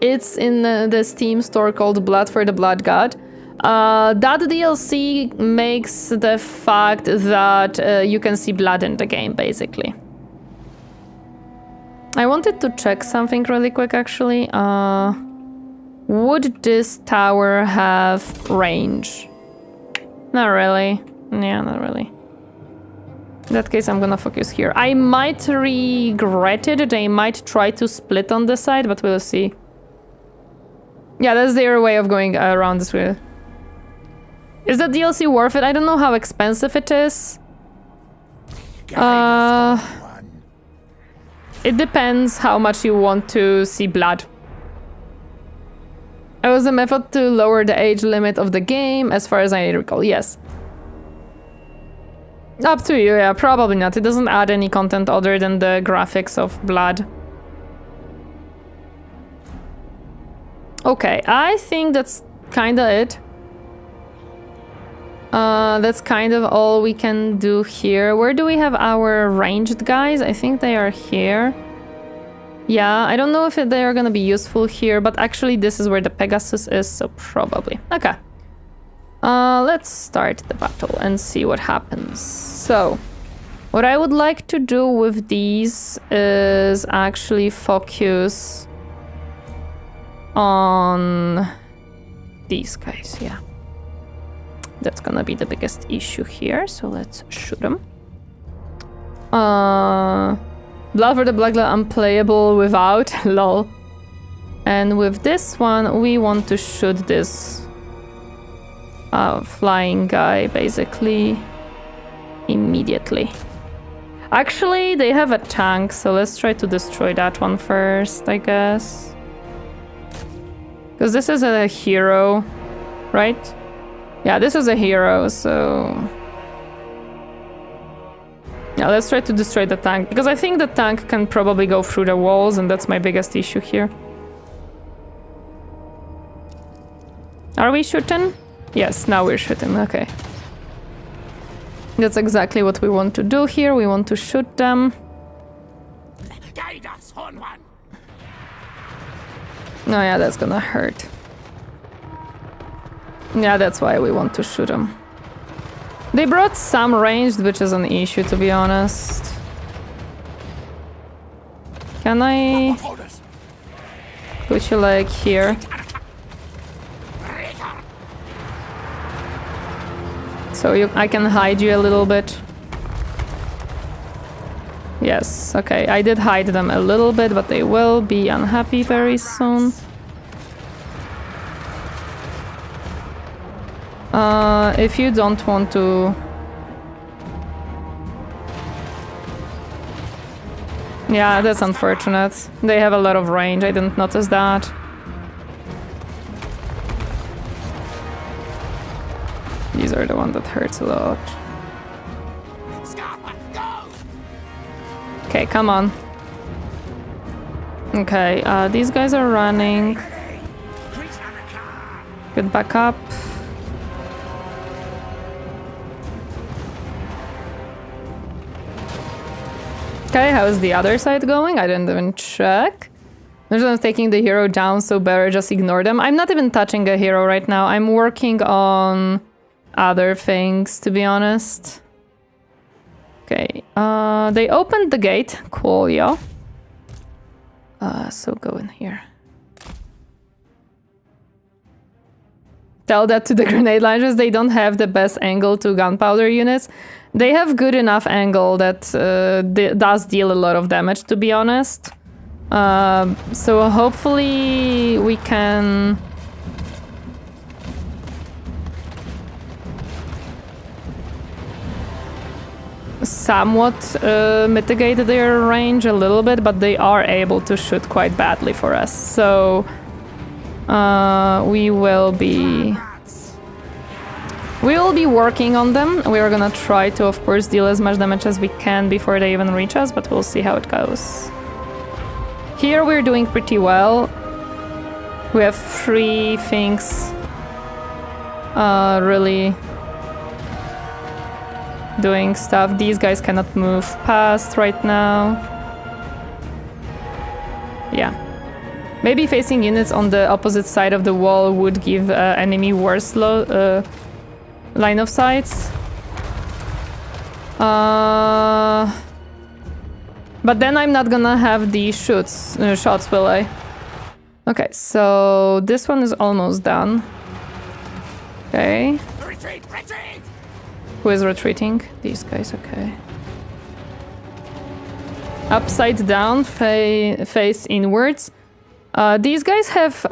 It's in the Steam store called Blood for the Blood God. That DLC makes the fact that you can see blood in the game, basically. I wanted to check something really quick, actually. Would this tower have range? Not really. Yeah, not really. In that case, I'm gonna focus here. I might regret it. They might try to split on this side, but we'll see. Yeah, that's their way of going around this way. Is the DLC worth it? I don't know how expensive it is. It depends how much you want to see blood. It was a method to lower the age limit of the game, as far as I recall, yes. Up to you, yeah, probably not. It doesn't add any content other than the graphics of blood. Okay, I think that's kinda it. That's kind of all we can do here. Where do we have our ranged guys? I think they are here. Yeah, I don't know if they are gonna be useful here, but actually this is where the Pegasus is, so probably. Okay. Let's start the battle and see what happens. So, what I would like to do with these is actually focus on these guys, yeah. That's gonna be the biggest issue here, so let's shoot them. Blood for the Blackglade unplayable without, lol. And with this one, we want to shoot this flying guy, basically, immediately. Actually, they have a tank, so let's try to destroy that one first, I guess. Because this is a hero, right? Yeah, this is a hero, so... Yeah, let's try to destroy the tank, because I think the tank can probably go through the walls, and that's my biggest issue here. Are we shooting? Yes, now we're shooting, okay. That's exactly what we want to do here, we want to shoot them. Guide us, Khorne One. Oh yeah, that's gonna hurt. Yeah, that's why we want to shoot them. They brought some ranged, which is an issue, to be honest. Can I put you like here? So I can hide you a little bit. Yes, okay, I did hide them a little bit, but they will be unhappy very soon. If you don't want to... Yeah, that's unfortunate. They have a lot of range, I didn't notice that. These are the ones that hurts a lot. Okay, come on. Okay, these guys are running. Get back up. Okay, how is the other side going? I didn't even check. They're just taking the hero down, so better just ignore them. I'm not even touching a hero right now. I'm working on other things, to be honest. Okay, they opened the gate. Cool, yeah. So go in here. Tell that to the grenade launchers. They don't have the best angle to gunpowder units. They have good enough angle that does deal a lot of damage, to be honest. So hopefully we can... somewhat mitigate their range a little bit, but they are able to shoot quite badly for us. So we will be working on them. We are gonna try to, of course, deal as much damage as we can before they even reach us, but we'll see how it goes. Here we're doing pretty well. We have 3 things really doing stuff. These guys cannot move past right now. Yeah. Maybe facing units on the opposite side of the wall would give enemy worse line of sights. But then I'm not gonna have the shots, will I? Okay, so this one is almost done. Okay. Retreat, retreat! Who is retreating? These guys, okay. Upside down, face inwards. These guys have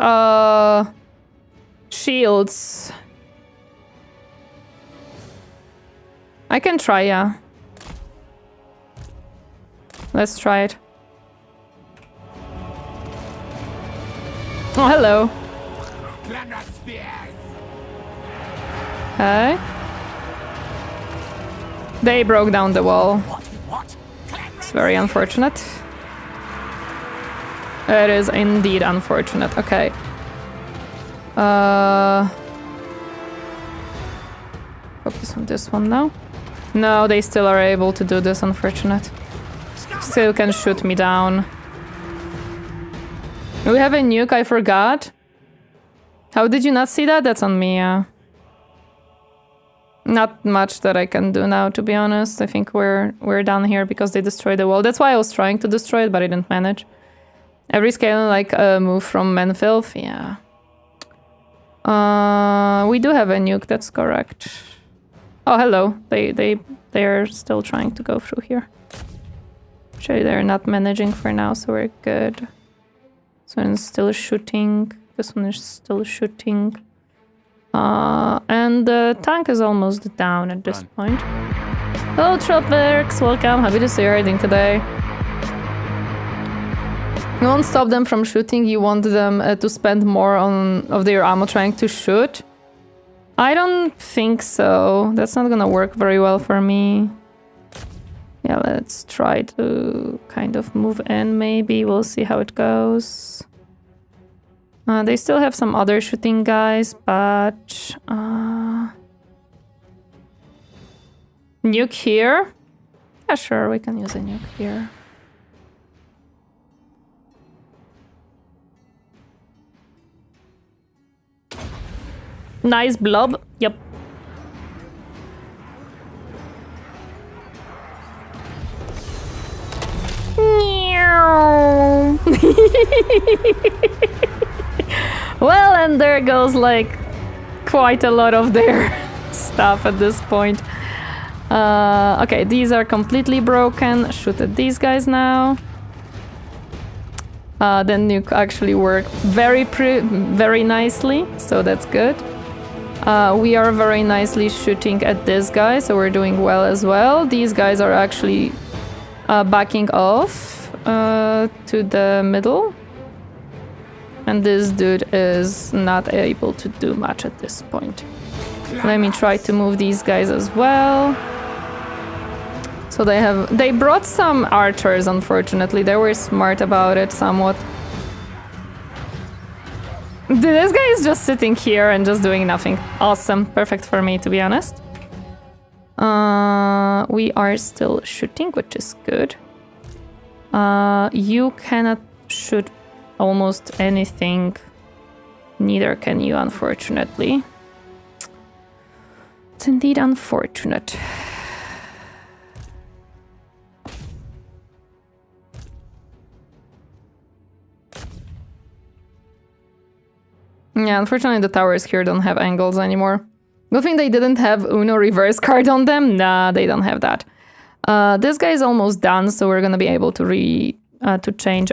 shields. I can try, yeah. Let's try it. Oh, hello. Okay. They broke down the wall. It's very unfortunate. It is indeed unfortunate. Okay. Focus on this one now. No, they still are able to do this, unfortunate. Still can shoot me down. We have a nuke, I forgot. How did you not see that? That's on me, yeah. Not much that I can do now, to be honest. I think we're down here because they destroyed the wall. That's why I was trying to destroy it, but I didn't manage. Every Skaven like move from Menfilth, yeah. We do have a nuke, that's correct. Oh, hello. They're still trying to go through here. Actually, they're not managing for now, so we're good. This one is still shooting. This one is still shooting. And the tank is almost down at this point. Hello, Trollbergs, welcome. Happy to see you hiding today. You won't stop them from shooting. You want them to spend more of their ammo trying to shoot. I don't think so. That's not gonna work very well for me. Yeah, let's try to kind of move in, maybe. We'll see how it goes. They still have some other shooting guys, but... nuke here? Yeah, sure, we can use a nuke here. Nice blob. Yep. Well, and there goes like quite a lot of their stuff at this point. Okay, these are completely broken. Shoot at these guys now. Then nuke actually worked very nicely, so that's good. We are very nicely shooting at this guy, so we're doing well as well. These guys are actually backing off to the middle. And this dude is not able to do much at this point. Let me try to move these guys as well. So they brought some archers, unfortunately. They were smart about it somewhat. This guy is just sitting here and just doing nothing. Awesome. Perfect for me, to be honest. We are still shooting, which is good. You cannot shoot almost anything. Neither can you, unfortunately. It's indeed unfortunate. Yeah, unfortunately the towers here don't have angles anymore. Good thing they didn't have Uno reverse card on them. Nah, they don't have that. This guy is almost done, so we're gonna be able to change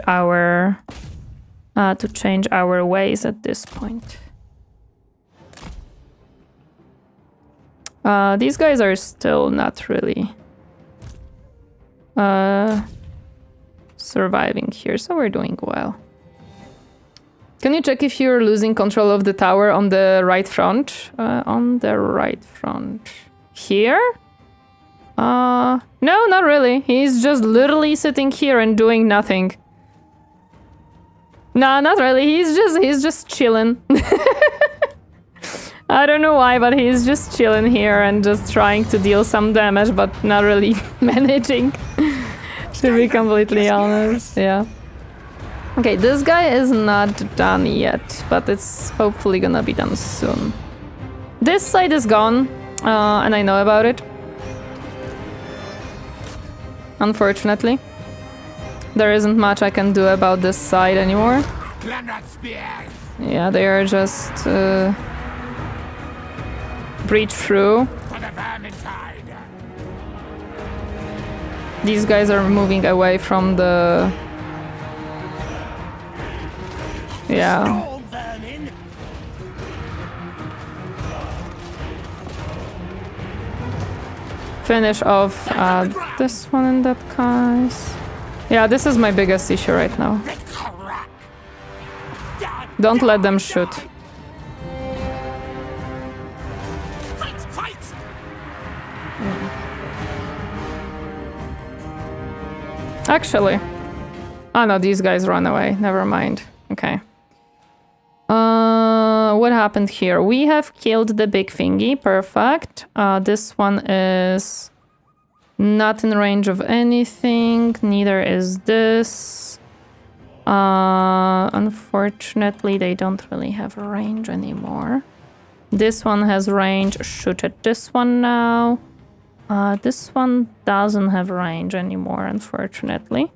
our ways at this point. These guys are still not really surviving here, so we're doing well. Can you check if you're losing control of the tower on the right front? On the right front. Here? No, not really. He's just literally sitting here and doing nothing. No, not really. He's just chilling. I don't know why, but he's just chilling here and just trying to deal some damage, but not really managing. To be completely honest, yeah. Okay, this guy is not done yet, but it's hopefully gonna be done soon. This side is gone, and I know about it. Unfortunately. There isn't much I can do about this side anymore. Yeah, they are just breach through. These guys are moving away from the... Yeah. Finish off this one in that case. Yeah, this is my biggest issue right now. Don't let them shoot. Actually. Oh no, these guys run away. Never mind. Okay. What happened here? We have killed the big thingy. Perfect. This one is not in range of anything. Neither is this. Unfortunately, they don't really have range anymore. This one has range. Shoot at this one now. This one doesn't have range anymore, unfortunately.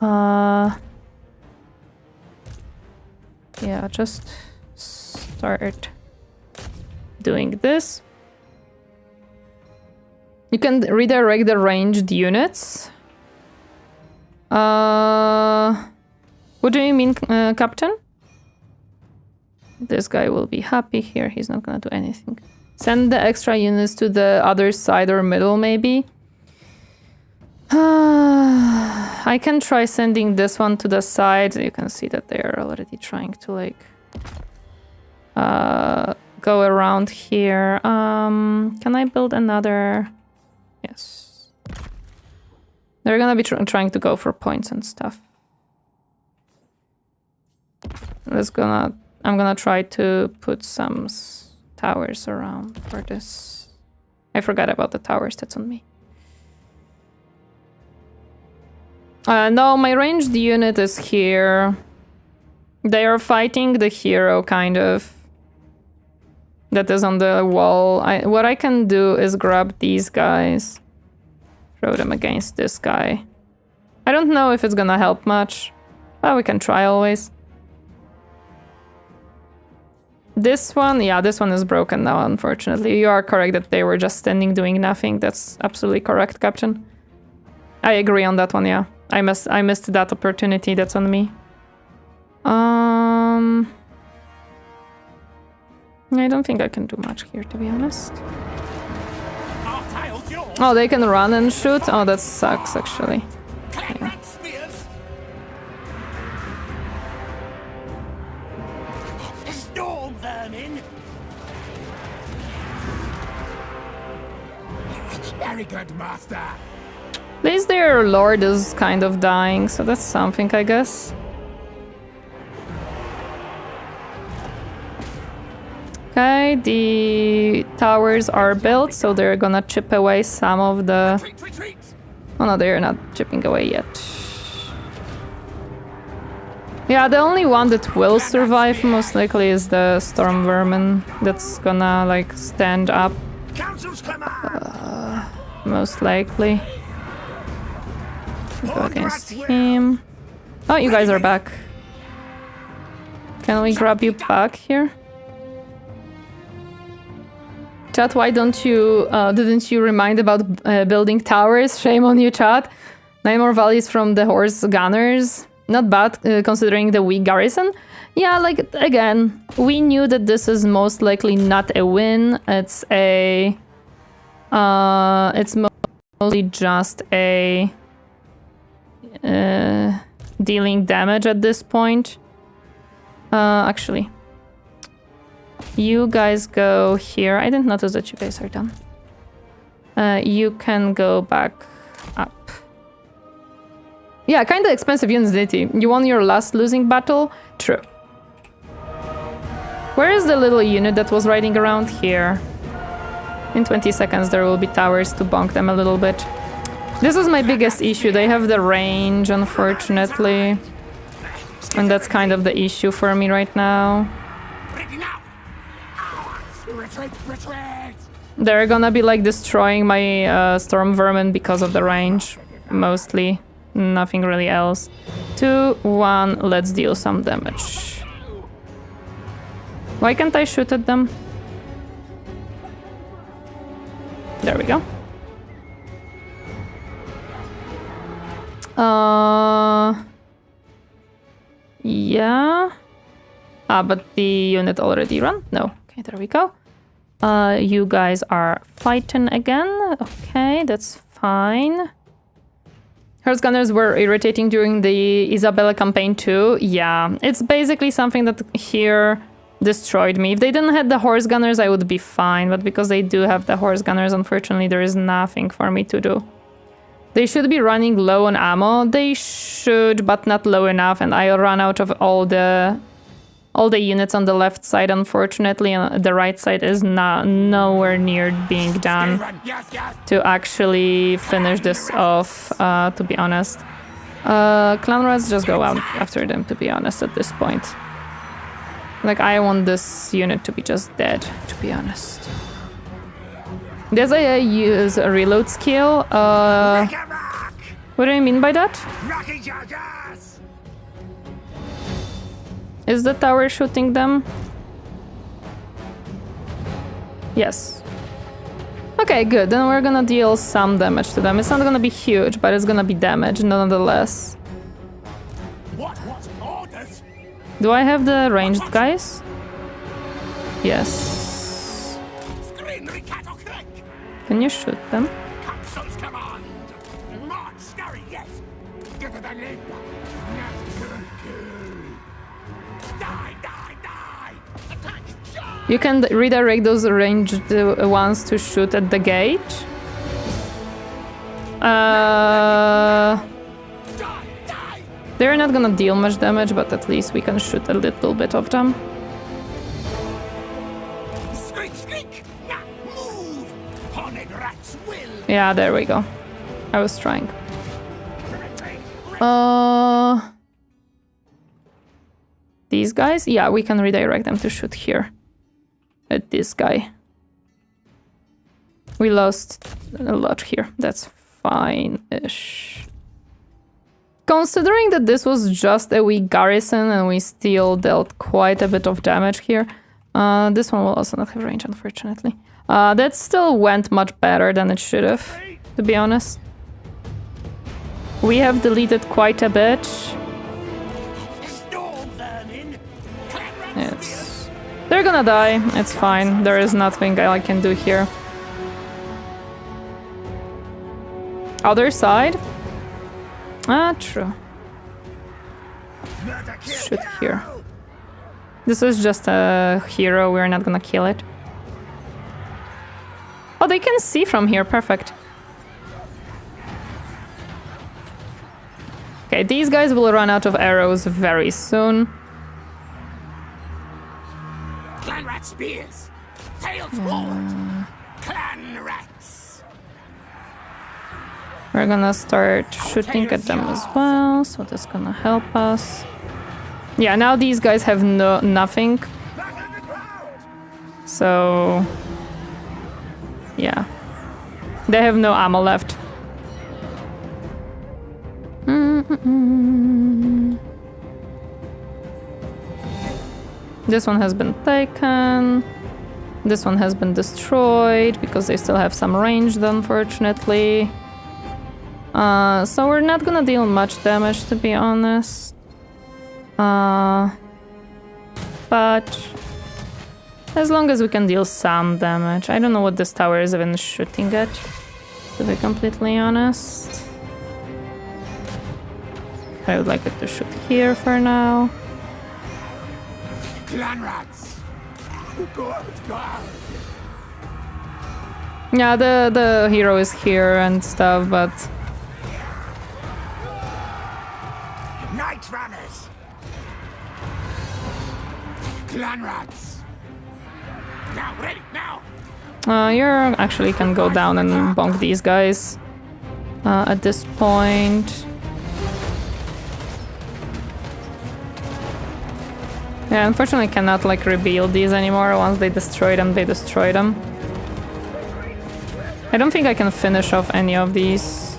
Yeah, just start doing this. You can redirect the ranged units. What do you mean, Captain? This guy will be happy here. He's not gonna do anything. Send the extra units to the other side or middle, maybe. I can try sending this one to the side. You can see that they are already trying to, like, go around here. Can I build another? Yes. They're gonna be trying to go for points and stuff. I'm gonna try to put some towers around for this. I forgot about the towers, that's on me. No, my ranged unit is here. They are fighting the hero, kind of. That is on the wall. What I can do is grab these guys. Throw them against this guy. I don't know if it's gonna help much. But we can try always. This one, yeah, this one is broken now, unfortunately. You are correct that they were just standing doing nothing. That's absolutely correct, Captain. I agree on that one, yeah. I missed that opportunity, that's on me. I don't think I can do much here, to be honest. Oh, they can run and shoot? Oh, that sucks, actually. Yeah. Very good, master. At least their lord is kind of dying, so that's something, I guess. Okay, the towers are built, so they're gonna chip away some of the... Oh no, they're not chipping away yet. Yeah, the only one that will survive most likely is the storm vermin. That's gonna, like, stand up. Most likely. Go against him. Oh, you guys are back. Can we grab you back here? Chat, why didn't you remind about building towers? Shame on you, chat. 9 more valleys from the horse gunners. Not bad, considering the weak garrison. Yeah, like, again, we knew that this is most likely not a win. It's a... it's mostly just a... dealing damage at this point. Actually... You guys go here. I didn't notice that you guys are done. You can go back up. Yeah, kind of expensive unity. You won your last losing battle? True. Where is the little unit that was riding around here? In 20 seconds there will be towers to bonk them a little bit. This is my biggest issue. They have the range, unfortunately. And that's kind of the issue for me right now. They're gonna be like destroying my storm vermin because of the range, mostly. Nothing really else. 2, 1, let's deal some damage. Why can't I shoot at them? There we go. Yeah. But the unit already ran? No. Okay, there we go. You guys are fighting again. Okay, that's fine. Horse gunners were irritating during the Isabella campaign too. Yeah, it's basically something that here destroyed me. If they didn't have the horse gunners, I would be fine. But because they do have the horse gunners, unfortunately, there is nothing for me to do. They should be running low on ammo. They should, but not low enough. And I'll run out of all the units on the left side, unfortunately, and the right side is nowhere near being done to actually finish this off, to be honest. Clan rats just go out after them, to be honest, at this point. Like, I want this unit to be just dead, to be honest. Does I use a reload skill? What do you mean by that? Is the tower shooting them? Yes. Okay, good. Then we're gonna deal some damage to them. It's not gonna be huge, but it's gonna be damage nonetheless. Do I have the ranged guys? Yes. Can you shoot them? You can redirect those ranged ones to shoot at the gate. They're not gonna deal much damage, but at least we can shoot a little bit of them. Yeah, there we go. I was trying. These guys? Yeah, we can redirect them to shoot here. At this guy. We lost a lot here. That's fine-ish. Considering that this was just a weak garrison and we still dealt quite a bit of damage here, this one will also not have range, unfortunately. That still went much better than it should have, to be honest. We have deleted quite a bit. They're gonna die, it's fine. There is nothing I can do here. Other side? Ah, true. Shoot here. This is just a hero, we're not gonna kill it. Oh, they can see from here, perfect. Okay, these guys will run out of arrows very soon. Clan rat spears! Tails forward! Clan rats! We're gonna start shooting at them as well, so that's gonna help us. Yeah, now these guys have nothing. So... yeah. They have no ammo left. This one has been taken. This one has been destroyed because they still have some range, unfortunately. So we're not gonna deal much damage, to be honest. But as long as we can deal some damage. I don't know what this tower is even shooting at, to be completely honest. I would like it to shoot here for now. Clan rats! Good God! Yeah, the hero is here and stuff, but... Night runners! Clan rats! Now, ready, now! You actually can go down and bonk these guys at this point. Yeah, unfortunately I cannot like rebuild these anymore. Once they destroy them, they destroy them. I don't think I can finish off any of these.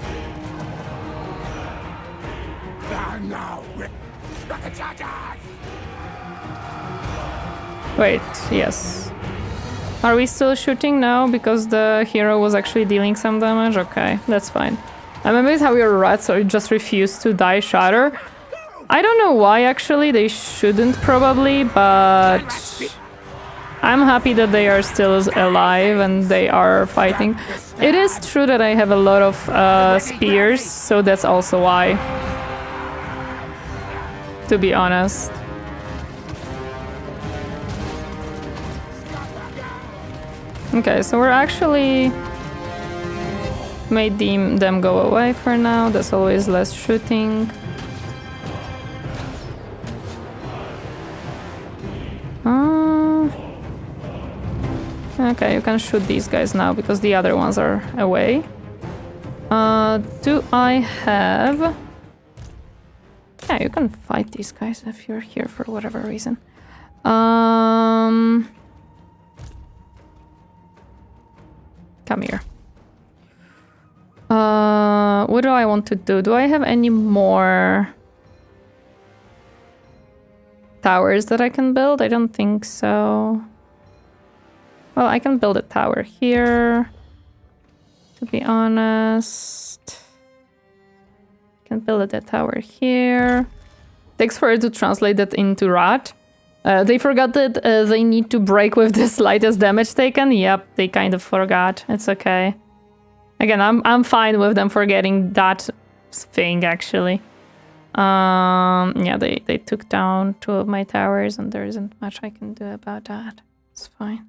Wait, yes. Are we still shooting now because the hero was actually dealing some damage? Okay, that's fine. I'm amazed how your rats just refuse to die shatter. I don't know why, actually. They shouldn't, probably, but I'm happy that they are still alive and they are fighting. It is true that I have a lot of spears, so that's also why, to be honest. Okay, so we're actually made them go away for now. That's always less shooting. Okay, you can shoot these guys now because the other ones are away. Do I have Yeah, you can fight these guys if you're here for whatever reason. Come here. What do I want to do? Do I have any more towers that I can build? I don't think so. Well, I can build a tower here, to be honest. I can build a tower here. Takes forever to translate that into rat. They forgot that they need to break with the slightest damage taken. Yep, they kind of forgot. It's okay. Again, I'm fine with them forgetting that thing, actually. Yeah, they took down 2 of my towers, and there isn't much I can do about that. It's fine.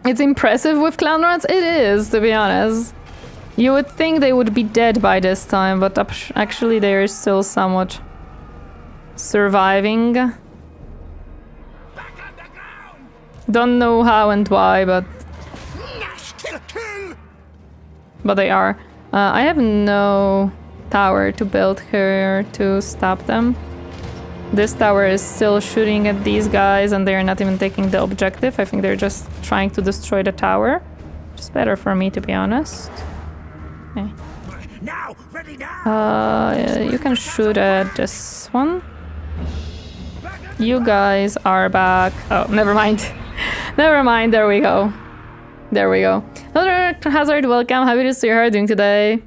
It's impressive with clan rats? It is, to be honest. You would think they would be dead by this time, but actually they are still somewhat surviving. Don't know how and why, but they are. I have no tower to build here to stop them. This tower is still shooting at these guys, and they're not even taking the objective. I think they're just trying to destroy the tower. Which is better for me, to be honest. Okay. You can shoot at this one. You guys are back. Oh, never mind. Never mind, there we go. There we go. Another Hazard, welcome. Happy to see you. How are you doing today?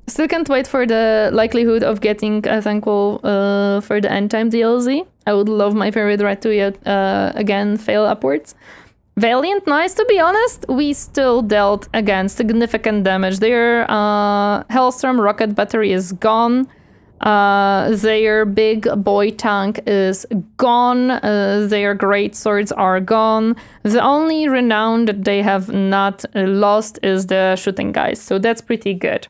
Still can't wait for the likelihood of getting a thankful for the end time DLC. I would love my favorite rat to yet again fail upwards. Valiant, nice, to be honest. We still dealt again significant damage. Their Hellstorm rocket battery is gone. Their big boy tank is gone. Their great swords are gone. The only renown that they have not lost is the shooting guys, so that's pretty good.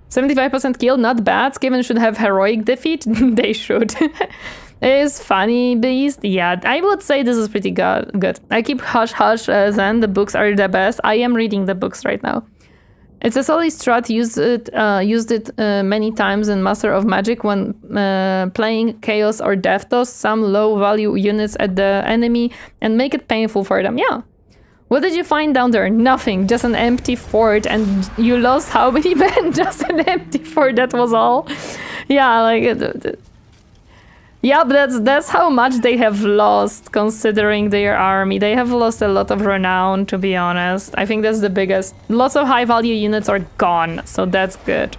75% kill, not bad. Skaven should have heroic defeat. They should. Is funny beast? Yeah, I would say this is pretty good. I keep hush hush Zen, the books are the best. I am reading the books right now. It's a solid strat, used it many times in Master of Magic when playing Chaos or Death Toss some low value units at the enemy and make it painful for them. Yeah. What did you find down there? Nothing, just an empty fort, and you lost how many men? Just an empty fort, that was all. Yeah, like yeah, but that's how much they have lost, considering their army. They have lost a lot of renown, to be honest. I think that's the biggest. Lots of high-value units are gone, so that's good.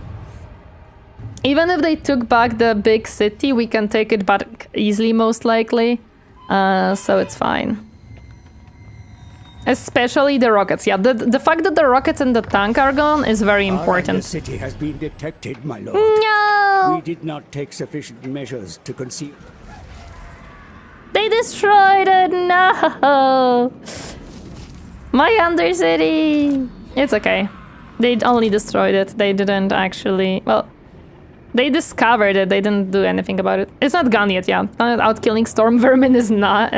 Even if they took back the big city, we can take it back easily, most likely. So it's fine. Especially the rockets. Yeah, the fact that the rockets and the tank are gone is very important. The city has been detected, my lord. No! We did not take sufficient measures to conceal. They destroyed it! No! My Undercity! It's okay. They only destroyed it. They didn't actually... Well, they discovered it. They didn't do anything about it. It's not gone yet, yeah. Out killing storm vermin is not...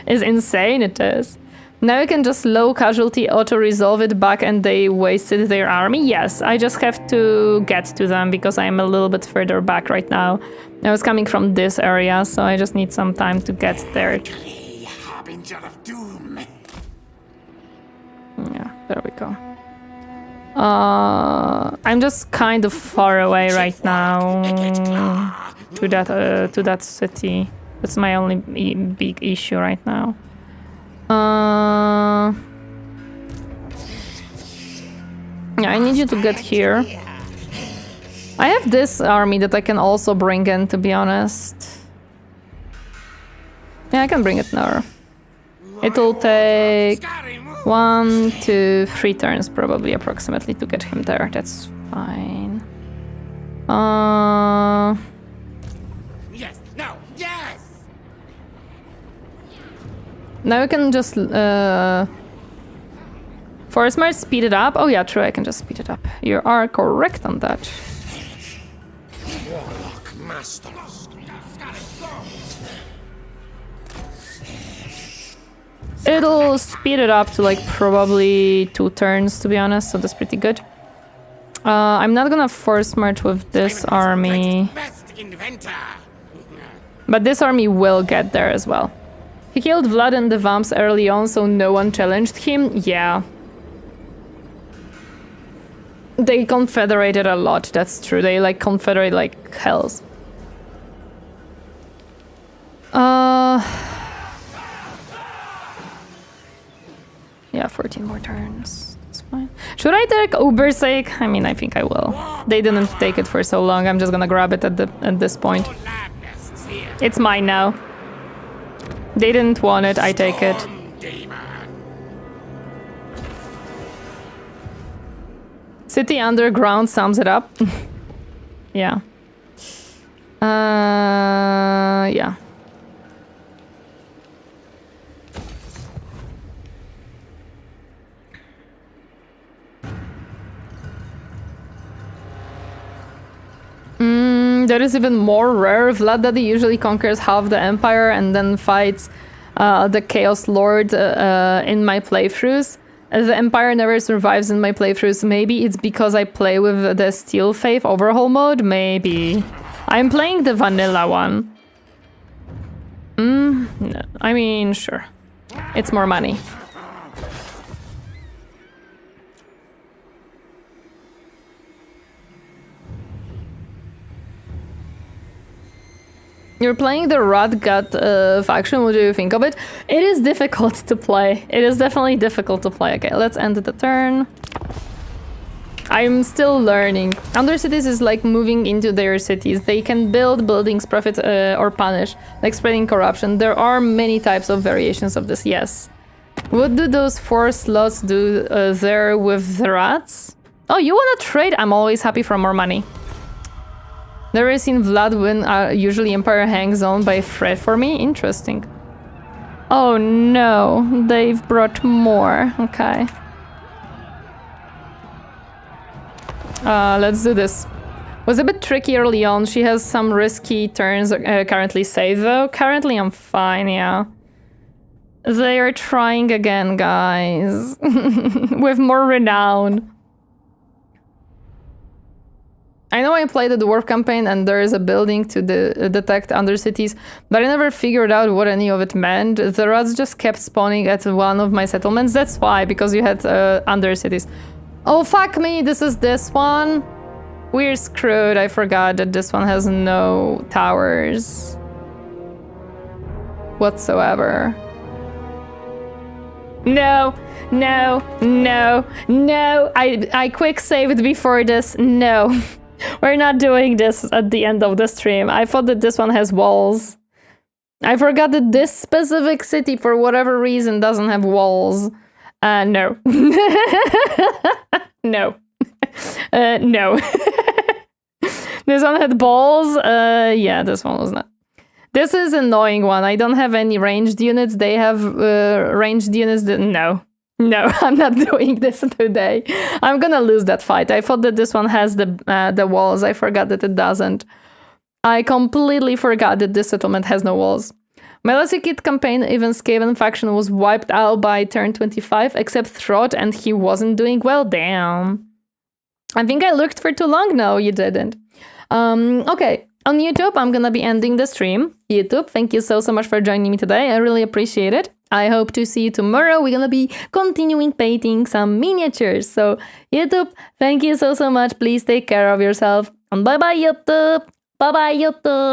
is insane, it is. Now you can just low casualty auto-resolve it back and they wasted their army? Yes, I just have to get to them because I'm a little bit further back right now. I was coming from this area, so I just need some time to get there. Harbinger of doom. Yeah, there we go. I'm just kind of far away right now to that city. That's my only big issue right now. Yeah, I need you to get here. I have this army that I can also bring in, to be honest. Yeah, I can bring it now. It'll take 1 to 3 turns, probably, approximately, to get him there. That's fine. Yes, no, yes! Now we can just, for smart, speed it up. Oh yeah, true, I can just speed it up. You are correct on that. Warlock Masters. It'll speed it up to like probably 2 turns, to be honest, so that's pretty good. I'm not gonna force march with this army. But this army will get there as well. He killed Vlad and the Vamps early on, so no one challenged him. Yeah. They confederated a lot, that's true. They like confederate like hells. Yeah, 14 more turns. That's fine. Should I take Uber's sake? I mean, I think I will. They didn't take it for so long. I'm just gonna grab it at this point. It's mine now. They didn't want it. I take it. City Underground sums it up. Yeah. Yeah. That is even more rare. Vlad Daddy usually conquers half the empire and then fights the Chaos Lord in my playthroughs. The empire never survives in my playthroughs. Maybe it's because I play with the Steel Faith overhaul mode? Maybe. I'm playing the vanilla one. No. I mean, sure. It's more money. You're playing the Rotgut faction, what do you think of it? It is difficult to play. It is definitely difficult to play. Okay, let's end the turn. I'm still learning. Undercities is like moving into their cities. They can build buildings, profit, or punish, like spreading corruption. There are many types of variations of this, yes. What do those 4 slots do there with the rats? Oh, you wanna trade? I'm always happy for more money. Never seen Vlad win, usually Empire hangs on by threat for me. Interesting. Oh no, they've brought more. Okay. Let's do this. Was a bit tricky early on. She has some risky turns currently saved though. Currently I'm fine, yeah. They are trying again, guys. With more renown. I know I played the Dwarf campaign and there is a building to detect Undercities, but I never figured out what any of it meant. The rats just kept spawning at one of my settlements. That's why, because you had Undercities. Oh, fuck me, this is this one. We're screwed. I forgot that this one has no towers whatsoever. No, no, no, no. I quick saved before this. No. We're not doing this at the end of the stream. I thought that this one has walls. I forgot that this specific city, for whatever reason, doesn't have walls. No. No. No. This one had balls. Yeah, this one was not. This is an annoying one. I don't have any ranged units. They have ranged units. No. No, I'm not doing this today. I'm gonna lose that fight. I thought that this one has the walls. I forgot that it doesn't. I completely forgot that this settlement has no walls. My last Ikit campaign, even Skaven faction was wiped out by turn 25, except Throt, and he wasn't doing well. Damn. I think I looked for too long. No, you didn't. Okay. On YouTube, I'm gonna be ending the stream. YouTube, thank you so much for joining me today. I really appreciate it. I hope to see you tomorrow. We're gonna be continuing painting some miniatures. So YouTube, thank you so much. Please take care of yourself. And bye-bye, YouTube. Bye-bye, YouTube.